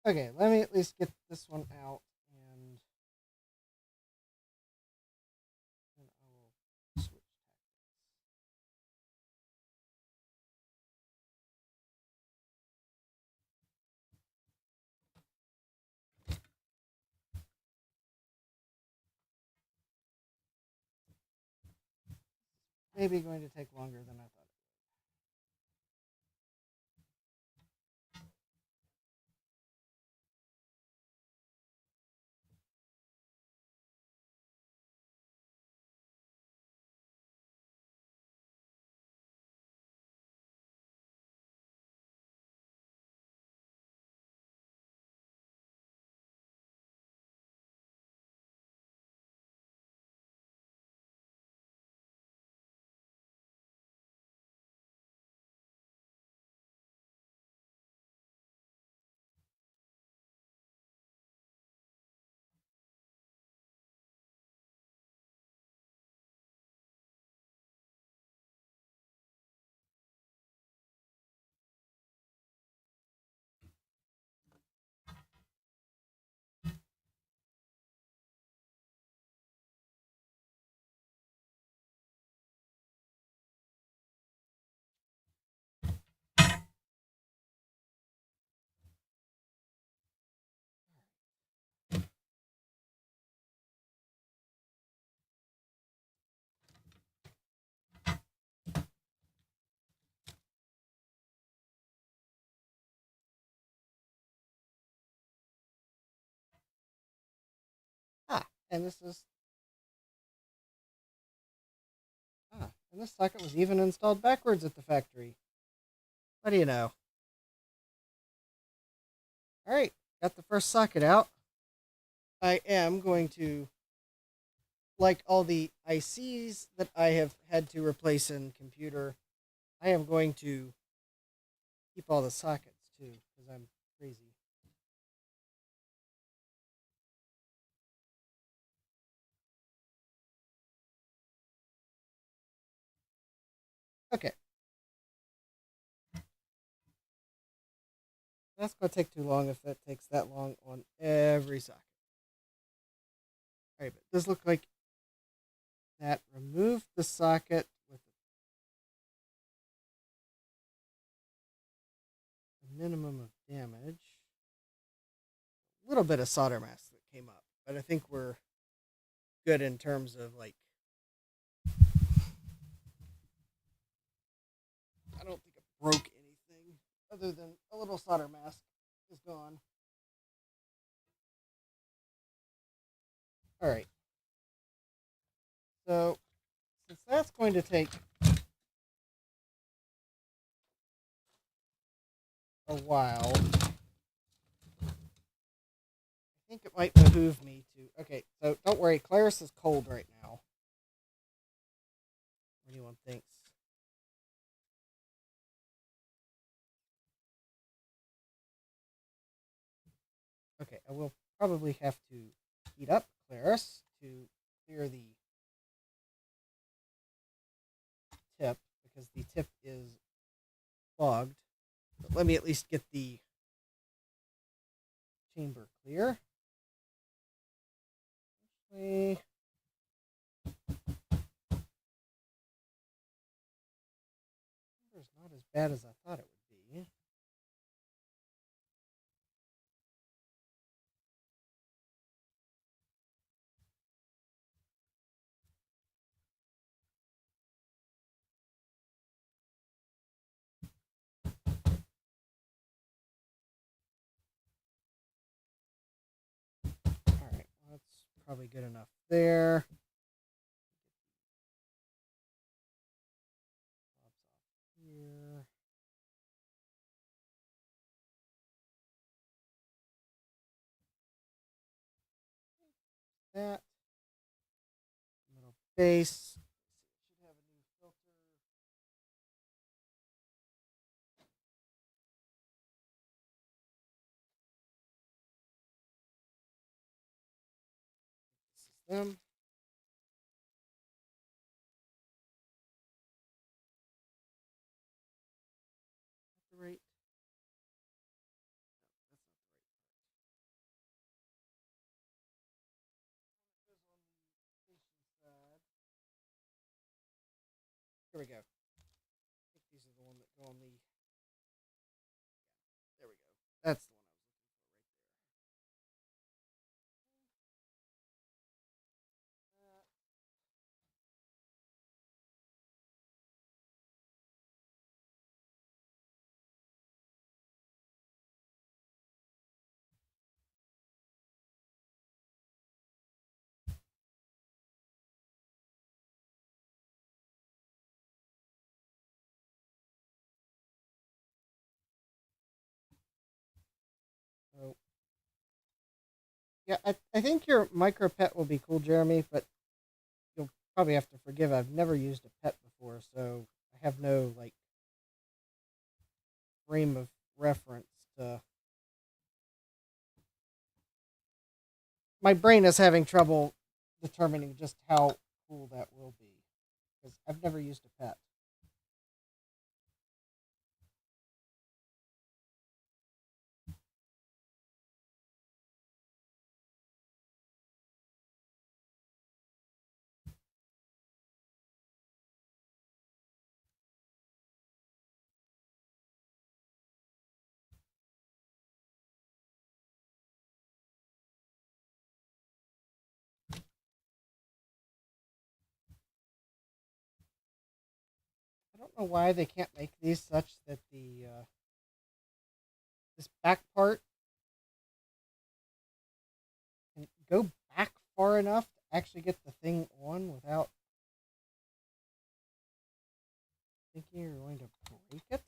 Okay, let me at least get this one out and maybe going to take longer than I thought. And this is and this socket was even installed backwards at the factory. What do you know? All right, got the first socket out. I am going to, like all the ICs that I have had to replace in computer, I am going to keep all the sockets too because I'm crazy. Okay. That's going to take too long if that takes that long on every socket. All right, but it does look like that removed the socket with a minimum of damage. A little bit of solder mask that came up, but I think we're good in terms of like. I don't think it broke anything other than a little solder mask is gone. All right. So, since that's going to take a while, I think it might behoove me to. Okay, so don't worry, Claris is cold right now. What anyone thinks. Okay, I will probably have to heat up Claris to clear the tip because the tip is clogged. But let me at least get the chamber clear. Actually, it's not as bad as I thought it would be. All right, well, that's probably good enough there. Here. That little base. Should have a new filter. This is them. The right. No, that's not the right part. Here we go. I think these are the one that go on the. There we go. That's the one I was looking for right there. Yeah, I think your micro pet will be cool, Jeremy, but you'll probably have to forgive. I've never used a pet before, so I have no like frame of reference to. My brain is having trouble determining just how cool that will be because I've never used a pet. I don't know why they can't make these such that the this back part can go back far enough to actually get the thing on without thinking you're going to break it.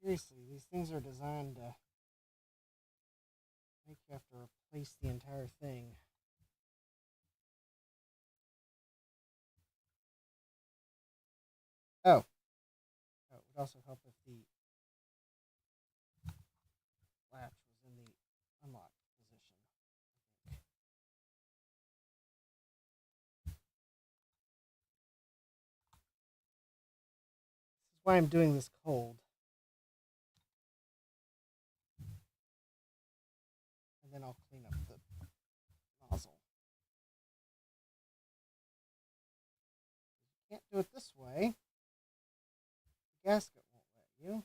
Seriously, these things are designed to make you have to replace the entire thing. Oh, oh, it would also help if the latch was in the unlock position. This is why I'm doing this cold. And then I'll clean up the nozzle. You can't do it this way. The gasket won't let you.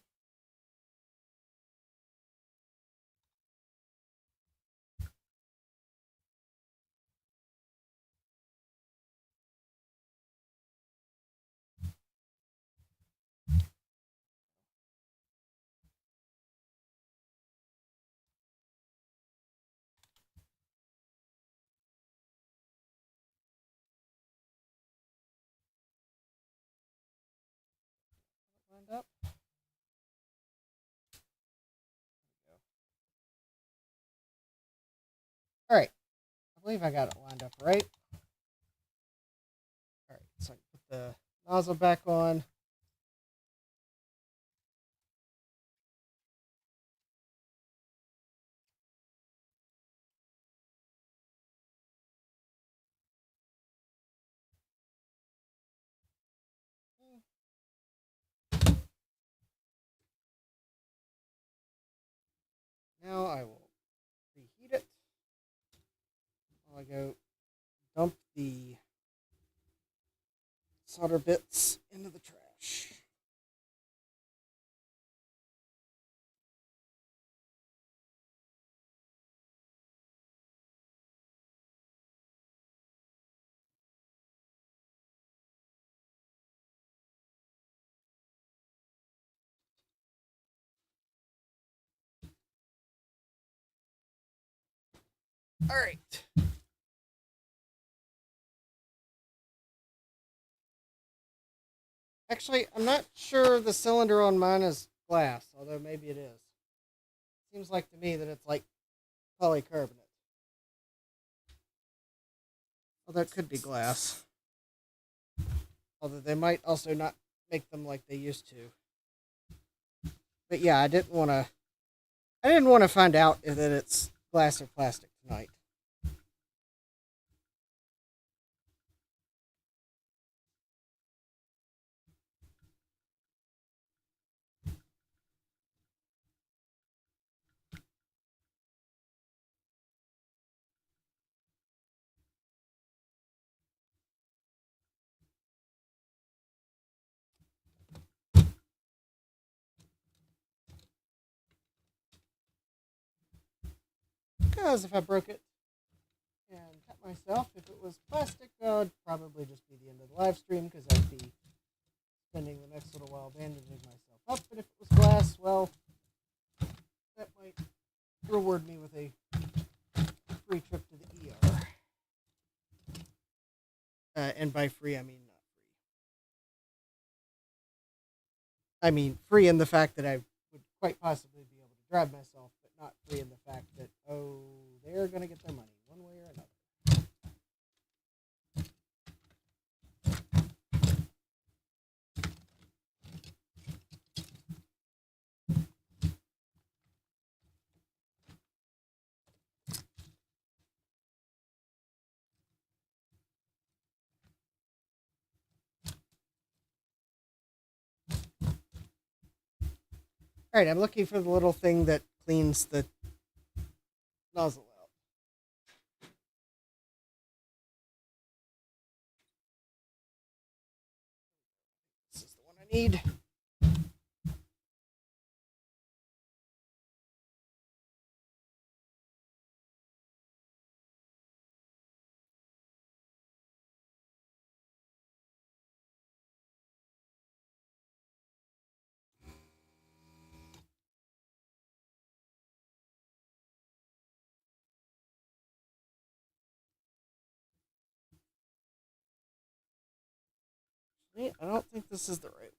Lined up. All right. I believe I got it lined up right. All right. So I put the nozzle back on. Now I will preheat it. While I go dump the solder bits into the trash. All right. Actually, I'm not sure the cylinder on mine is glass, although maybe it is. Seems like to me that it's like polycarbonate. Although it could be glass. Although they might also not make them like they used to. But yeah, I didn't want to find out if that it's glass or plastic tonight. Because if I broke it and cut myself, if it was plastic, that would probably just be the end of the live stream because I'd be spending the next little while bandaging myself up. But if it was glass, well, that might reward me with a free trip to the ER. And by free, I mean not free. I mean free in the fact that I would quite possibly be able to drive myself, but not free in the fact that, oh, they're going to get their money one way or another. All right, I'm looking for the little thing that cleans the nozzle out. This is the one I need. I don't think this is the right one.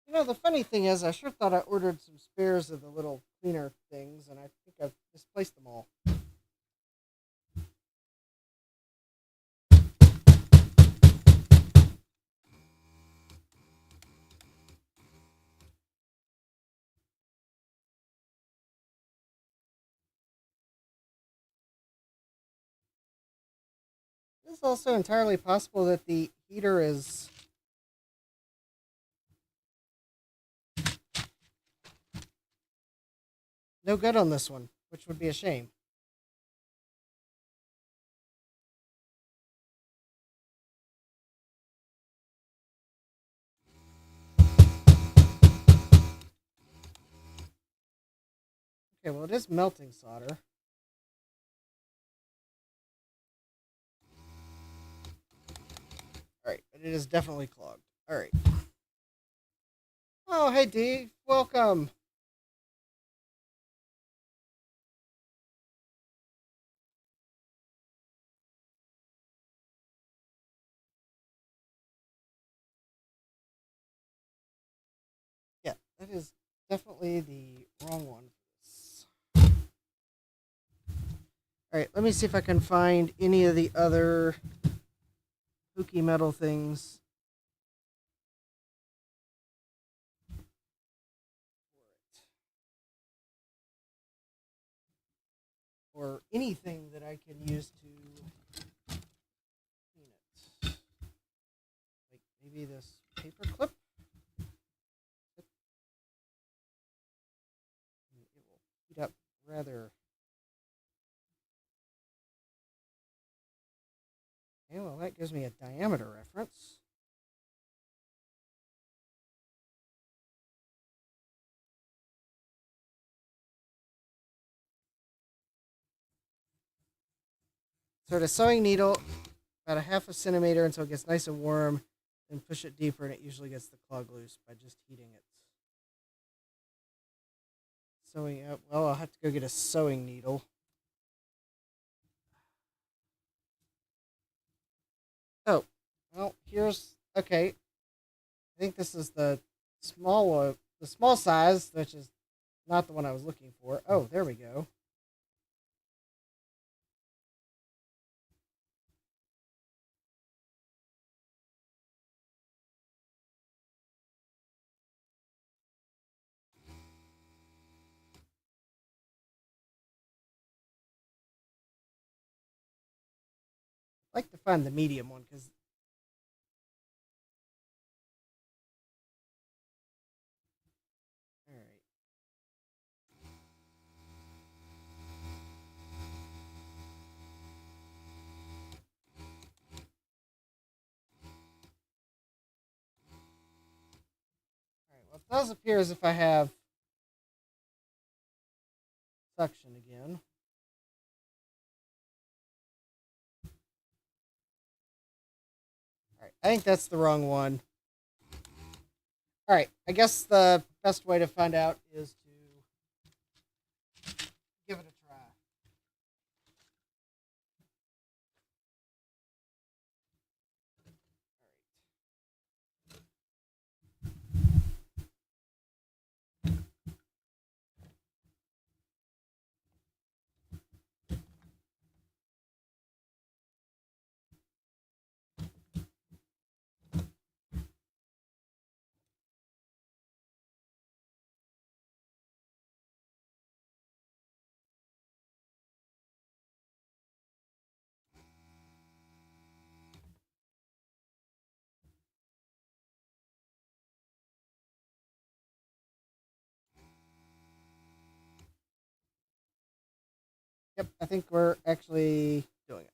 You know, the funny thing is, I sure thought I ordered some spares of the little cleaner things, and I think I've misplaced them all. It's also entirely possible that the heater is no good on this one, which would be a shame. Okay, well, it is melting solder. All right, but it is definitely clogged. All right. Oh, hey, Dee. Welcome. Yeah, that is definitely the wrong one. All right, let me see if I can find any of the other spooky metal things. Or anything that I can use to clean it. Like maybe this paper clip. It will heat up rather. Okay, well, that gives me a diameter reference. Sort of sewing needle, about a half a centimeter until it gets nice and warm, then push it deeper, and it usually gets the clog loose by just heating it. Sewing up. Well, I'll have to go get a sewing needle. Oh, well, here's okay. I think this is the small size, which is not the one I was looking for. Oh, there we go. I like to find the medium one because. All right. All right. Well, it does appear as if I have suction again. I think that's the wrong one. All right, I guess the best way to find out is to give it a try. Yep, I think we're actually doing it.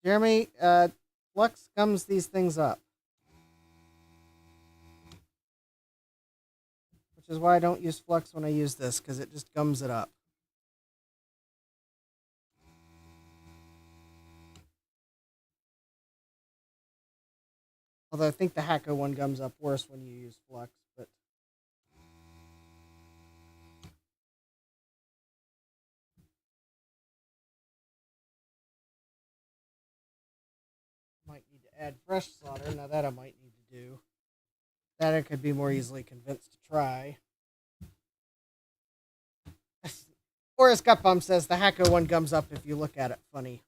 Jeremy, flux gums these things up, which is why I don't use flux when I use this, because it just gums it up. Although I think the Hacko one gums up worse when you use flux, but might need to add fresh solder. Now that I might need to do. That I could be more easily convinced to try. Forrest Gutbaum says the Hacko one gums up if you look at it funny.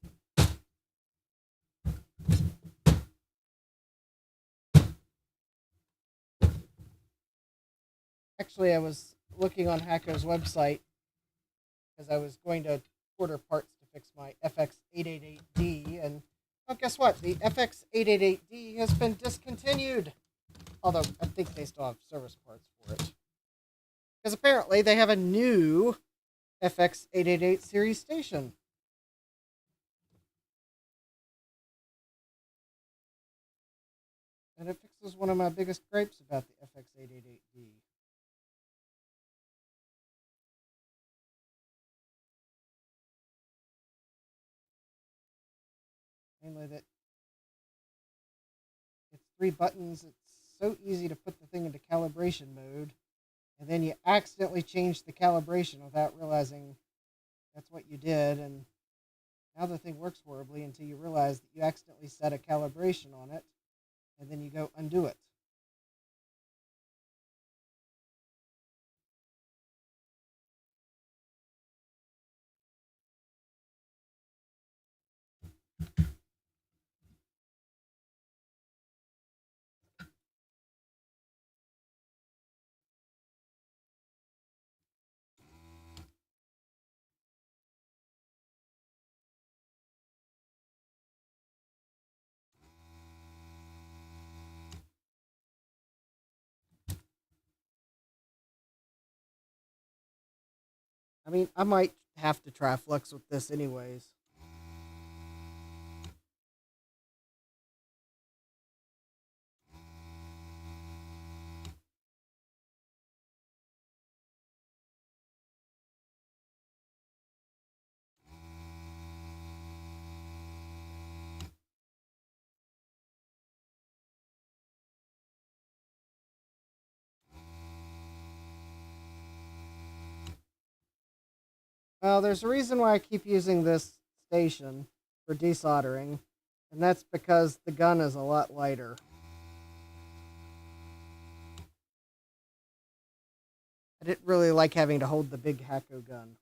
Actually, I was looking on Hacko's website because I was going to order parts to fix my FX888D, and well, guess what? The FX888D has been discontinued. Although I think they still have service parts for it. Because apparently they have a new FX888 series station. And it fixes one of my biggest gripes about the FX888D. Mainly that it's 3 buttons. It's so easy to put the thing into calibration mode. And then you accidentally change the calibration without realizing that's what you did. And now the thing works horribly until you realize that you accidentally set a calibration on it. And then you go undo it. I mean, I might have to try flux with this anyways. Well, there's a reason why I keep using this station for desoldering, and that's because the gun is a lot lighter. I didn't really like having to hold the big Hacko gun.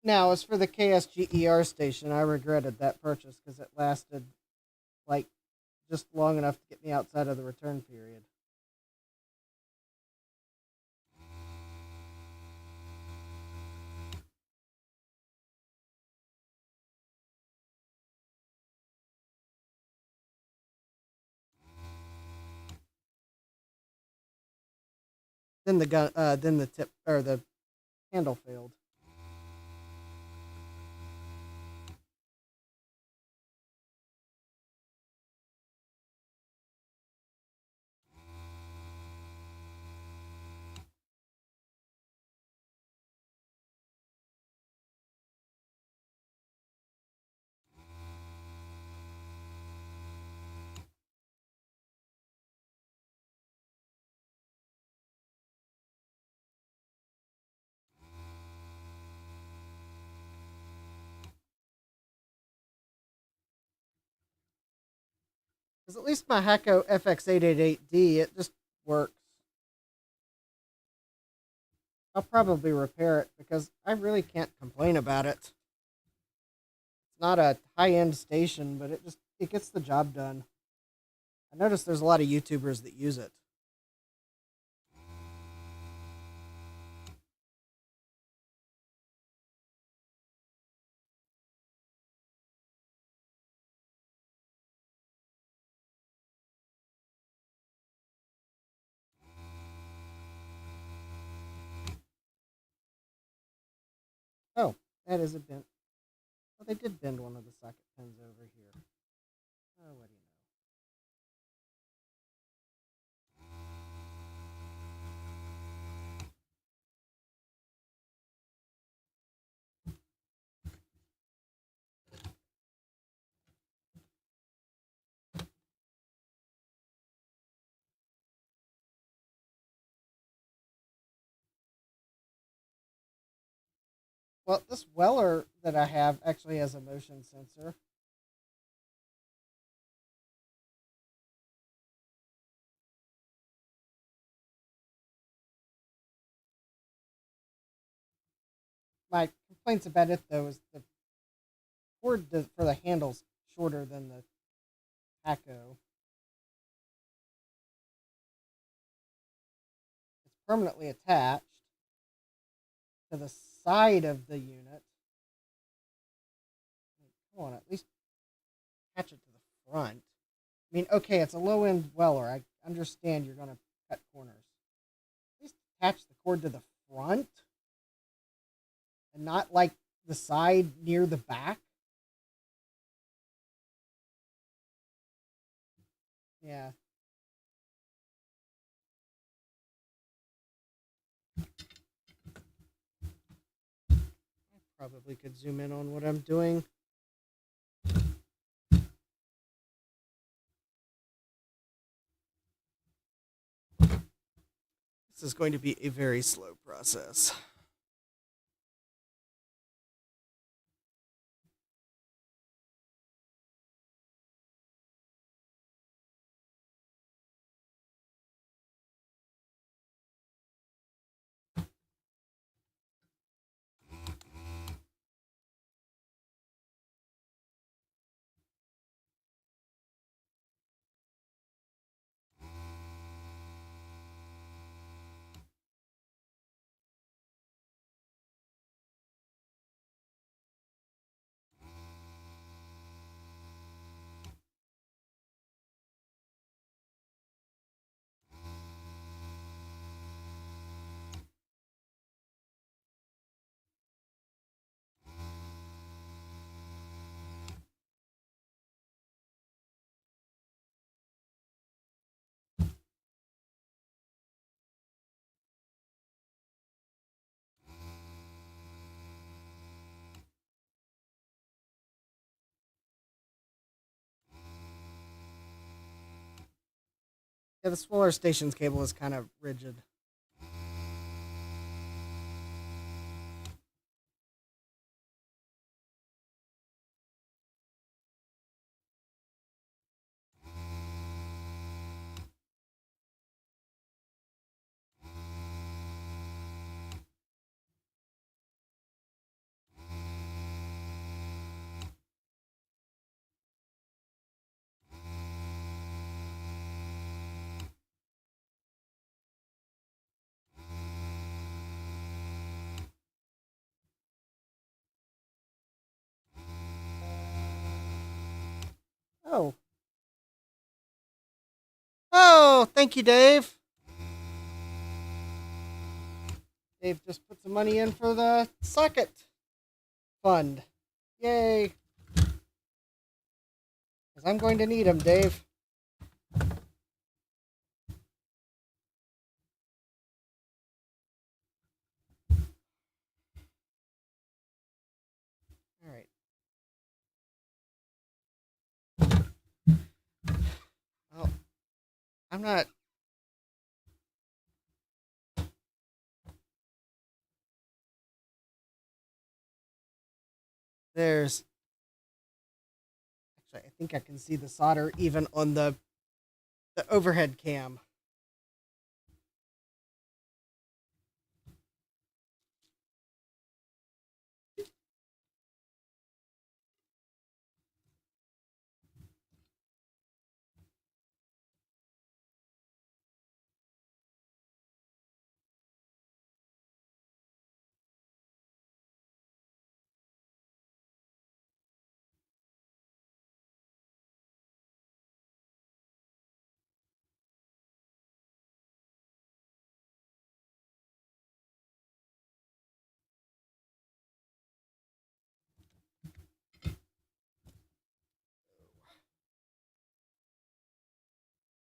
Now, as for the KSGER station, I regretted that purchase because it lasted, like, just long enough to get me outside of the return period. then the gun, then the tip or the handle failed. Because at least my Hacko FX888D, it just works. I'll probably repair it because I really can't complain about it. It's not a high-end station, but it gets the job done. I noticed there's a lot of YouTubers that use it. Oh, that is a bent. Well, they did bend one of the socket pins over here. Oh, what do you know? Well, this Weller that I have actually has a motion sensor. My complaints about it, though, is the cord for the handle's shorter than the Hacko. It's permanently attached to the side of the unit. Come on, at least attach it to the front. I mean, okay, it's a low-end Weller. I understand you're going to cut corners. At least attach the cord to the front and not like the side near the back. Yeah. I probably could zoom in on what I'm doing. This is going to be a very slow process. Yeah, the smaller station's cable is kind of rigid. Oh. Oh, thank you, Dave. Dave just put some money in for the socket fund. Yay! Because I'm going to need them, Dave. All right. Well, I'm not. There's. Actually, I think I can see the solder even on the overhead cam.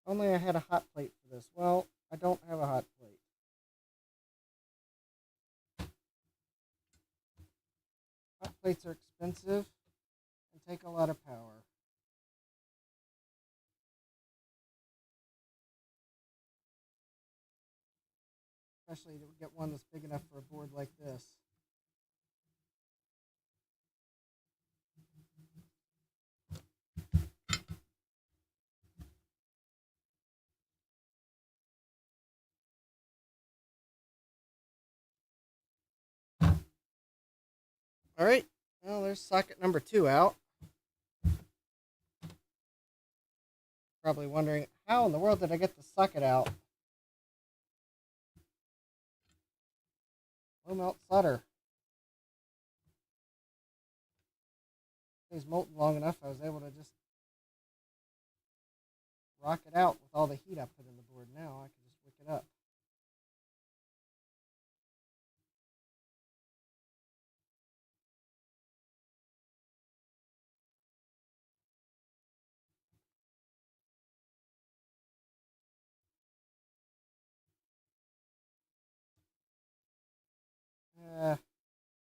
Only I had a hot plate for this. Well, I don't have a hot plate. Hot plates are expensive and take a lot of power. Especially to get one that's big enough for a board like this. All right. Well, there's socket number 2 out. Probably wondering, how in the world did I get the socket out? Low melt solder. It was molten long enough, I was able to just rock it out with all the heat I put in the board. Now I can just wick it up.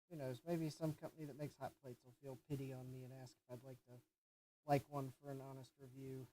Who knows? Maybe some company that makes hot plates will feel pity on me and ask if I'd like to like one for an honest review.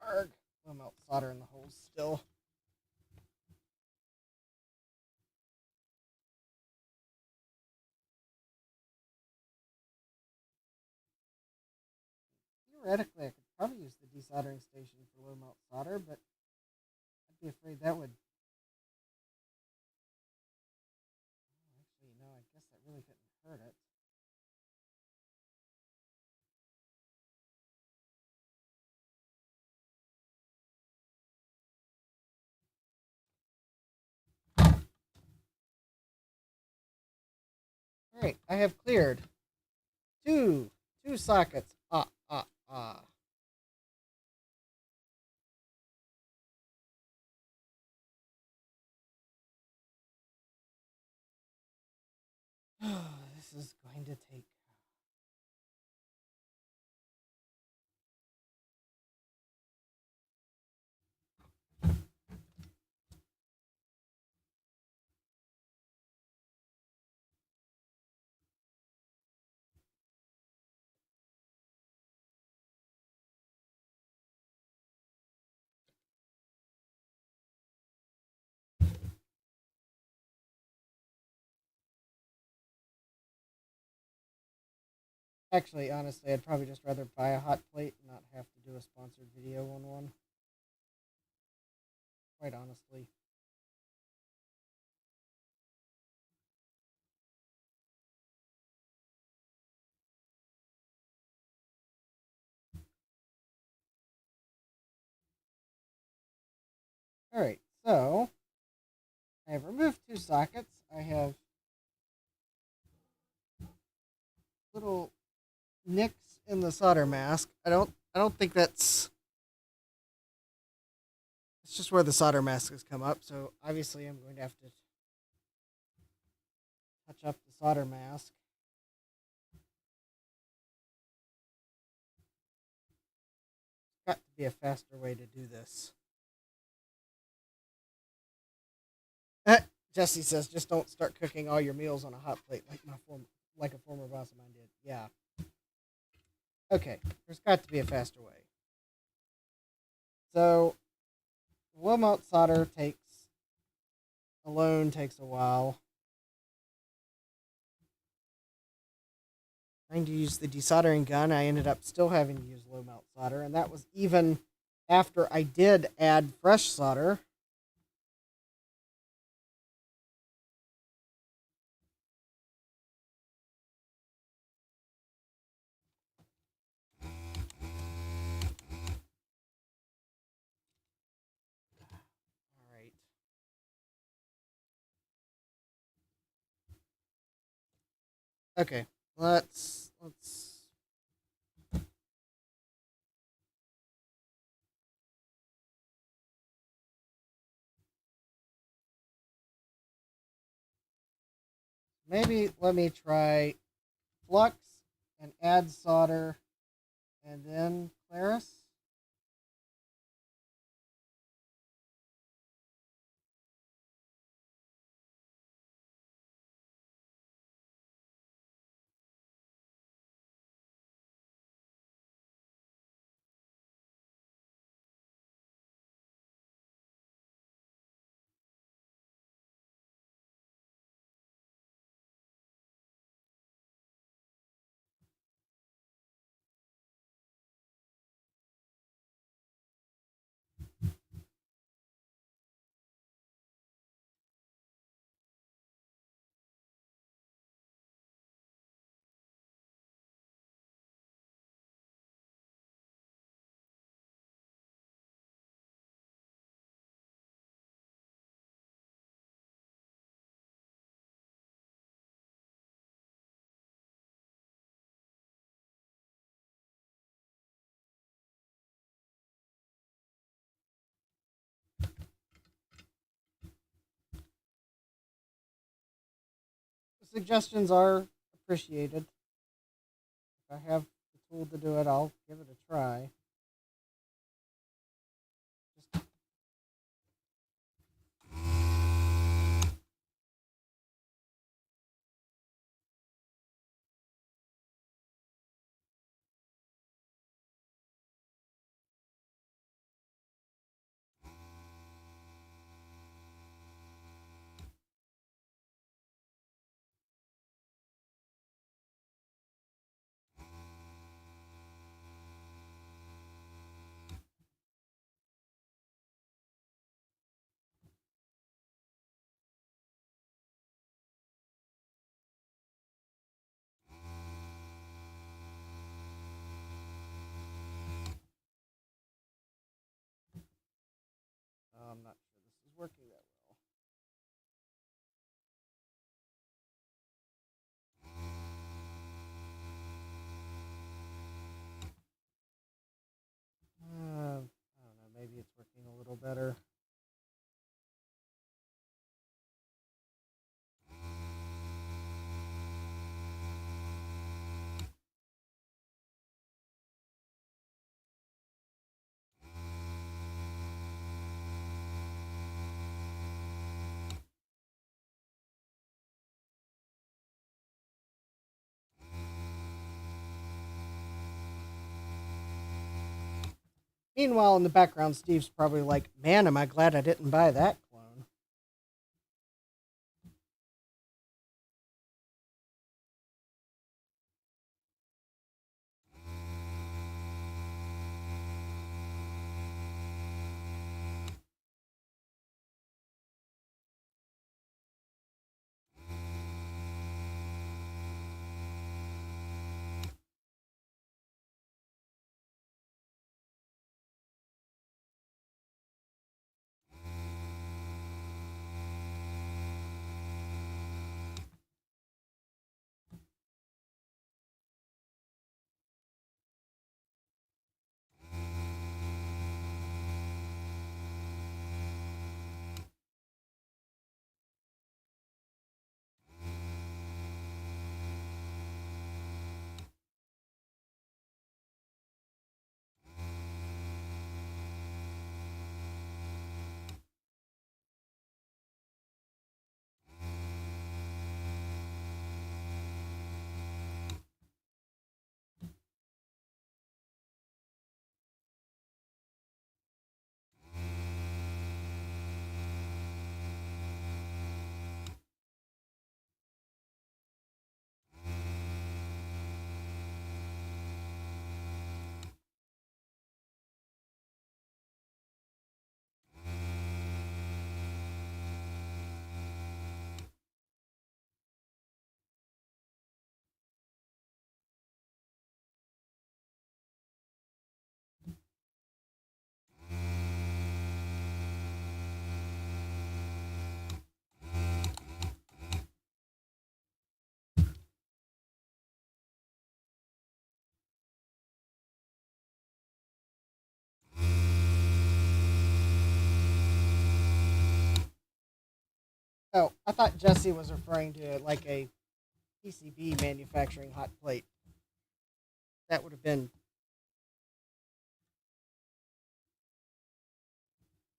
Arg. Low melt solder in the holes still. Theoretically, I could probably use the desoldering station for low melt solder, but I'd be afraid that would. Actually, no, I guess that really couldn't hurt it. All right, I have cleared two sockets. This is going to take. Actually, honestly, I'd probably just rather buy a hot plate and not have to do a sponsored video on one. quite honestly. Alright, so I have removed two sockets. I have little nicks in the solder mask. I don't think that's it's just where the solder mask has come up, so obviously I'm going to have to touch up the solder mask. Got to be a faster way to do this. Jesse says, just don't start cooking all your meals on a hot plate like a former boss of mine did. Yeah. Okay, there's got to be a faster way. So, low melt solder takes a while. Trying to use the desoldering gun, I ended up still having to use low melt solder, and that was even after I did add fresh solder. All right. Okay. Let's maybe let me try flux and add solder and then Claris. The suggestions are appreciated. If I have the tool to do it, I'll give it a try. Just I'm not sure this is working that well. I don't know. Maybe it's working a little better. Meanwhile, in the background, Steve's probably like, "Man, am I glad I didn't buy that clone." Oh, I thought Jesse was referring to like a PCB manufacturing hot plate. That would have been,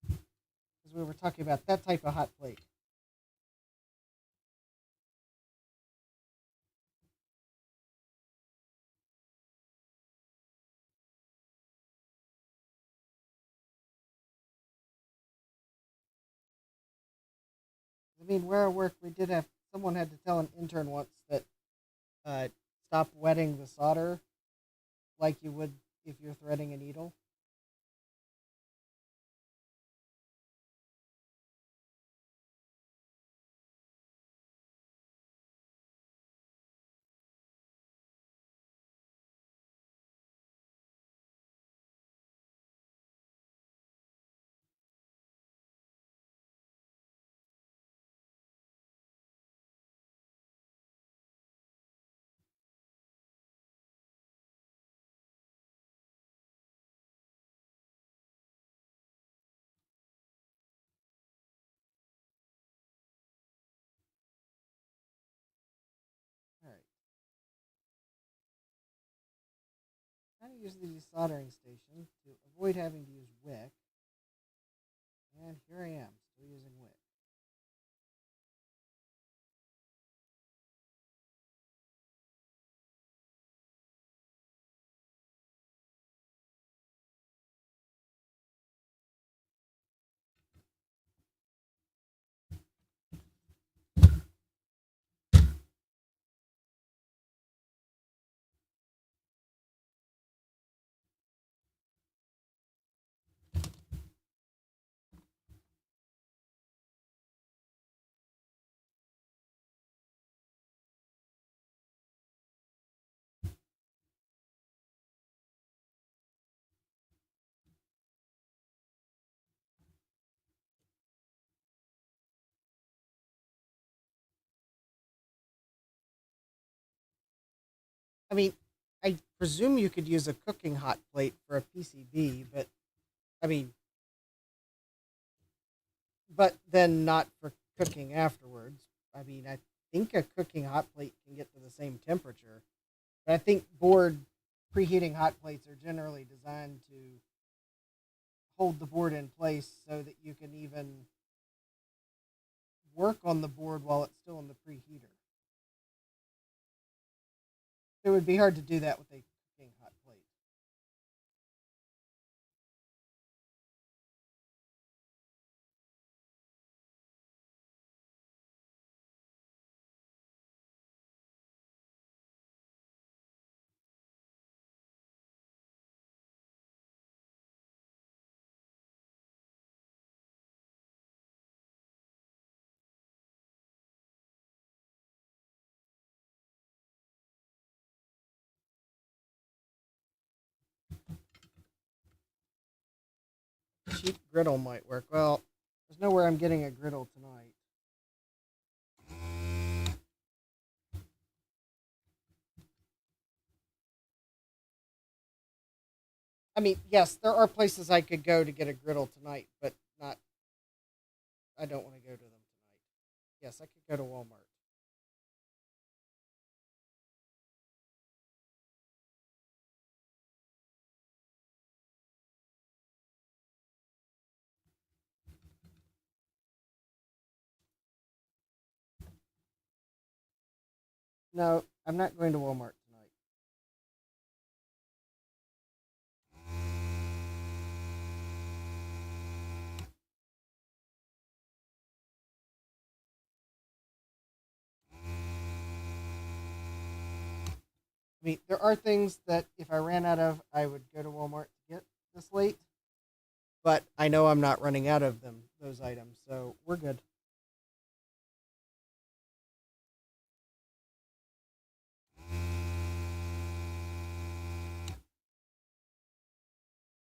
because we were talking about that type of hot plate. I mean, where I work, we did have someone had to tell an intern once that uh, stop wetting the solder like you would if you're threading a needle. All right. I use the desoldering station to avoid having to use wick, and here I am, still using wick. I mean, I presume you could use a cooking hot plate for a PCB, but I mean, but then not for cooking afterwards. I mean, I think a cooking hot plate can get to the same temperature, but I think board preheating hot plates are generally designed to hold the board in place so that you can even work on the board while it's still in the preheater. It would be hard to do that with a cooking hot plate. Cheap griddle might work. Well, there's nowhere I'm getting a griddle tonight. I mean, yes, there are places I could go to get a griddle tonight, but not. I don't want to go to them tonight. Yes, I could go to Walmart. No, I'm not going to Walmart tonight. I mean, there are things that if I ran out of, I would go to Walmart to get this late. But I know I'm not running out of them, those items, so we're good.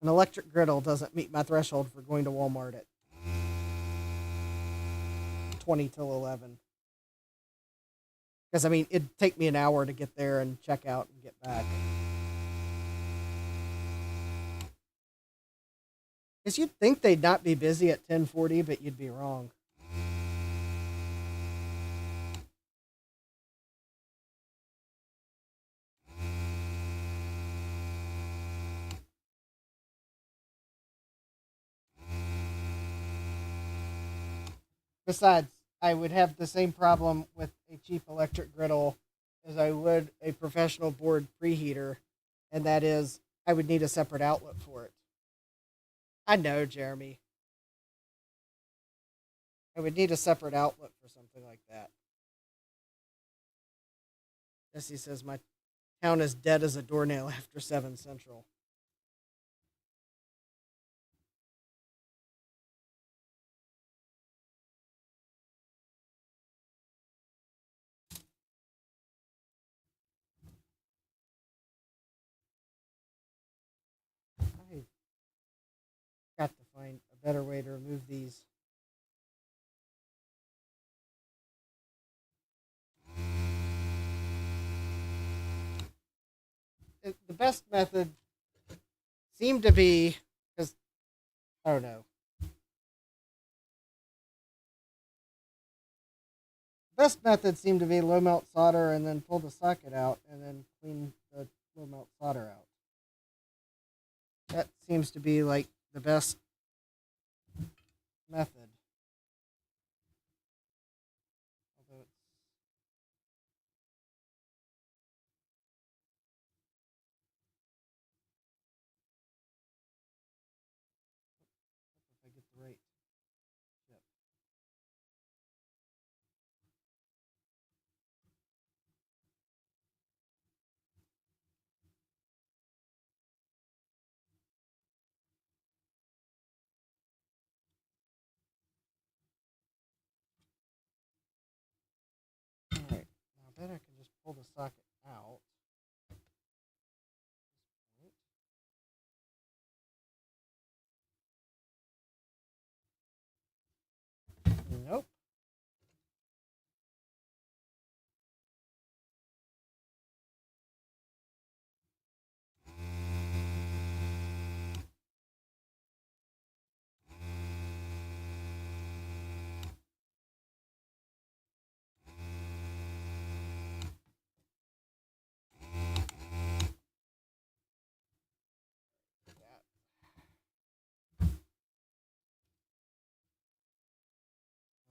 An electric griddle doesn't meet my threshold for going to Walmart at 20 till 11. Because, I mean, it'd take me an hour to get there and check out and get back. Because you'd think they'd not be busy at 10:40, but you'd be wrong. Besides, I would have the same problem with a cheap electric griddle as I would a professional board preheater, and that is, I would need a separate outlet for it. I know, Jeremy. I would need a separate outlet for something like that. Jesse says my town is dead as a doornail after 7 Central. I've got to find a better way to remove these. The best method seemed to be, because, I don't know, best method seemed to be low melt solder and then pull the socket out and then clean the low melt solder out. That seems to be like the best method. Although it's, if I get the right chip. Alright, now I bet I can just pull the socket out. Nope.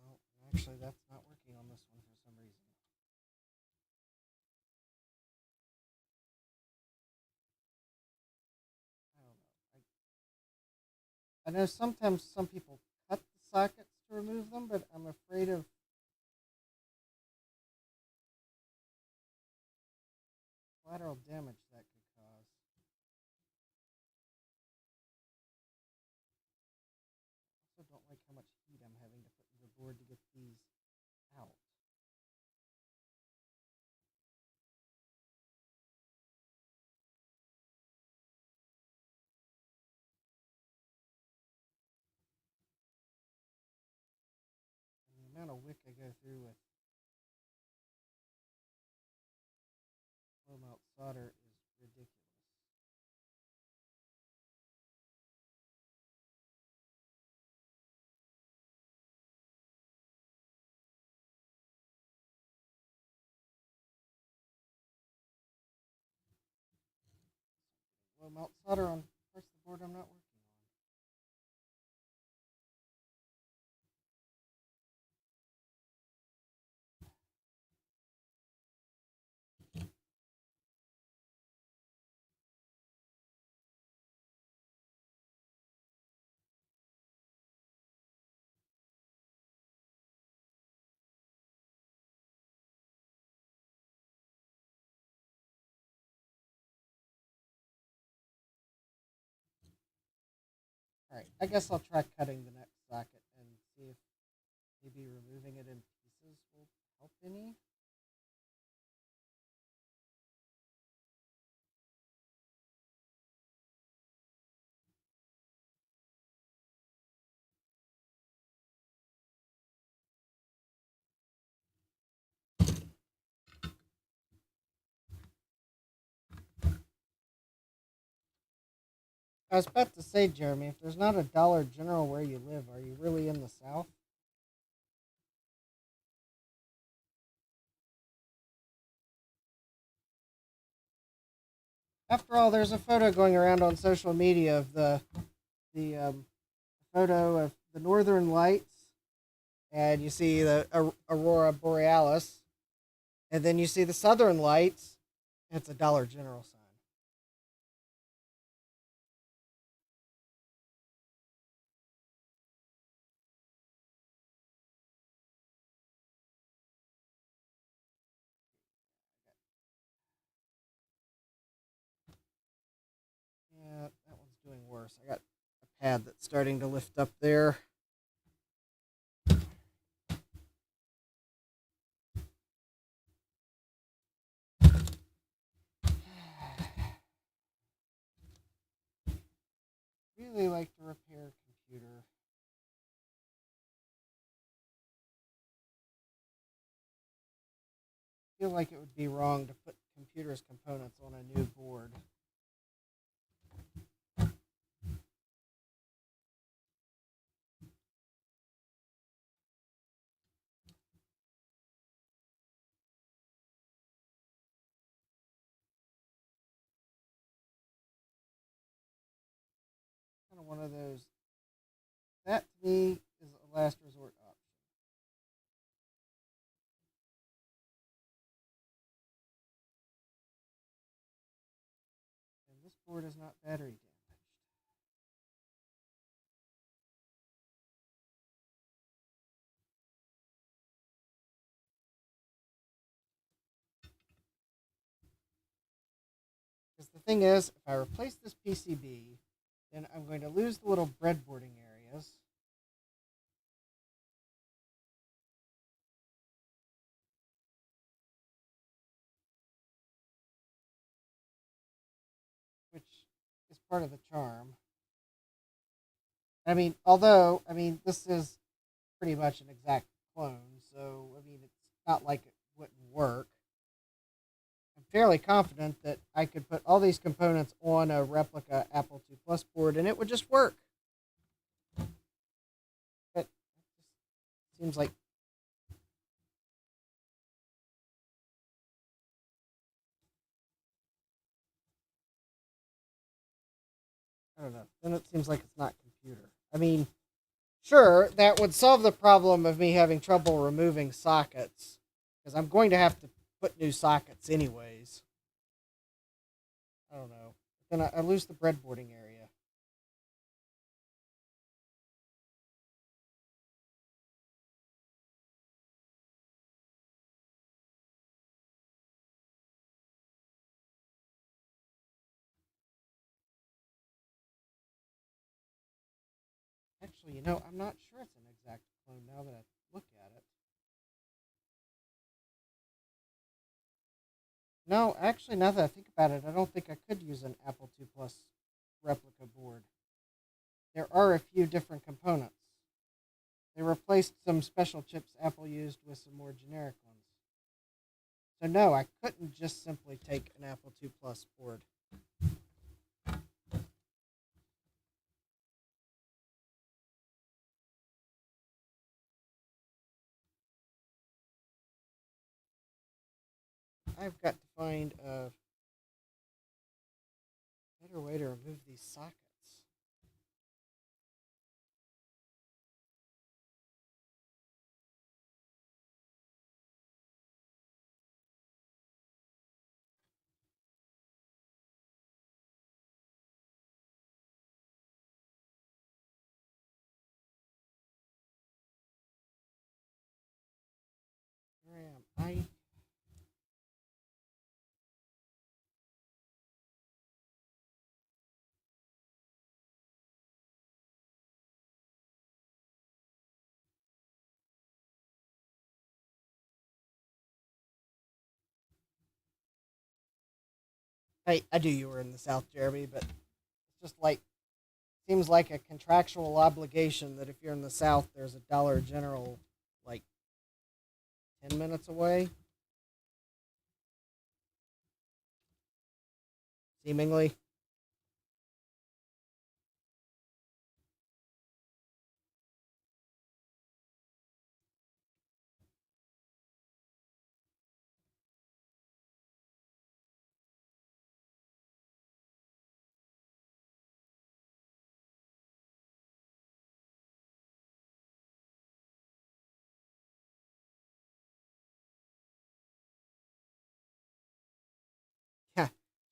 Well, actually, that's not working on this one for some reason. I don't know. I know sometimes some people cut the sockets to remove them, but I'm afraid of collateral damage that could cause. I also don't like how much heat I'm having to put in the board to get these out. And the amount of wick I go through with low melt solder is ridiculous. Low melt solder on parts of the board I'm not working on. Alright, I guess I'll try cutting the next socket and see if maybe removing it in pieces will help any. I was about to say, Jeremy, if there's not a Dollar General where you live, are you really in the South? After all, there's a photo going around on social media of the photo of the Northern Lights, and you see the aurora borealis, and then you see the southern lights. It's a Dollar General sign. Yeah, that one's doing worse. I got a pad that's starting to lift up there. Really like to repair computer. Feel like it would be wrong to put computer's components on a new board. Kind of one of those. That to me is a last resort option. And this board is not battery damaged. Because the thing is, if I replace this PCB, then I'm going to lose the little breadboarding areas. Which is part of the charm. I mean, although, this is pretty much an exact clone, so, it's not like it wouldn't work. I'm fairly confident that I could put all these components on a replica Apple II Plus board and it would just work. But it just seems like I don't know. Then it seems like it's not computer. Sure, that would solve the problem of me having trouble removing sockets, because I'm going to have to put new sockets anyways. I don't know. Then I lose the breadboarding area. Actually, I'm not sure it's an exact clone now that I look at it. No, actually, now that I think about it, I don't think I could use an Apple II Plus replica board. There are a few different components. They replaced some special chips Apple used with some more generic ones. So no, I couldn't just simply take an Apple II Plus board. I've got to find a better way to remove these sockets. Here I am. I knew you were in the South, Jeremy, but it's just like seems like a contractual obligation that if you're in the South, there's a Dollar General like 10 minutes away, seemingly.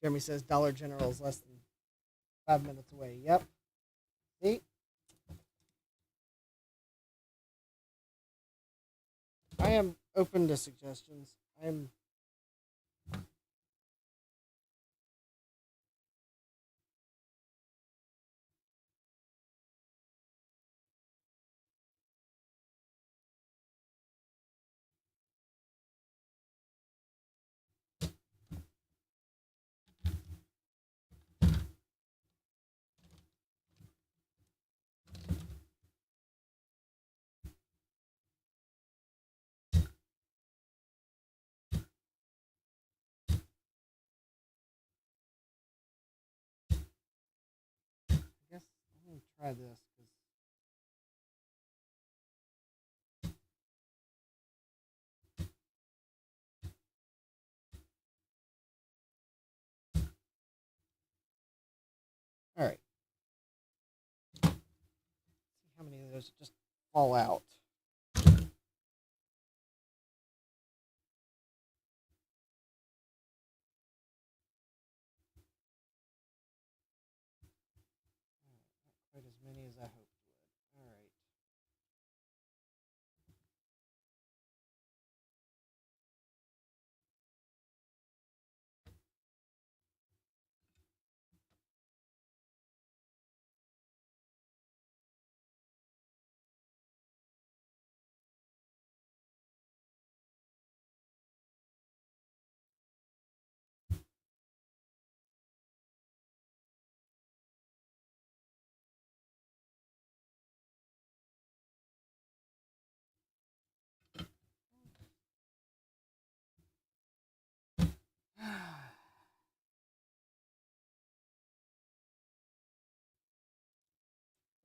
Jeremy says Dollar General is less than 5 minutes away. Yep. See? I am open to suggestions. I'm I guess I'm gonna try this because all right. See how many of those just fall out. Not quite as many as I hoped would. All right.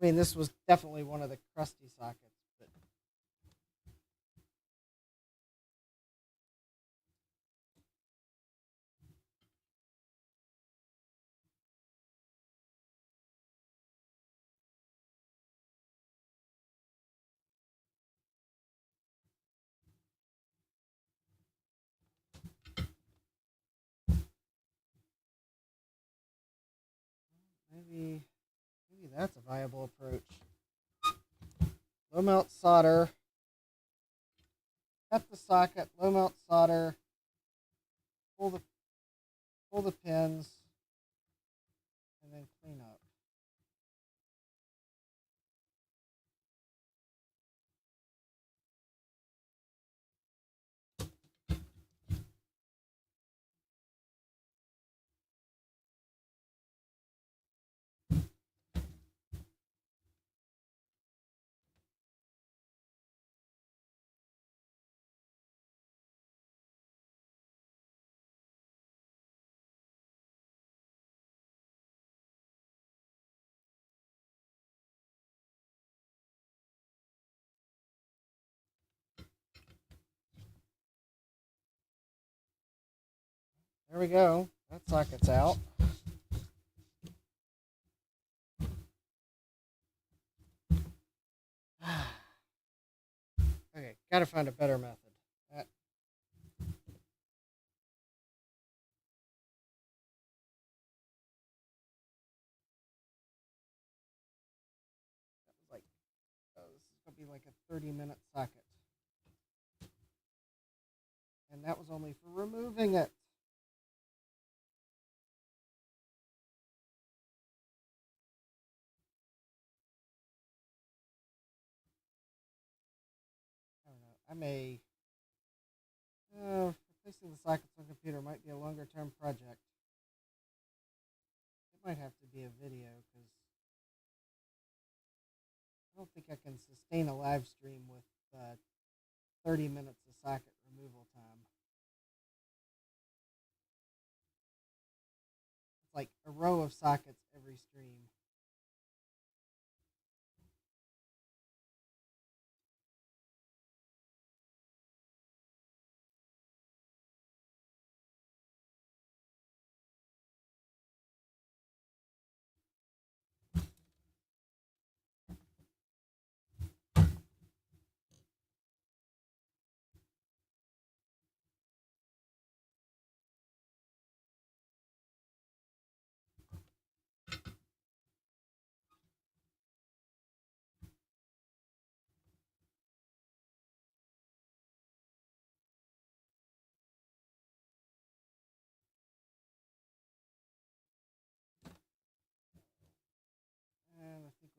I mean, this was definitely one of the crusty sockets, but maybe that's a viable approach. Low mount solder. Cut the socket, low mount solder, pull the pins, and then clean up. There we go. That socket's out. Okay, gotta find a better method. That was like, oh, this is gonna be like a 30-minute socket. And that was only for removing it. I don't know. I may, replacing the sockets on the computer might be a longer term project. It might have to be a video because I don't think I can sustain a live stream with 30 minutes of socket removal time. It's like a row of sockets every stream.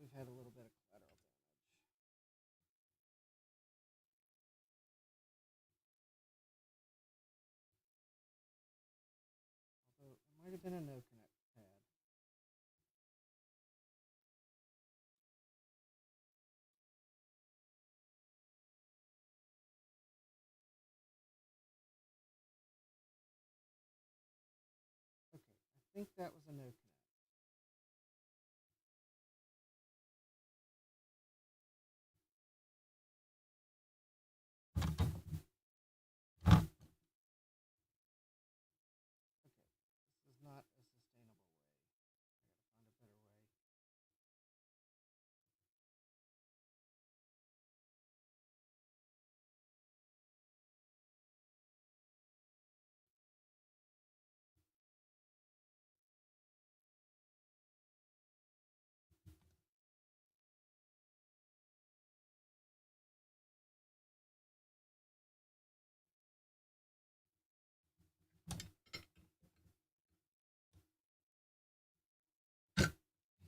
we've had a little bit of collateral damage. Although it might have been a no connect pad. Okay, I think that was a no connect. Okay, this is not a sustainable way. I gotta find a better way.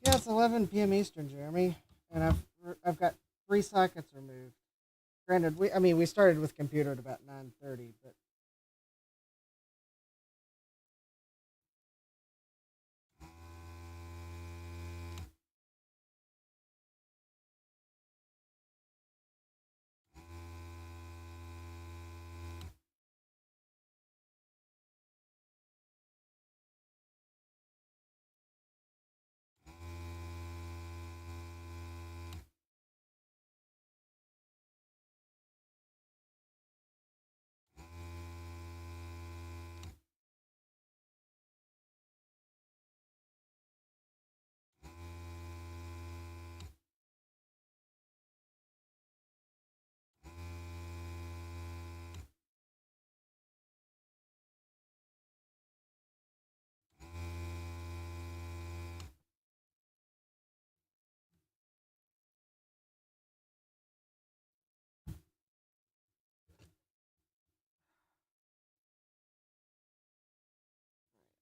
Yeah, it's 11 p.m. Eastern, Jeremy, and I've got 3 sockets removed. Granted, we started with computer at about 9:30, but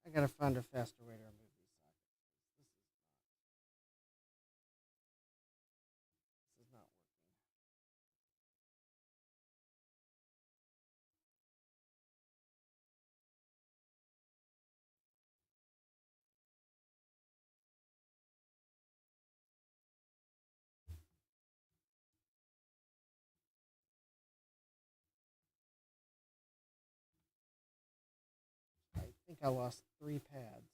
I gotta find a faster way to remove these sockets. This is not working. I think I lost 3 pads.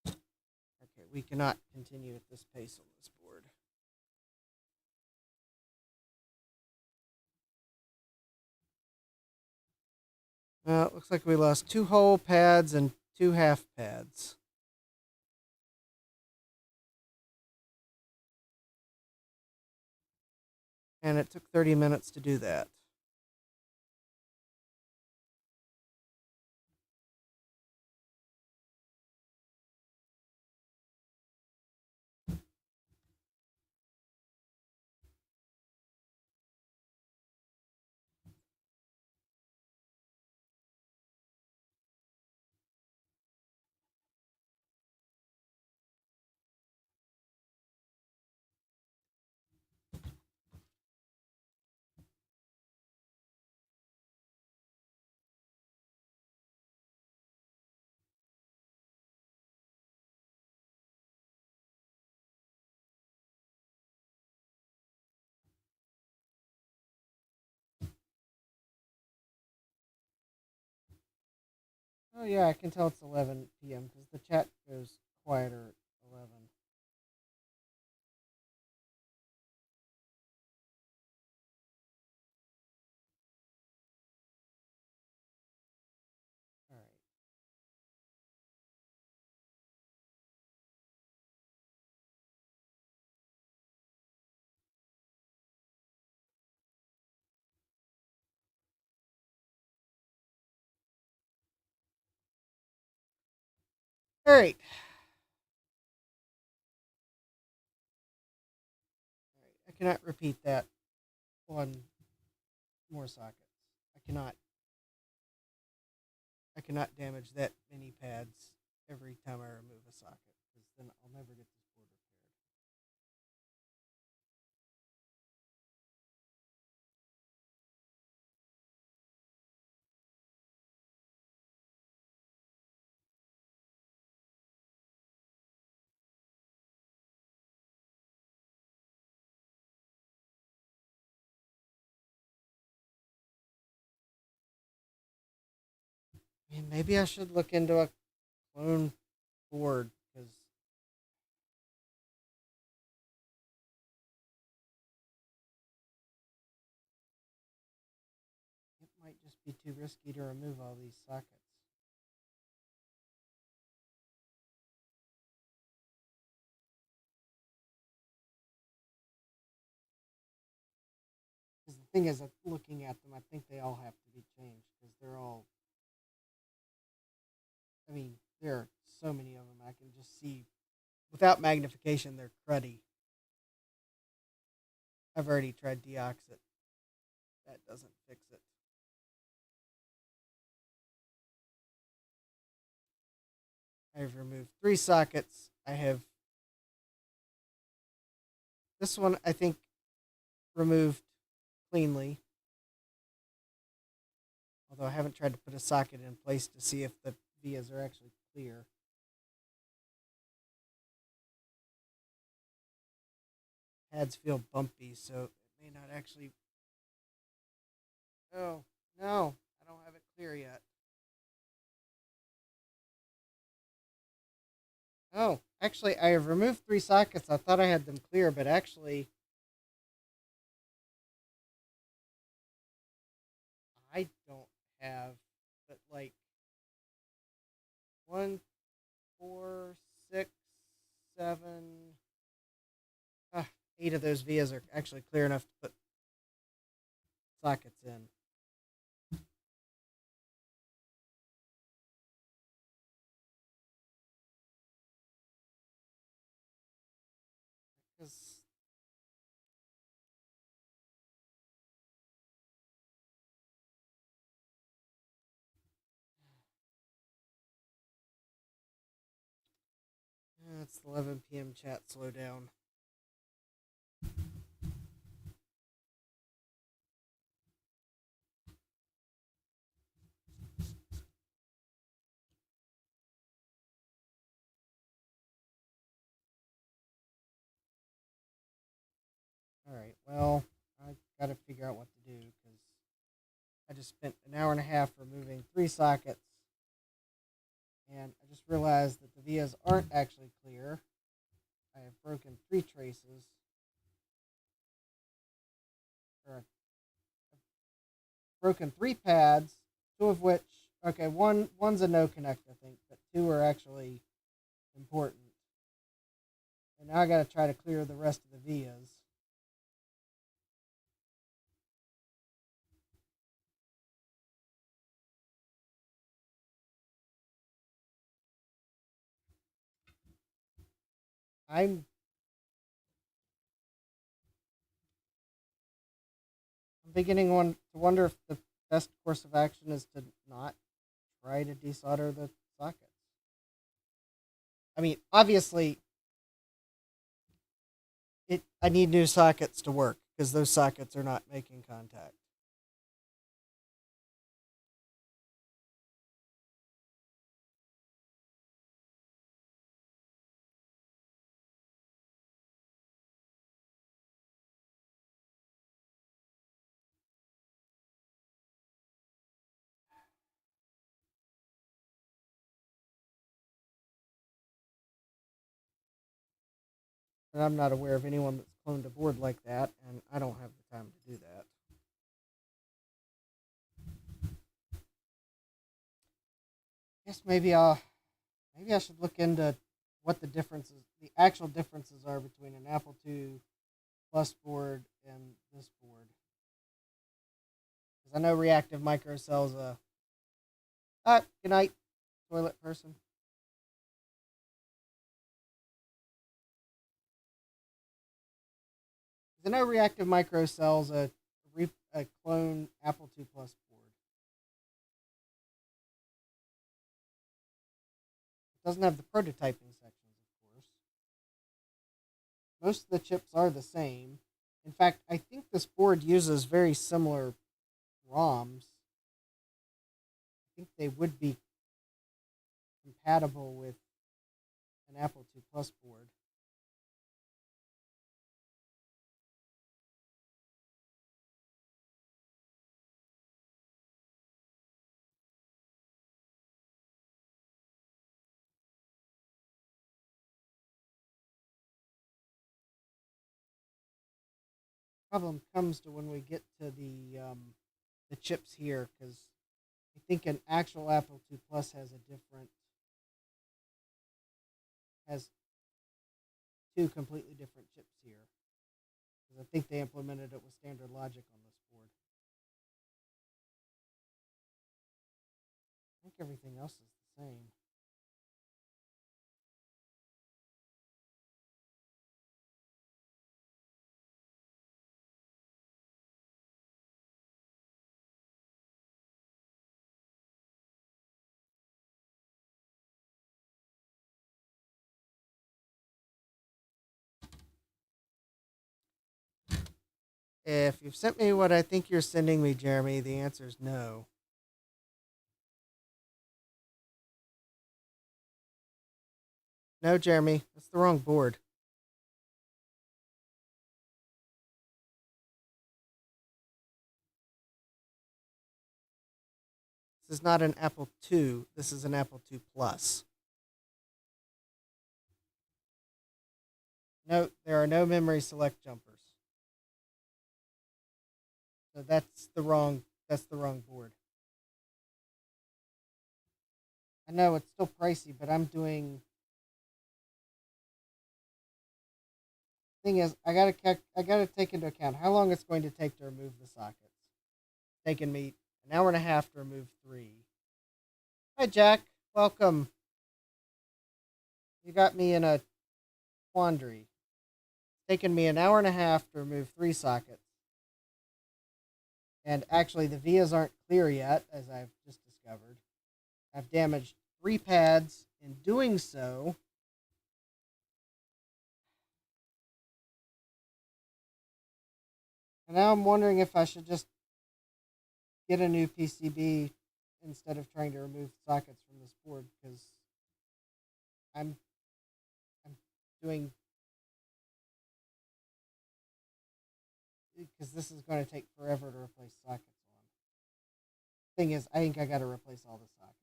Okay, we cannot continue at this pace on this board. It looks like we lost 2 whole pads and 2 half pads. And it took 30 minutes to do that. Oh yeah, I can tell it's 11 p.m. because the chat goes quieter at 11. All right. All right. All right. I cannot repeat that on more sockets. I cannot. I cannot damage that many pads every time I remove a socket because then I'll never get this board repaired. I mean, maybe I should look into a clone board because it might just be too risky to remove all these sockets. Because the thing is, looking at them, I think they all have to be changed because they're all. I mean, there are so many of them. I can just see without magnification, they're cruddy. I've already tried deoxit. That doesn't fix it. I've removed 3 sockets. I have this one, I think, removed cleanly. Although I haven't tried to put a socket in place to see if the vias are actually clear. Pads feel bumpy, so it may not actually. Oh, no, I don't have it clear yet. Oh, actually, I have removed 3 sockets. I thought I had them clear, but actually, I don't have. But like 1, 4, 6, 7, 8 of those vias are actually clear enough to put sockets in. Because it's 11 p.m. chat. Slow down. All right. Well, I got to figure out what to do because I just spent an hour and a half removing 3 sockets, and I just realized that the vias aren't actually clear. I have broken 3 traces, or I've broken 3 pads, 2 of which, okay, one's a no connect, I think, but 2 are actually important. And now I got to try to clear the rest of the vias. I'm beginning to wonder if the best course of action is to not try to desolder the sockets. I mean, obviously, I need new sockets to work because those sockets are not making contact. And I'm not aware of anyone that's cloned a board like that, and I don't have the time to do that. I guess maybe I should look into what the actual differences are between an Apple II Plus board and this board. Because I know reactive microcells. Good night, toilet person. Because I know reactive microcells a clone Apple II Plus board. It doesn't have the prototyping sections, of course. Most of the chips are the same. In fact, I think this board uses very similar ROMs. I think they would be compatible with an Apple II Plus board. Problem comes to when we get to the chips here, because I think an actual Apple II Plus has two completely different chips here. Because I think they implemented it with standard logic on this board. I think everything else is the same. If you've sent me what I think you're sending me, Jeremy, the answer is no. No, Jeremy, that's the wrong board. This is not an Apple II. This is an Apple II Plus. No, there are no memory select jumpers. So that's the wrong board. I know it's still pricey, but I'm doing. Thing is, I gotta take into account how long it's going to take to remove the sockets. It's taken me an hour and a half to remove 3. Hi, Jack. Welcome. You got me in a quandary. It's taken me an hour and a half to remove 3 sockets. And actually, the vias aren't clear yet, as I've just discovered. I've damaged 3 pads in doing so. And now I'm wondering if I should just get a new PCB instead of trying to remove sockets from this board, because I'm doing, because this is going to take forever to replace sockets on. Thing is, I think I got to replace all the sockets.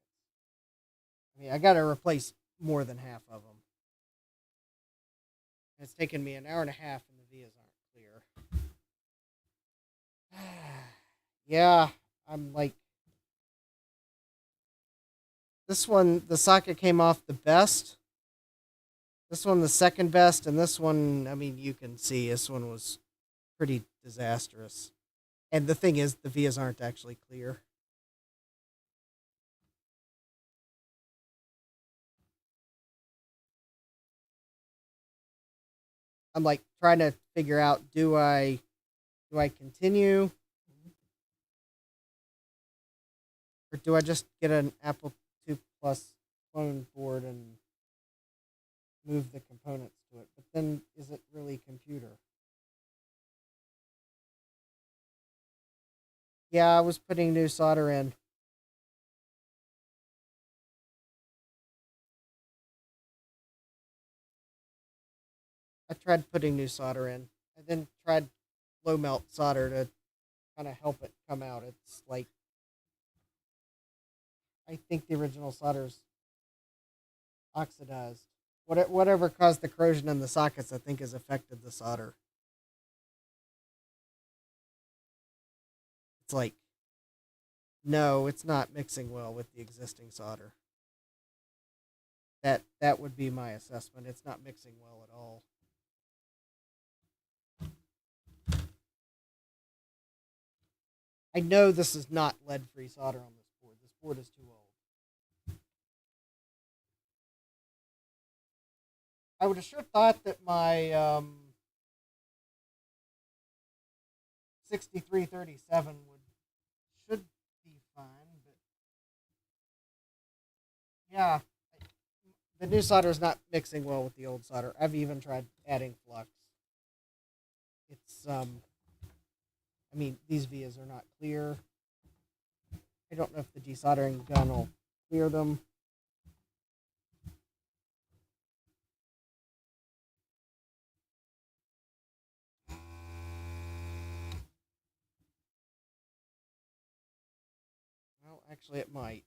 I mean, I got to replace more than half of them. It's taken me an hour and a half, and the vias aren't clear. Yeah, I'm like, this one, the socket came off the best. This one, the second best, and this one, I mean, you can see this one was pretty disastrous. And the thing is, the vias aren't actually clear. I'm like trying to figure out, do I continue, or do I just get an Apple II Plus clone board and move the components to it? But then, is it really computer? Yeah, I was putting new solder in. I tried putting new solder in. I then tried low melt solder to kind of help it come out. It's like, I think the original solder's oxidized. Whatever caused the corrosion in the sockets, I think, has affected the solder. It's like, no, it's not mixing well with the existing solder. That would be my assessment. It's not mixing well at all. I know this is not lead-free solder on this board. This board is too old. I would have sure thought that my 6337 should be fine, but yeah, the new solder is not mixing well with the old solder. I've even tried adding flux. It's I mean, these vias are not clear. I don't know if the desoldering gun will clear them. Well, actually, it might.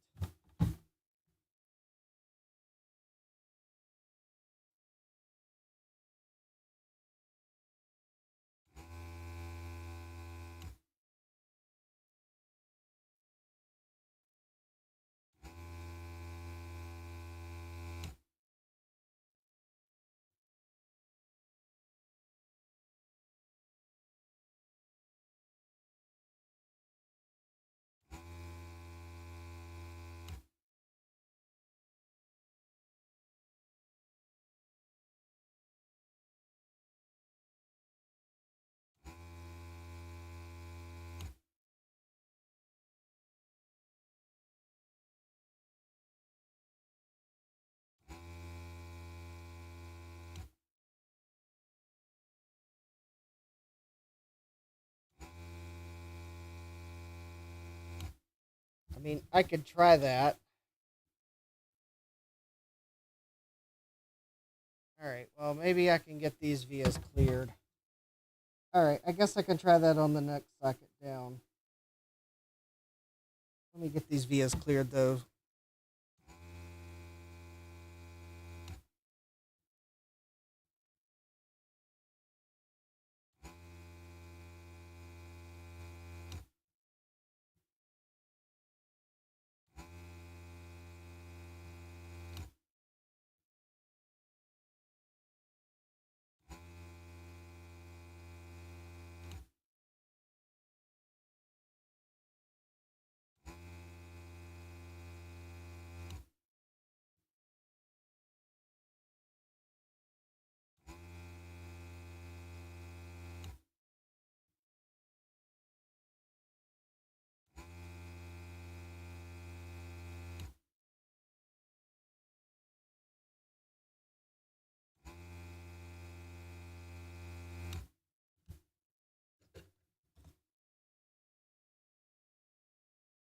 I mean, I could try that. Alright, well, maybe I can get these vias cleared. Alright, I guess I can try that on the next socket down. Let me get these vias cleared, though.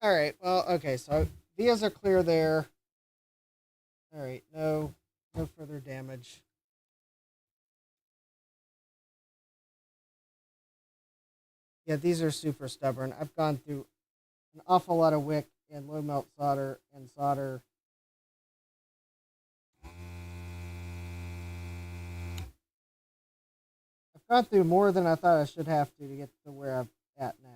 Alright, well, okay, so vias are clear there. Alright, no further damage. Yeah, these are super stubborn. I've gone through an awful lot of wick and low melt solder and solder. I've gone through more than I thought I should have to get to where I'm at now.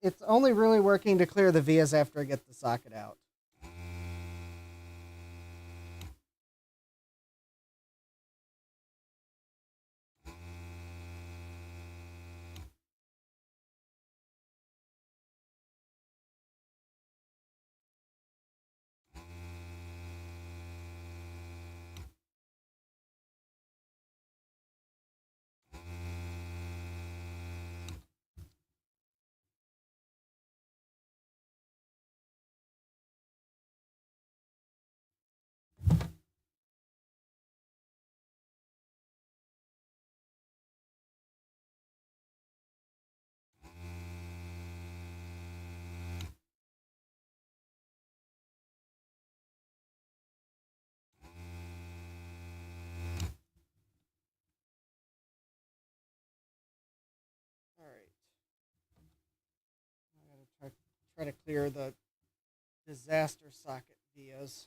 It's only really working to clear the vias after I get the socket out. All right. I gotta try to clear the disaster socket vias.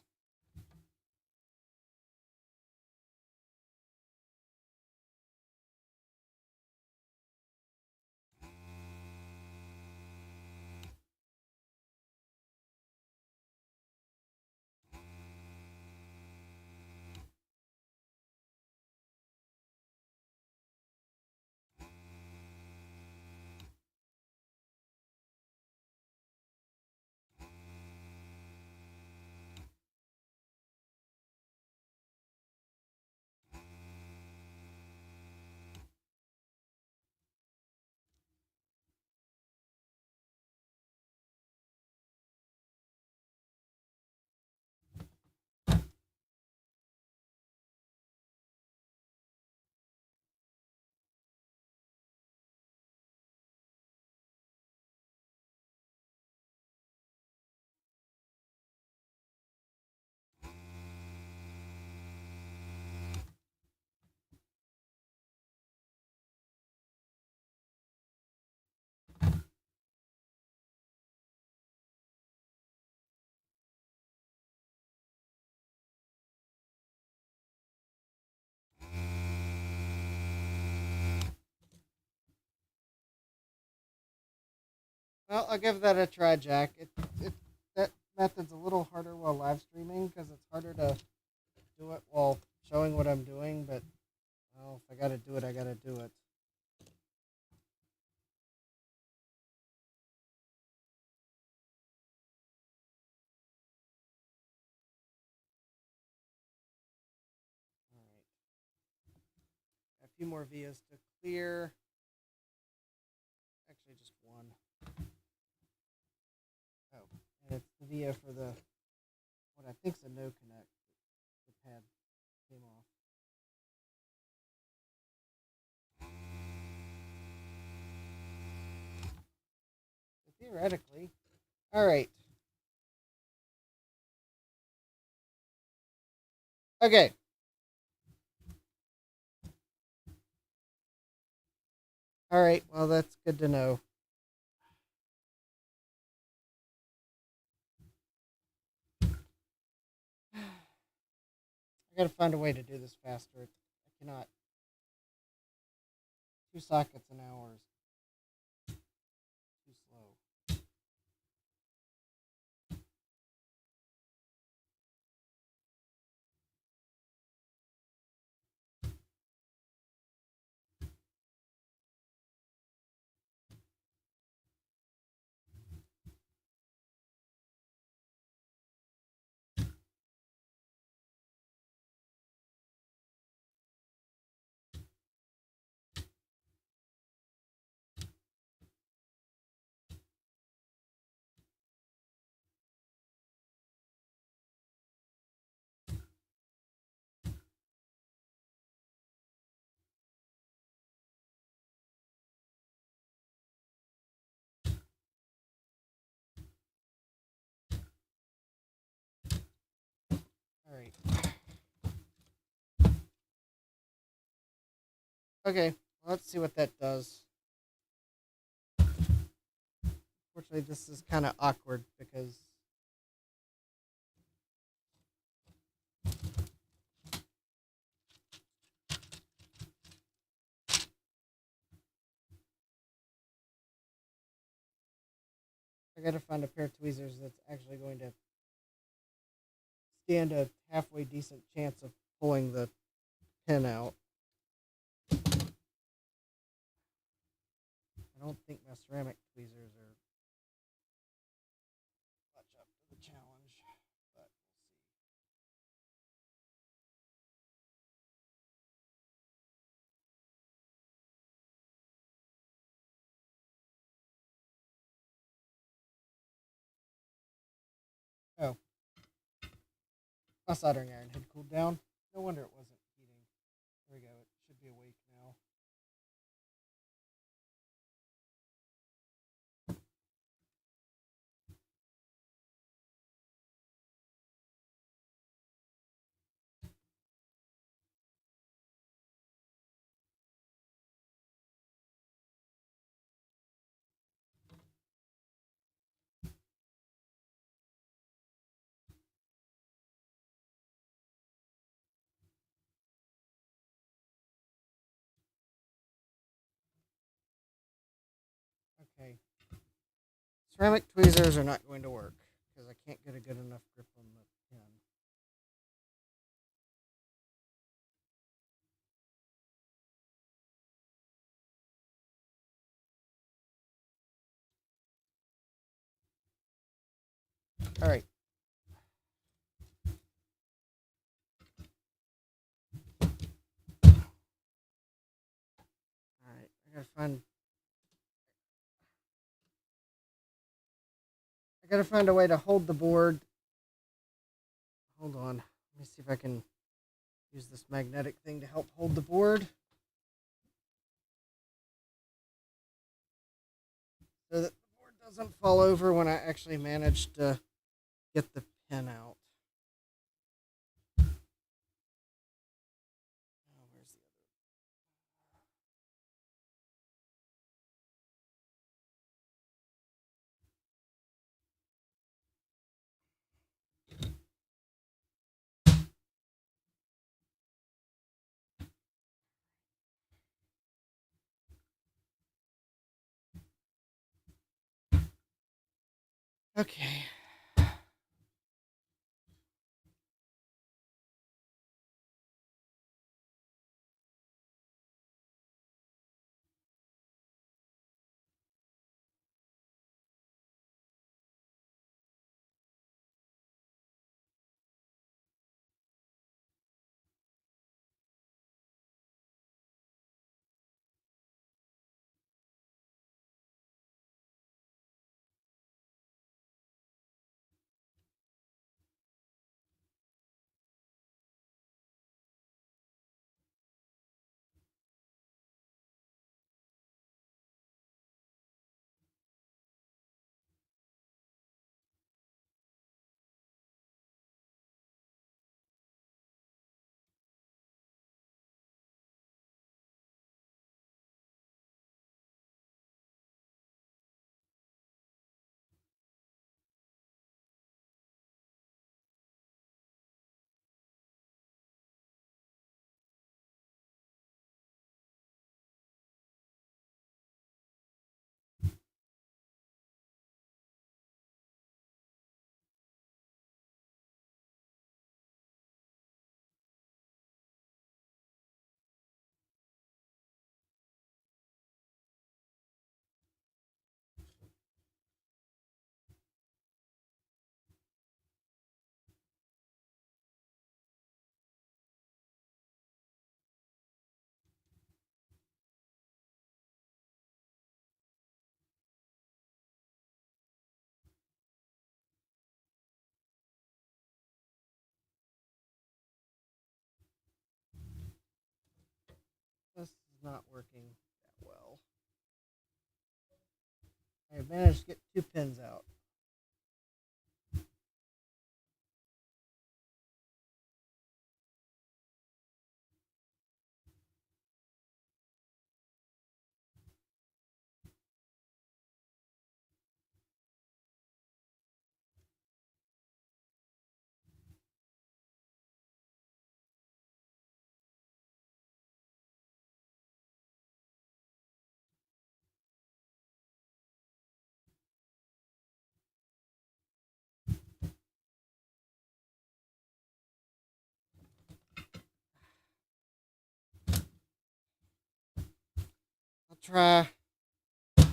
Well, I'll give that a try, Jack. That method's a little harder while live streaming because it's harder to do it while showing what I'm doing. But well, if I gotta do it, I gotta do it. All right, a few more vias to clear. Actually, just one. Oh, and it's the via for the what I think's a no connect. The pad came off. So theoretically, all right. Okay. All right. Well, that's good to know. I gotta find a way to do this faster. I cannot. 2 sockets an hour is too slow. All right. Okay. Let's see what that does. Fortunately, this is kind of awkward because I got to find a pair of tweezers that's actually going to stand a halfway decent chance of pulling the pin out. I don't think my ceramic tweezers are much up to the challenge, but we'll see. Oh, my soldering iron had cooled down. No wonder it wasn't heating. There we go. It should be awake now. Okay. Ceramic tweezers are not going to work because I can't get a good enough grip on the pin. All right. All right. I gotta find a way to hold the board. Hold on. Let me see if I can use this magnetic thing to help hold the board. So that the board doesn't fall over when I actually manage to get the pin out. Oh, where's the other? Okay. not working that well. I managed to get 2 pins out. I'll try. I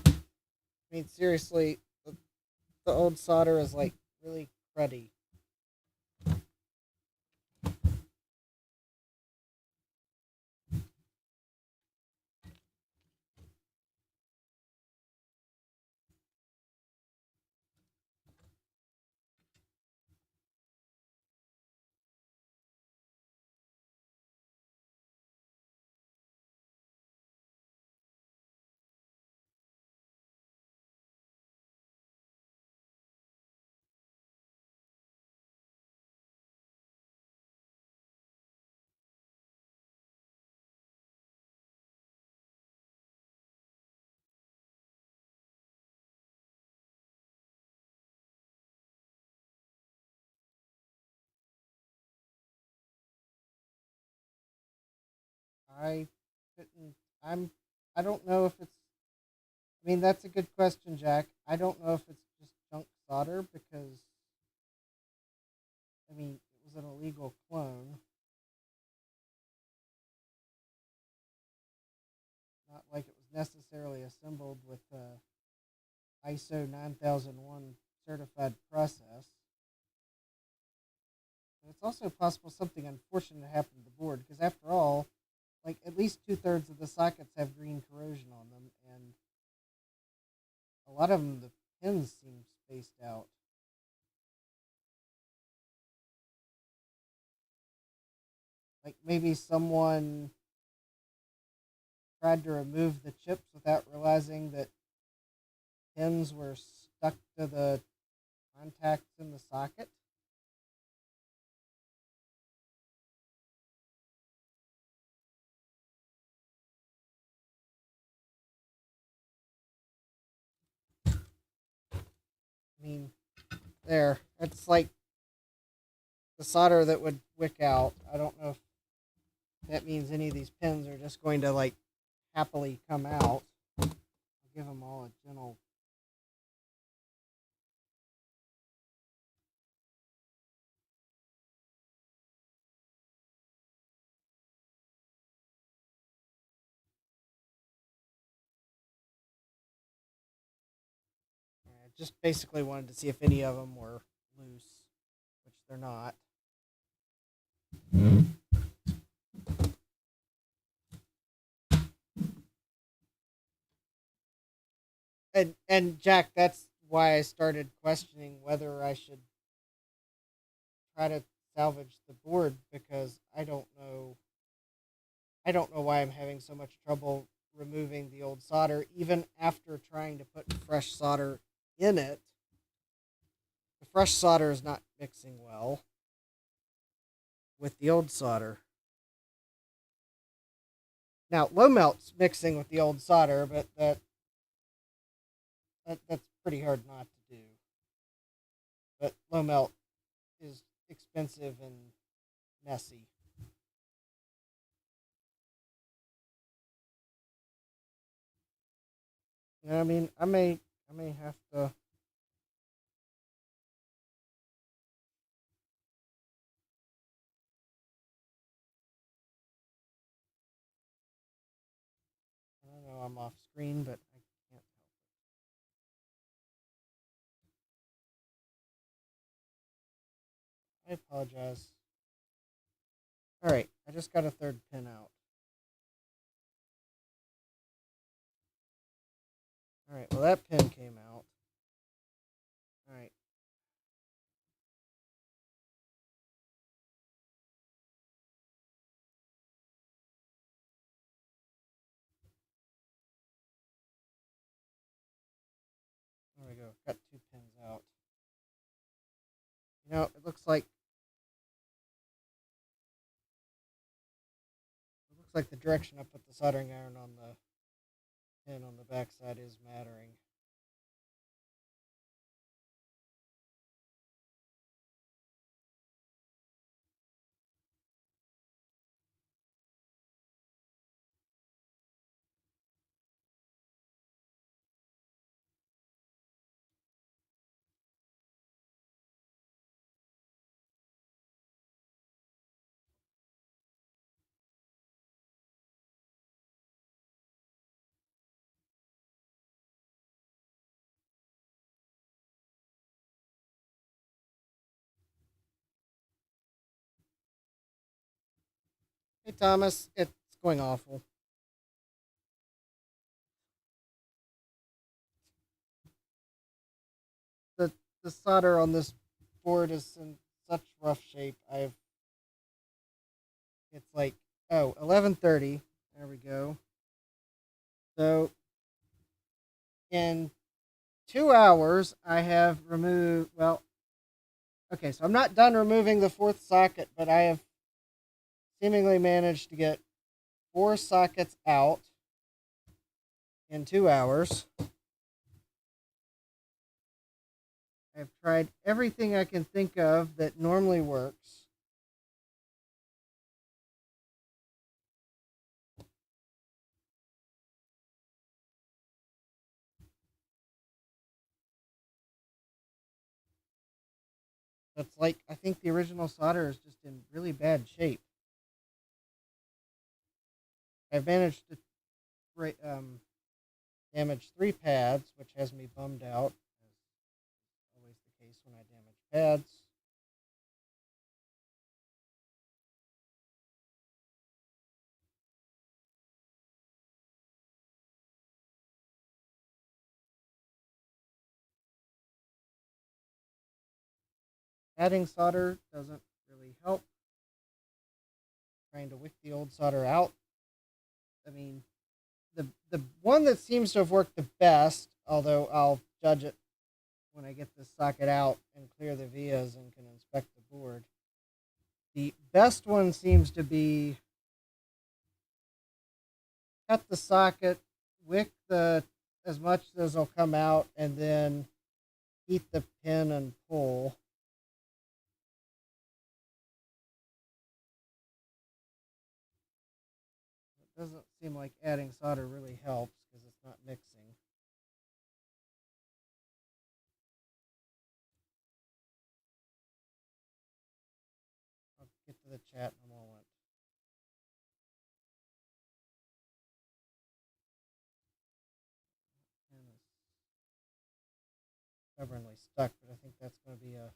mean, seriously, the old solder is like really cruddy. I couldn't. I'm. I don't know if it's. I mean, that's a good question, Jack. I don't know if it's just junk solder because, I mean, it was an illegal clone. Not like it was necessarily assembled with ISO 9001 certified process. And it's also possible something unfortunate happened to the board because, after all, like at least 2/3 of the sockets have green corrosion on them, and a lot of them the pins seem spaced out. Like maybe someone tried to remove the chips without realizing that pins were stuck to the contacts in the socket. I mean, there. It's like the solder that would wick out. I don't know if that means any of these pins are just going to like happily come out. I'll give them all a gentle. I just basically wanted to see if any of them were loose, which they're not. And Jack, that's why I started questioning whether I should try to salvage the board because I don't know why I'm having so much trouble removing the old solder even after trying to put fresh solder in it. The fresh solder is not mixing well with the old solder. Now, low melt's mixing with the old solder, but that's pretty hard not to do. But low melt is expensive and messy. You know what I mean? I may have to. I don't know I'm off screen, but I can't help it. I apologize. All right, I just got a third pin out. All right, well that pin came out. All right. It looks like the direction I put the soldering iron on the pin on the backside is mattering. Hey Thomas, it's going awful. The the solder on this board is in such rough shape. It's like 11:30. There we go. So in 2 hours I have removed, well, okay, so I'm not done removing the fourth socket, but I have seemingly managed to get 4 sockets out in 2 hours. I've tried everything I can think of that normally works. It's like I think the original solder is just in really bad shape. I've managed to damage 3 pads, which has me bummed out, as always the case when I damage pads. Adding solder doesn't really help. Trying to wick the old solder out. I mean, the one that seems to have worked the best, although I'll judge it when I get this socket out and clear the vias and can inspect the board. The best one seems to be cut the socket, wick the as much as will come out, and then heat the pin and pull. It doesn't seem like adding solder really helps because it's not mixing. I'll get to the chat in a moment. Pin is stubbornly stuck, but I think that's going to be a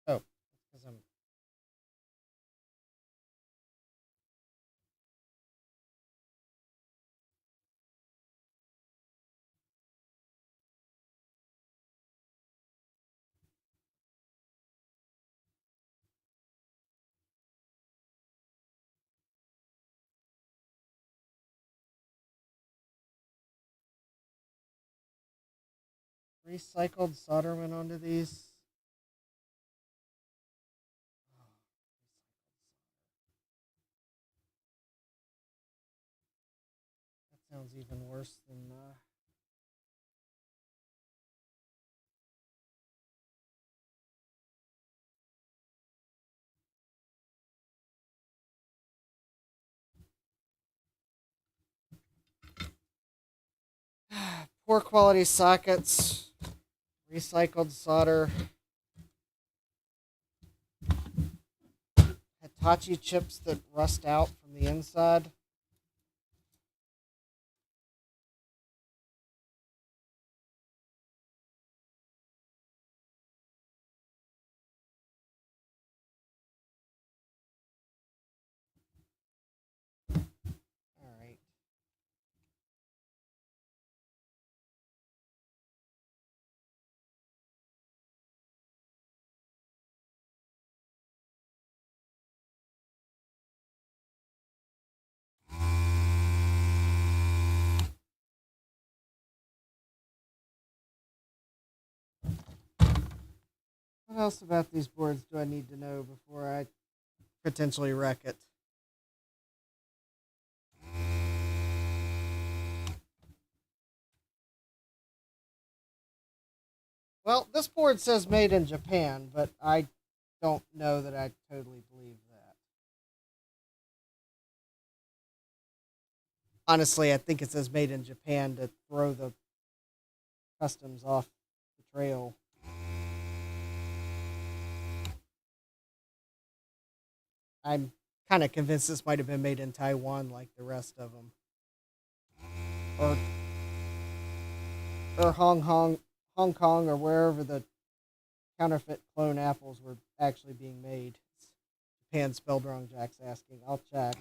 oh, because I'm recycled solder went onto these. Oh, that sounds even worse than poor quality sockets, recycled solder, Hitachi chips that rust out from the inside. All right. What else about these boards do I need to know before I potentially wreck it? Well, this board says made in Japan, but I don't know that I totally believe that. Honestly, I think it says made in Japan to throw the customs off the trail. I'm kind of convinced this might have been made in Taiwan like the rest of them. Or Hong Kong, or wherever the counterfeit clone apples were actually being made. Japan spelled wrong, Jack's asking. I'll check.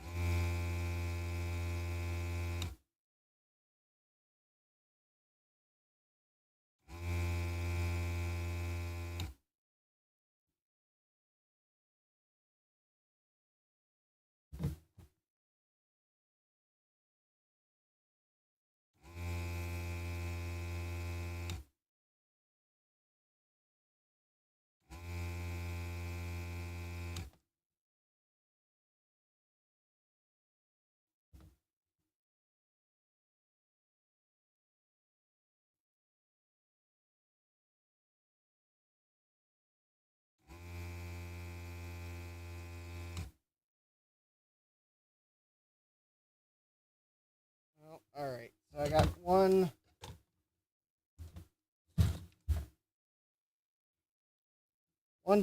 Well, all right. So I got one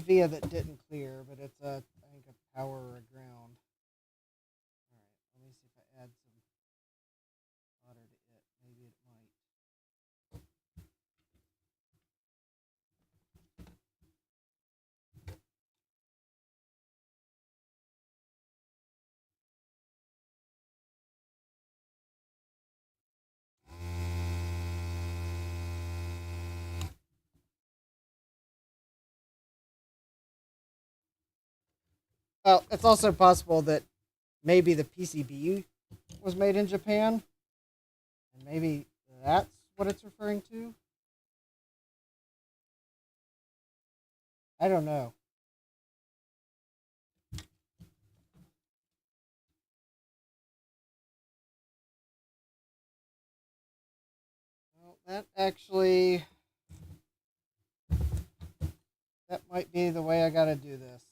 via that didn't clear, but it's I think a power or a ground. All right. Let me see if I add some solder to it. Maybe it might. Well, it's also possible that maybe the PCB was made in Japan, and maybe that's what it's referring to. I don't know. Well, that might be the way I got to do this.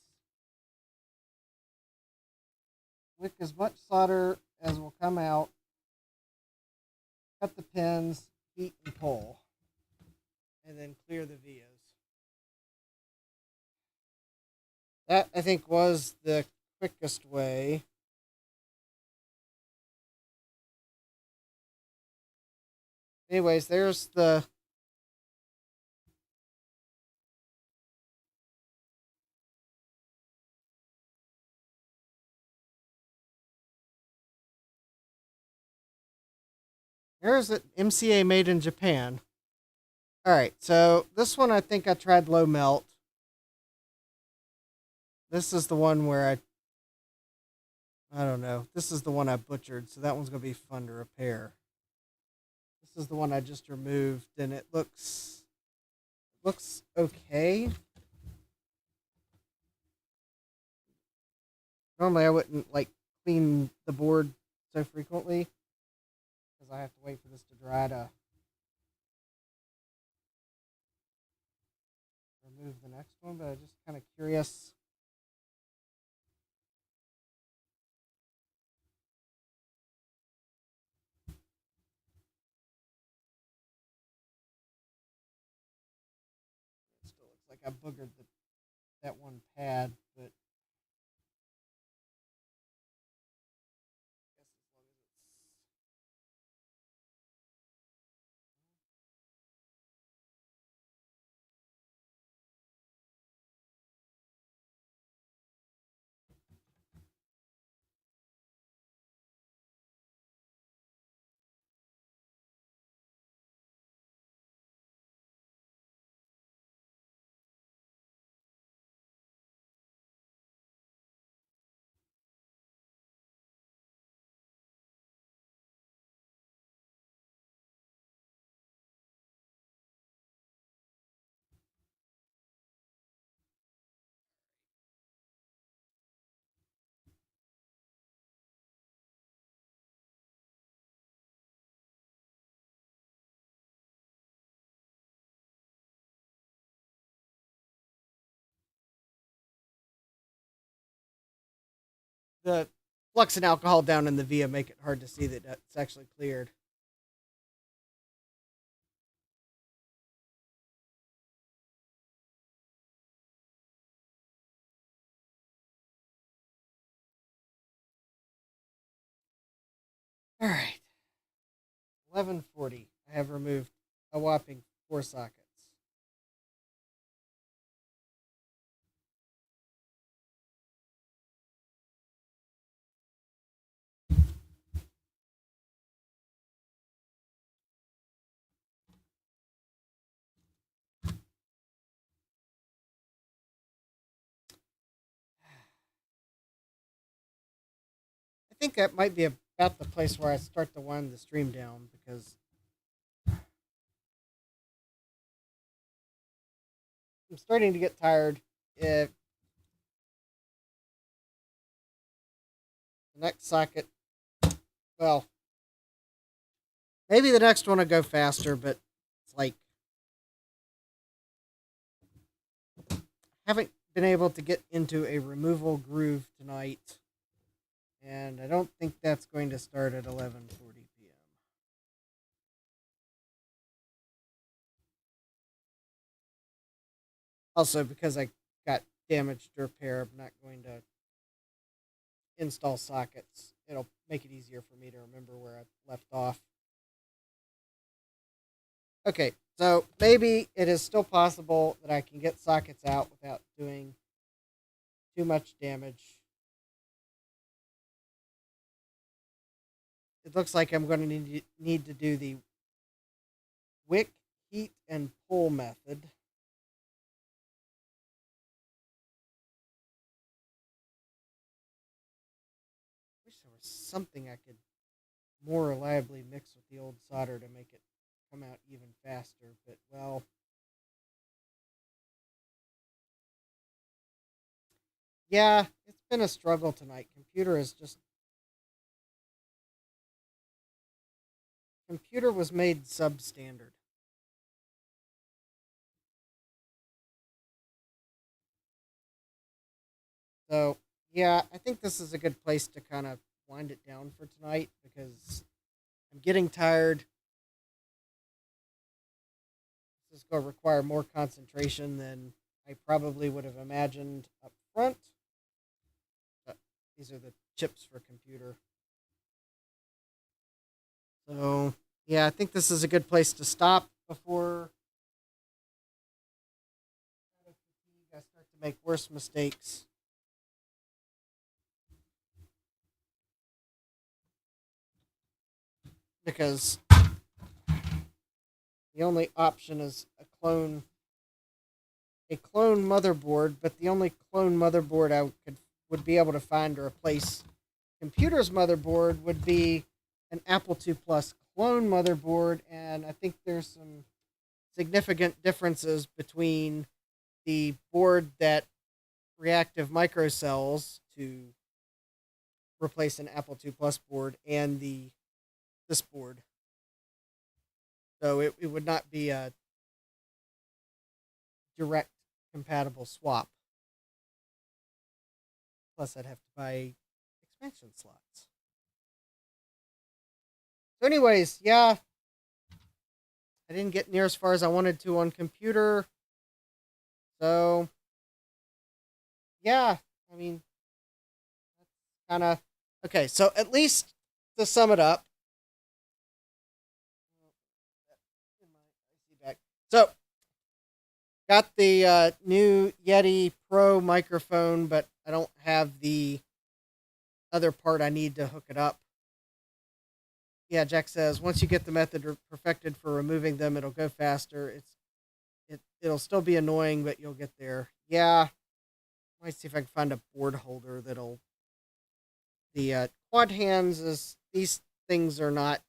Wick as much solder as will come out. Cut the pins, heat and pull, and then clear the vias. That, I think, was the quickest way. Anyways, there's an MCA made in Japan. All right, so this one I think I tried low melt. This is the one where I don't know. This is the one I butchered, so that one's gonna be fun to repair. This is the one I just removed, and it looks okay. Normally I wouldn't like clean the board so frequently because I have to wait for this to dry to remove the next one. But I'm just kind of curious. It still looks like I boogered that one pad, but I guess as long as it's the flux and alcohol down in the via make it hard to see that it's actually cleared. All right, 1140. I have removed a whopping 4 sockets. I think that might be about the place where I start to wind the stream down because I'm starting to get tired. If the next socket, well, maybe the next one will go faster, but it's like I haven't been able to get into a removal groove tonight, and I don't think that's going to start at 11:40 p.m. Also, because I got damaged repair, I'm not going to install sockets. It'll make it easier for me to remember where I left off. Okay, so maybe it is still possible that I can get sockets out without doing too much damage. It looks like I'm going to need to do the wick, heat, and pull method. Wish there was something I could more reliably mix with the old solder to make it come out even faster, but well, yeah, it's been a struggle tonight. Computer was made substandard. So, yeah, I think this is a good place to kind of wind it down for tonight because I'm getting tired. This is going to require more concentration than I probably would have imagined up front. But these are the chips for computer. So, yeah, I think this is a good place to stop before I start to make worse mistakes. Because the only option is a clone motherboard, but the only clone motherboard would be able to find to replace computer's motherboard would be an Apple II Plus clone motherboard, and I think there's some significant differences between the board that reactive microcells to replace an Apple II Plus board and this board. So it would not be a direct compatible swap. Plus, I'd have to buy expansion slots. So, anyways, yeah, I didn't get near as far as I wanted to on computer. So, yeah, I mean, that's kind of okay. So, at least to sum it up, so got the new Yeti Pro microphone, but I don't have the other part I need to hook it up. Yeah, Jack says once you get the method perfected for removing them, it'll go faster. It'll still be annoying, but you'll get there. Yeah, might see if I can find a board holder that'll. The quad hands is these things are not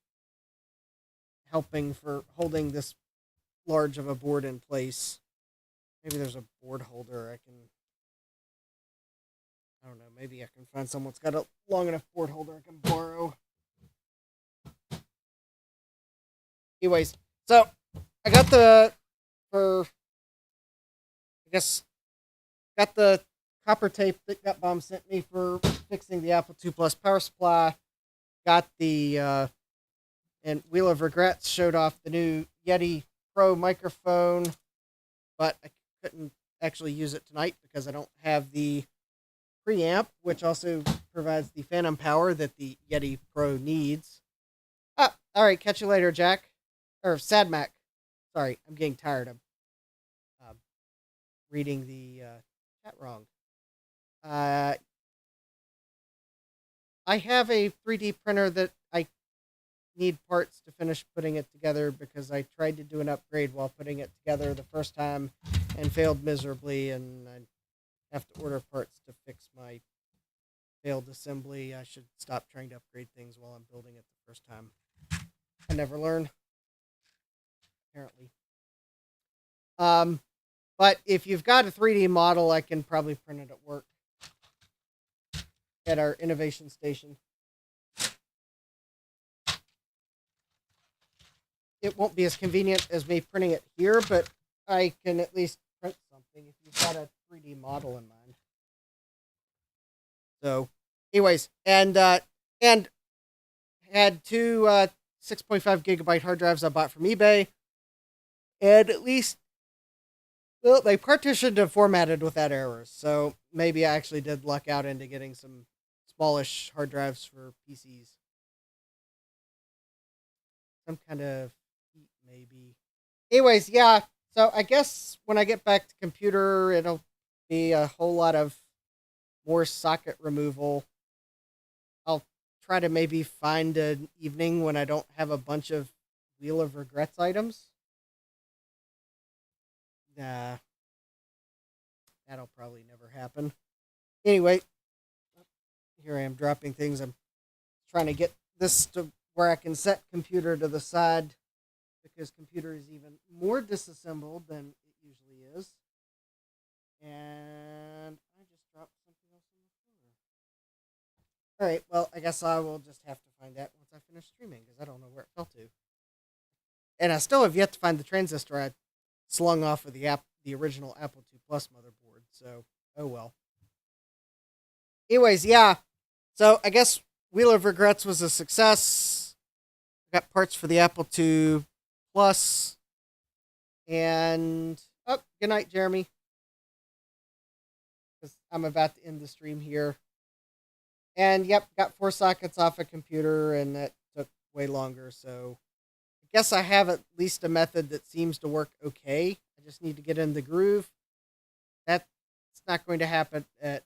helping for holding this large of a board in place. Maybe there's a board holder I can. I don't know. Maybe I can find someone that's got a long enough board holder I can borrow. Anyways, so I got the copper tape that Gutbaum sent me for fixing the Apple II Plus power supply. Got the and Wheel of Regrets showed off the new Yeti Pro microphone, but I couldn't actually use it tonight because I don't have the preamp, which also provides the phantom power that the Yeti Pro needs. All right, catch you later, Jack. Or Sad Mac. Sorry, I'm getting tired. I'm reading the chat wrong. I have a 3D printer that I need parts to finish putting it together because I tried to do an upgrade while putting it together the first time and failed miserably, and I have to order parts to fix my failed assembly. I should stop trying to upgrade things while I'm building it the first time. I never learn, apparently. But if you've got a 3D model, I can probably print it at work at our innovation station. It won't be as convenient as me printing it here, but I can at least print something if you've got a 3D model in mind. So, anyways, and had two 6.5 gigabyte hard drives I bought from eBay, and at least, well, they partitioned and formatted without errors. So maybe I actually did luck out into getting some smallish hard drives for PCs. Some kind of heat, maybe. Anyways, yeah. So I guess when I get back to computer, it'll be a whole lot of more socket removal. I'll try to maybe find an evening when I don't have a bunch of Wheel of Regrets items. Nah. That'll probably never happen. Anyway, here I am dropping things. I'm trying to get this to where I can set computer to the side because computer is even more disassembled than it usually is. And I just dropped something else in the corner. All right, well, I guess I will just have to find that once I finish streaming because I don't know where it fell to. And I still have yet to find the transistor I slung off of the original Apple II Plus motherboard. So, oh well. Anyways, yeah. So I guess Wheel of Regrets was a success. Got parts for the Apple II Plus. And good night, Jeremy. Because I'm about to end the stream here. And yep, got 4 sockets off a computer, and that took way longer. So I guess I have at least a method that seems to work okay. I just need to get in the groove. That's not going to happen at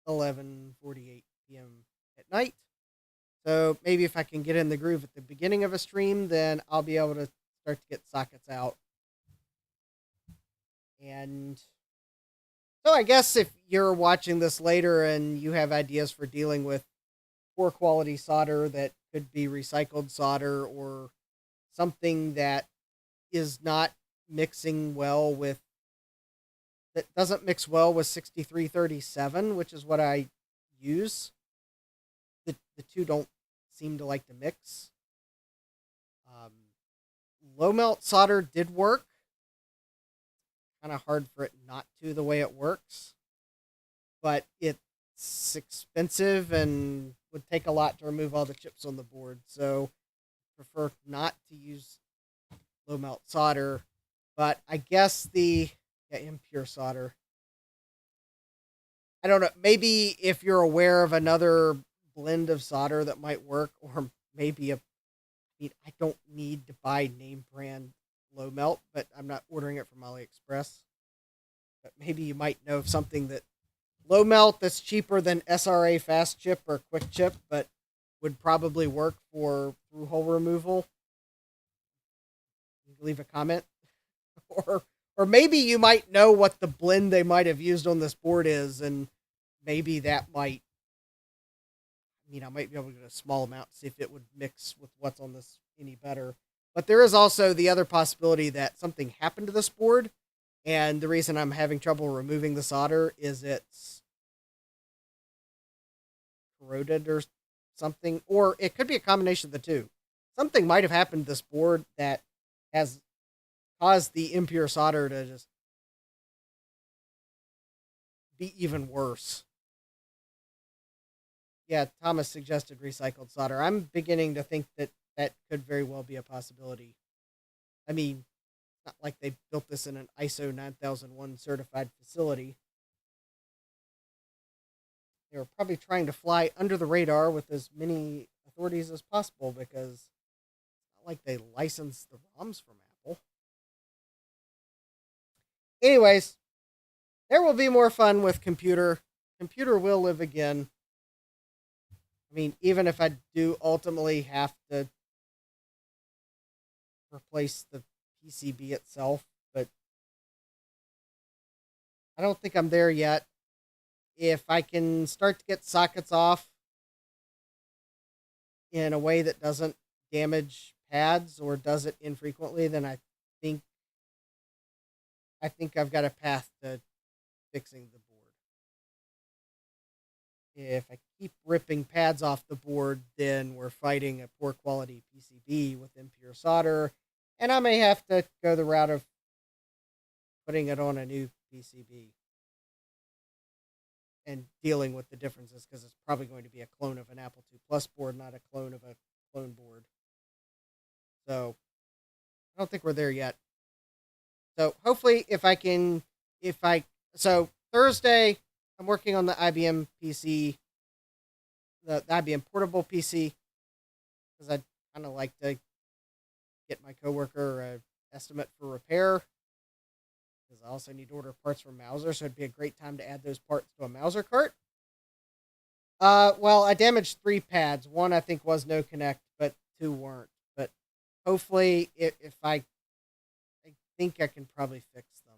11:48 p.m. at night. So maybe if I can get in the groove at the beginning of a stream, then I'll be able to start to get sockets out. And so I guess if you're watching this later and you have ideas for dealing with poor quality solder that could be recycled solder or something that is not mixing well with, that doesn't mix well with 6337, which is what I use. The two don't seem to like to mix. Low melt solder did work. Kind of hard for it not to the way it works. But it's expensive and would take a lot to remove all the chips on the board. So I prefer not to use low melt solder. But I guess impure solder. I don't know. Maybe if you're aware of another blend of solder that might work, or maybe I don't need to buy name brand low melt, but I'm not ordering it from AliExpress. But maybe you might know of something that low melt that's cheaper than SRA fast chip or quick chip, but would probably work for through hole removal. You can leave a comment. Or maybe you might know what the blend they might have used on this board is, and maybe that might, I might be able to get a small amount to see if it would mix with what's on this any better. But there is also the other possibility that something happened to this board, and the reason I'm having trouble removing the solder is it's corroded or something, or it could be a combination of the two. Something might have happened to this board that has caused the impure solder to just be even worse. Yeah, Thomas suggested recycled solder. I'm beginning to think that that could very well be a possibility. I mean, not like they built this in an ISO 9001 certified facility. They were probably trying to fly under the radar with as many authorities as possible because it's not like they licensed the ROMs from Apple. Anyways, there will be more fun with computer. Computer will live again. I mean, even if I do ultimately have to replace the PCB itself, but I don't think I'm there yet. If I can start to get sockets off in a way that doesn't damage pads or does it infrequently, then think I think I've got a path to fixing the board. If I keep ripping pads off the board, then we're fighting a poor quality PCB with impure solder, and I may have to go the route of putting it on a new PCB and dealing with the differences because it's probably going to be a clone of an Apple II Plus board, not a clone of a clone board. So I don't think we're there yet. So hopefully so Thursday, I'm working on the IBM PC, the IBM portable PC, because I'd kind of like to get my coworker an estimate for repair, because I also need to order parts from Mauser, so it'd be a great time to add those parts to a Mauser cart. Well, I damaged 3 pads. 1 I think was no connect, but 2 weren't. But hopefully, if I think I can probably fix them.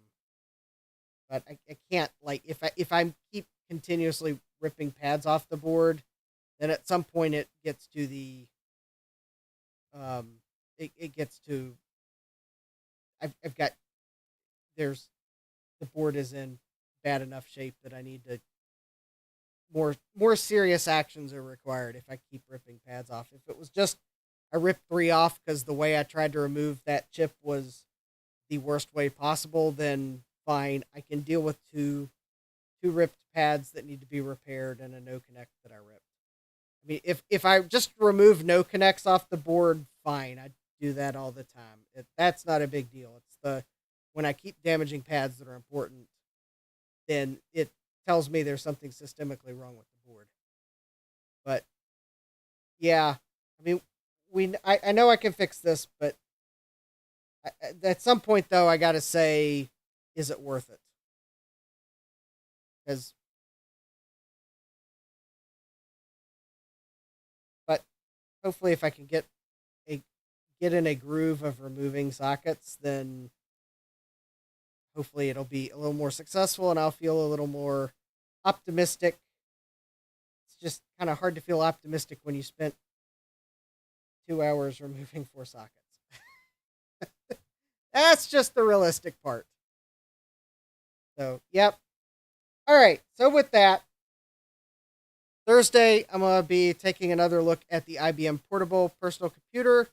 But I can't, like, if I keep continuously ripping pads off the board, then at some point it gets to the it gets to I've got the board is in bad enough shape that I need to more serious actions are required if I keep ripping pads off. If it was just I ripped 3 off because the way I tried to remove that chip was the worst way possible, then fine. I can deal with two ripped pads that need to be repaired and a no connect that I ripped. I mean, if I just remove no connects off the board, fine. I do that all the time. That's not a big deal. It's when I keep damaging pads that are important, then it tells me there's something systemically wrong with the board. But yeah, I mean, I know I can fix this, but at some point though, I got to say, is it worth it? Because, but hopefully, if I can get in a groove of removing sockets, then hopefully it'll be a little more successful, and I'll feel a little more optimistic. It's just kind of hard to feel optimistic when you spent 2 hours removing 4 sockets. That's just the realistic part. So, yep. All right. So with that, Thursday, I'm going to be taking another look at the IBM portable personal computer.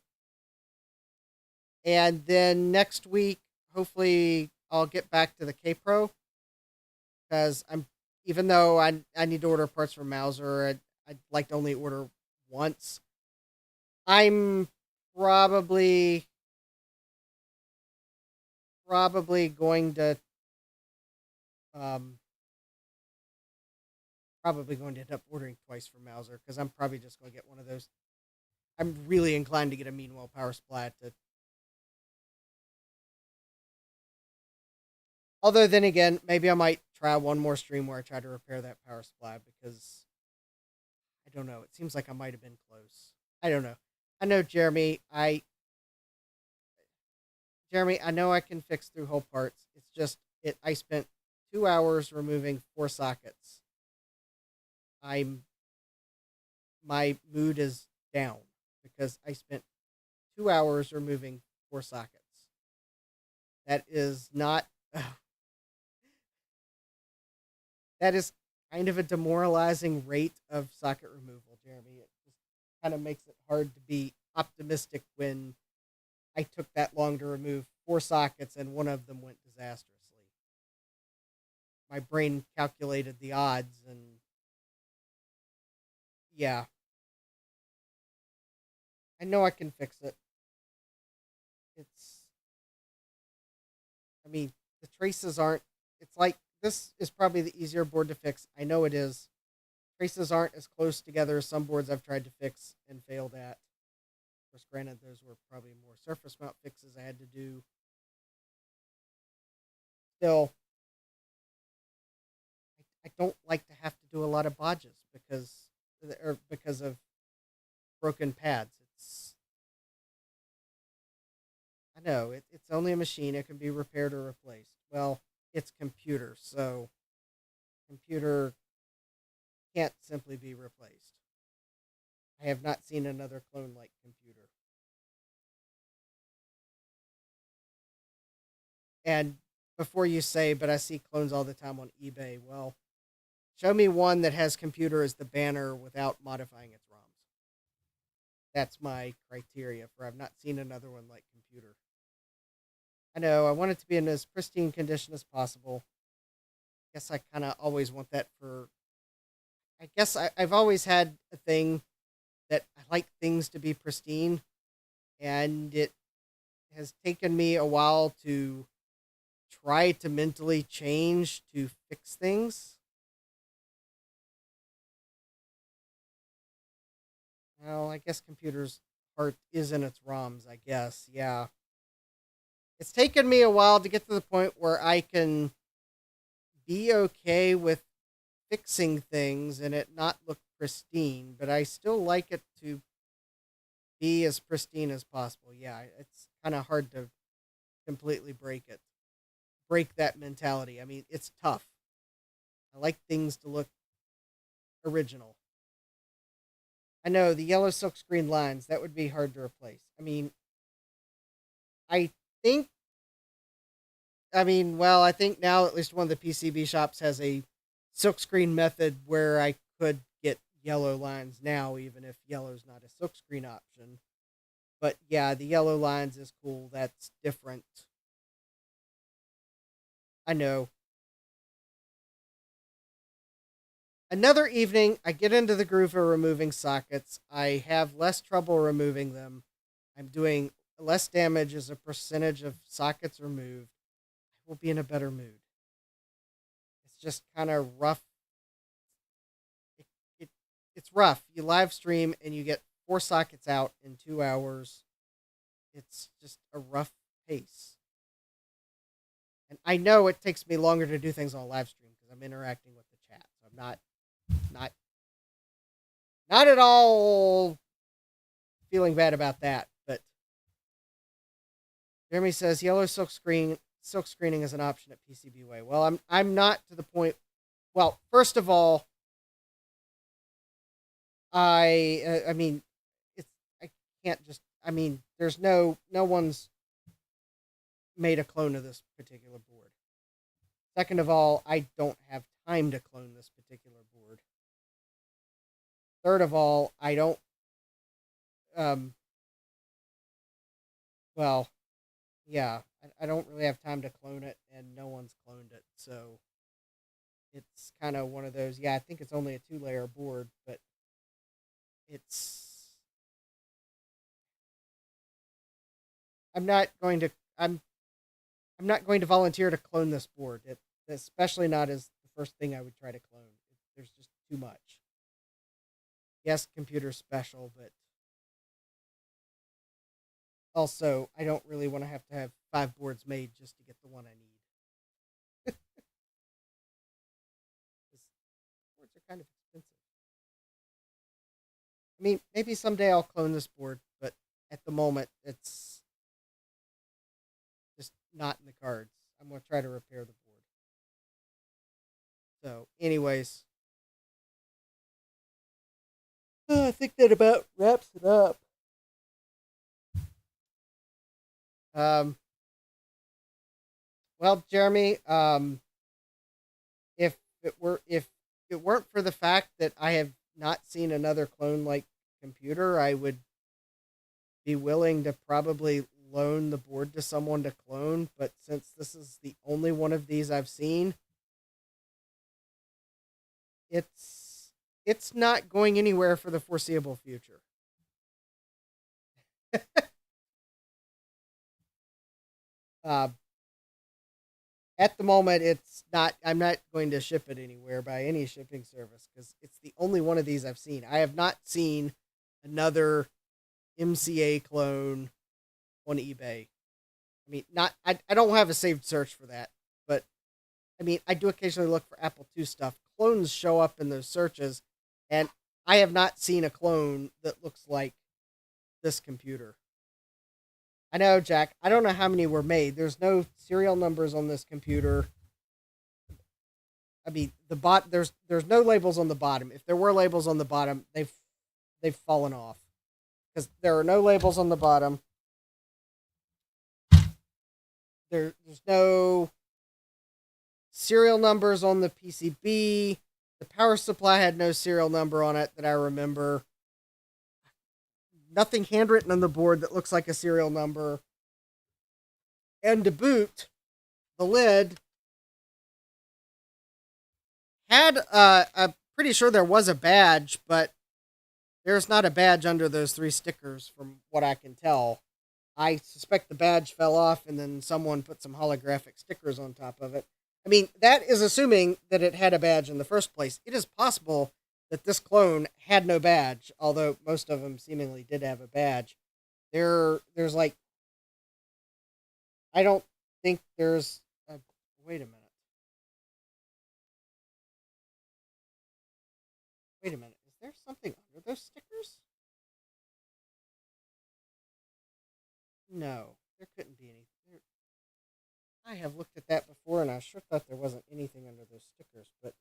And then next week, hopefully, I'll get back to the K-Pro. Because even though I need to order parts from Mauser, I'd like to only order once. I'm probably going to end up ordering twice from Mauser, because I'm probably just going to get one of those. I'm really inclined to get a Meanwhile power supply. Although then again, maybe I might try one more stream where I try to repair that power supply, because I don't know. It seems like I might have been close. I don't know. I know, Jeremy. I know I can fix through whole parts. It's just I spent 2 hours removing 4 sockets. My mood is down because I spent 2 hours removing 4 sockets. That is not. That is kind of a demoralizing rate of socket removal, Jeremy. It just kind of makes it hard to be optimistic when I took that long to remove 4 sockets and one of them went disastrously. my brain calculated the odds, and yeah, I know I can fix it. It's, I mean, the traces aren't, it's like, this is probably the easier board to fix. I know it is. Traces aren't as close together as some boards I've tried to fix and failed at. Of course, granted, those were probably more surface mount fixes I had to do. Still, I don't like to have to do a lot of bodges because of broken pads. I know it's only a machine; it can be repaired or replaced. Well, it's computer, so computer can't simply be replaced. I have not seen another clone like computer. And before you say, but I see clones all the time on eBay. Well, show me one that has computer as the banner without modifying its ROMs. That's my criteria for I've not seen another one like computer. I know, I want it to be in as pristine condition as possible. I guess I kind of always want that for... I guess I've always had a thing that I like things to be pristine, and it has taken me a while to try to mentally change to fix things. Well, I guess computer's heart is in its ROMs, I guess. Yeah. It's taken me a while to get to the point where I can be okay with fixing things and it not look pristine, but I still like it to be as pristine as possible. Yeah, it's kind of hard to completely break that mentality. I mean, it's tough. I like things to look original. I know the yellow silkscreen lines, that would be hard to replace. I mean, I think, well, I think now at least one of the PCB shops has a silkscreen method where I could get yellow lines now, even if yellow's not a silkscreen option. But yeah, the yellow lines is cool. That's different. I know. Another evening, I get into the groove of removing sockets. I have less trouble removing them. I'm doing less damage as a percentage of sockets removed. I will be in a better mood. It's just kind of rough. It, it, it's rough. You live stream and you get 4 sockets out in 2 hours. It's just a rough pace. And I know it takes me longer to do things on a live stream because I'm interacting with the chat. So I'm not at all feeling bad about that. But Jeremy says yellow silk screening is an option at PCBWay. Well, I'm not to the point. Well, first of all, I mean, it's I can't just. I mean, there's no one's made a clone of this particular board. Second of all, I don't have time to clone this particular board. Third of all, I don't. Well, yeah, I don't really have time to clone it, and no one's cloned it, so it's kind of one of those. Yeah, I think it's only a 2-layer board, but it's. I'm not going to. I'm not going to volunteer to clone this board. Especially not as the first thing I would try to clone. There's just too much. Yes, computer special, but also I don't really want to have 5 boards made just to get the one I need. Boards are kind of expensive. I mean, maybe someday I'll clone this board, but at the moment it's just not in the cards. I'm going to try to repair the board. So, anyways, I think that about wraps it up. Um, well, Jeremy, if it weren't for the fact that I have not seen another clone like computer, I would be willing to probably loan the board to someone to clone. But since this is the only one of these I've seen, it's not going anywhere for the foreseeable future. Uh, at the moment, it's not. I'm not going to ship it anywhere by any shipping service because it's the only one of these I've seen. I have not seen another MCA clone on eBay. I mean, not. I don't have a saved search for that, but I mean, I do occasionally look for Apple II stuff. Clones show up in those searches, and I have not seen a clone that looks like this computer. I know, Jack. I don't know how many were made. There's no serial numbers on this computer. I mean, there's no labels on the bottom. If there were labels on the bottom, they've fallen off because there are no labels on the bottom. There's no serial numbers on the PCB. The power supply had no serial number on it that I remember. Nothing handwritten on the board that looks like a serial number. And to boot, the lid had I'm pretty sure there was a badge, but there's not a badge under those 3 stickers from what I can tell. I suspect the badge fell off and then someone put some holographic stickers on top of it. I mean, that is assuming that it had a badge in the first place. It is possible that this clone had no badge, although most of them seemingly did have a badge. There's like, I don't think there's a, wait a minute. Wait a minute. Is there something under those stickers? No, there couldn't be any. I have looked at that before, and I sure thought there wasn't anything under those stickers, but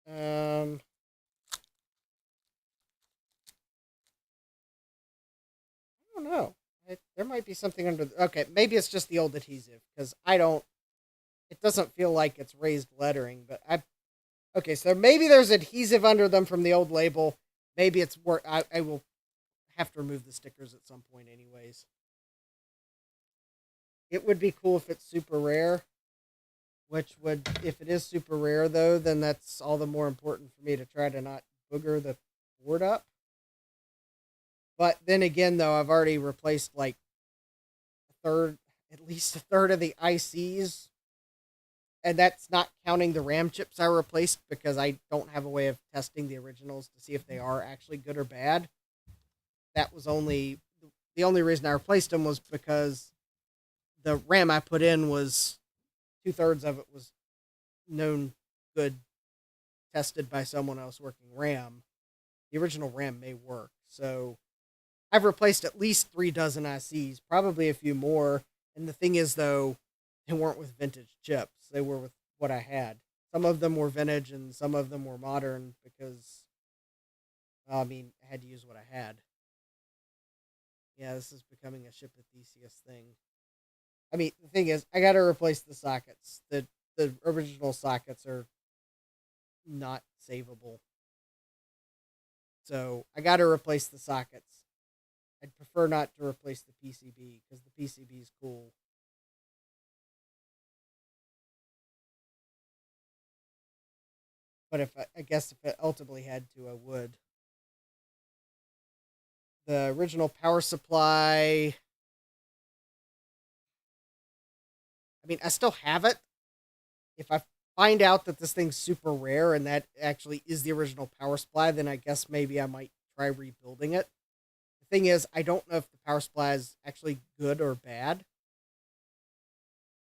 I don't know. There might be something under. Okay, maybe it's just the old adhesive because I don't. It doesn't feel like it's raised lettering, but I. Okay, so maybe there's adhesive under them from the old label. Maybe it's work. I will have to remove the stickers at some point, anyways. It would be cool if it's super rare, which would, if it is super rare though, then that's all the more important for me to try to not booger the board up. But then again, though, I've already replaced like at least a third of the ICs, and that's not counting the RAM chips I replaced because I don't have a way of testing the originals to see if they are actually good or bad. That was the only reason I replaced them was because the RAM I put in was 2/3 of it was known good, tested by someone else working RAM. The original RAM may work, so I've replaced at least 3 dozen ICs, probably a few more. And the thing is, though, they weren't with vintage chips. They were with what I had. Some of them were vintage and some of them were modern because, I mean, I had to use what I had. Yeah, this is becoming a ship at Theseus thing. I mean, the thing is, I got to replace the sockets. The original sockets are not savable. So I got to replace the sockets. I'd prefer not to replace the PCB because the PCB is cool. But if I guess if it ultimately had to, I would. The original power supply. I mean, I still have it. If I find out that this thing's super rare and that actually is the original power supply, then I guess maybe I might try rebuilding it. The thing is, I don't know if the power supply is actually good or bad.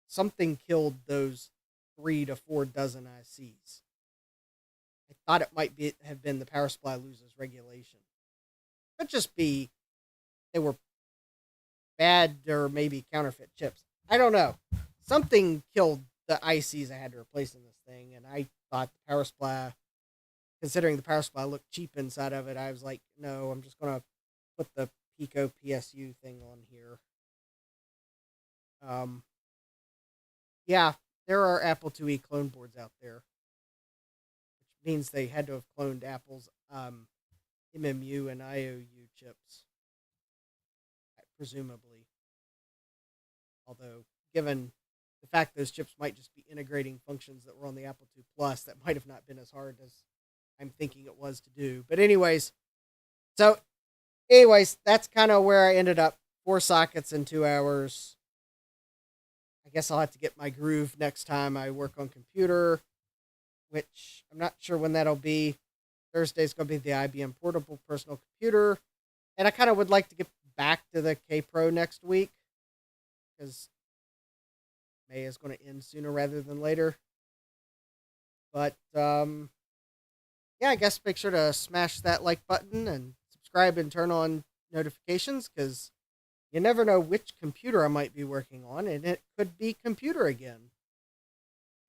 Something killed those 3 to 4 dozen ICs. I thought it might have been the power supply loses regulation. Could just be they were bad or maybe counterfeit chips. I don't know. Something killed the ICs I had to replace in this thing, and I thought the power supply, considering the power supply looked cheap inside of it, I was like, no, I'm just gonna put the Pico PSU thing on here. Yeah, there are Apple IIe clone boards out there, which means they had to have cloned Apple's MMU and IOU chips, presumably. Although, given the fact those chips might just be integrating functions that were on the Apple II Plus, that might have not been as hard as I'm thinking it was to do. But anyways, that's kind of where I ended up. 4 sockets in 2 hours. I guess I'll have to get my groove next time I work on computer, which I'm not sure when that'll be. Thursday's going to be the IBM Portable Personal Computer. And I kind of would like to get back to the K Pro next week, because May is going to end sooner rather than later. But, I guess make sure to smash that like button and subscribe and turn on notifications, because you never know which computer I might be working on, and it could be computer again.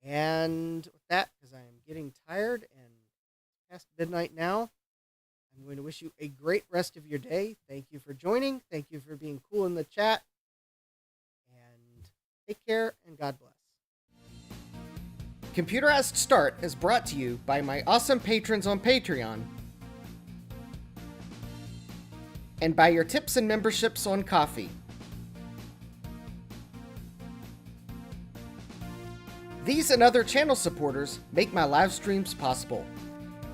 And with that, because I am getting tired and past midnight now, I'm going to wish you a great rest of your day. Thank you for joining. Thank you for being cool in the chat. And take care, and God bless. Computerized Start is brought to you by my awesome patrons on Patreon, and by your tips and memberships on Ko-fi. These and other channel supporters make my live streams possible.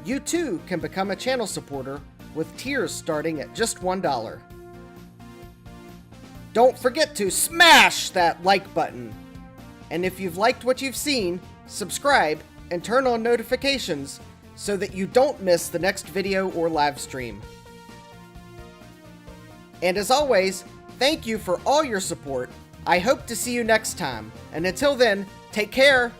You too can become a channel supporter with tiers starting at just $1. Don't forget to smash that like button. And if you've liked what you've seen, subscribe and turn on notifications so that you don't miss the next video or live stream. And as always, thank you for all your support. I hope to see you next time. And until then, take care.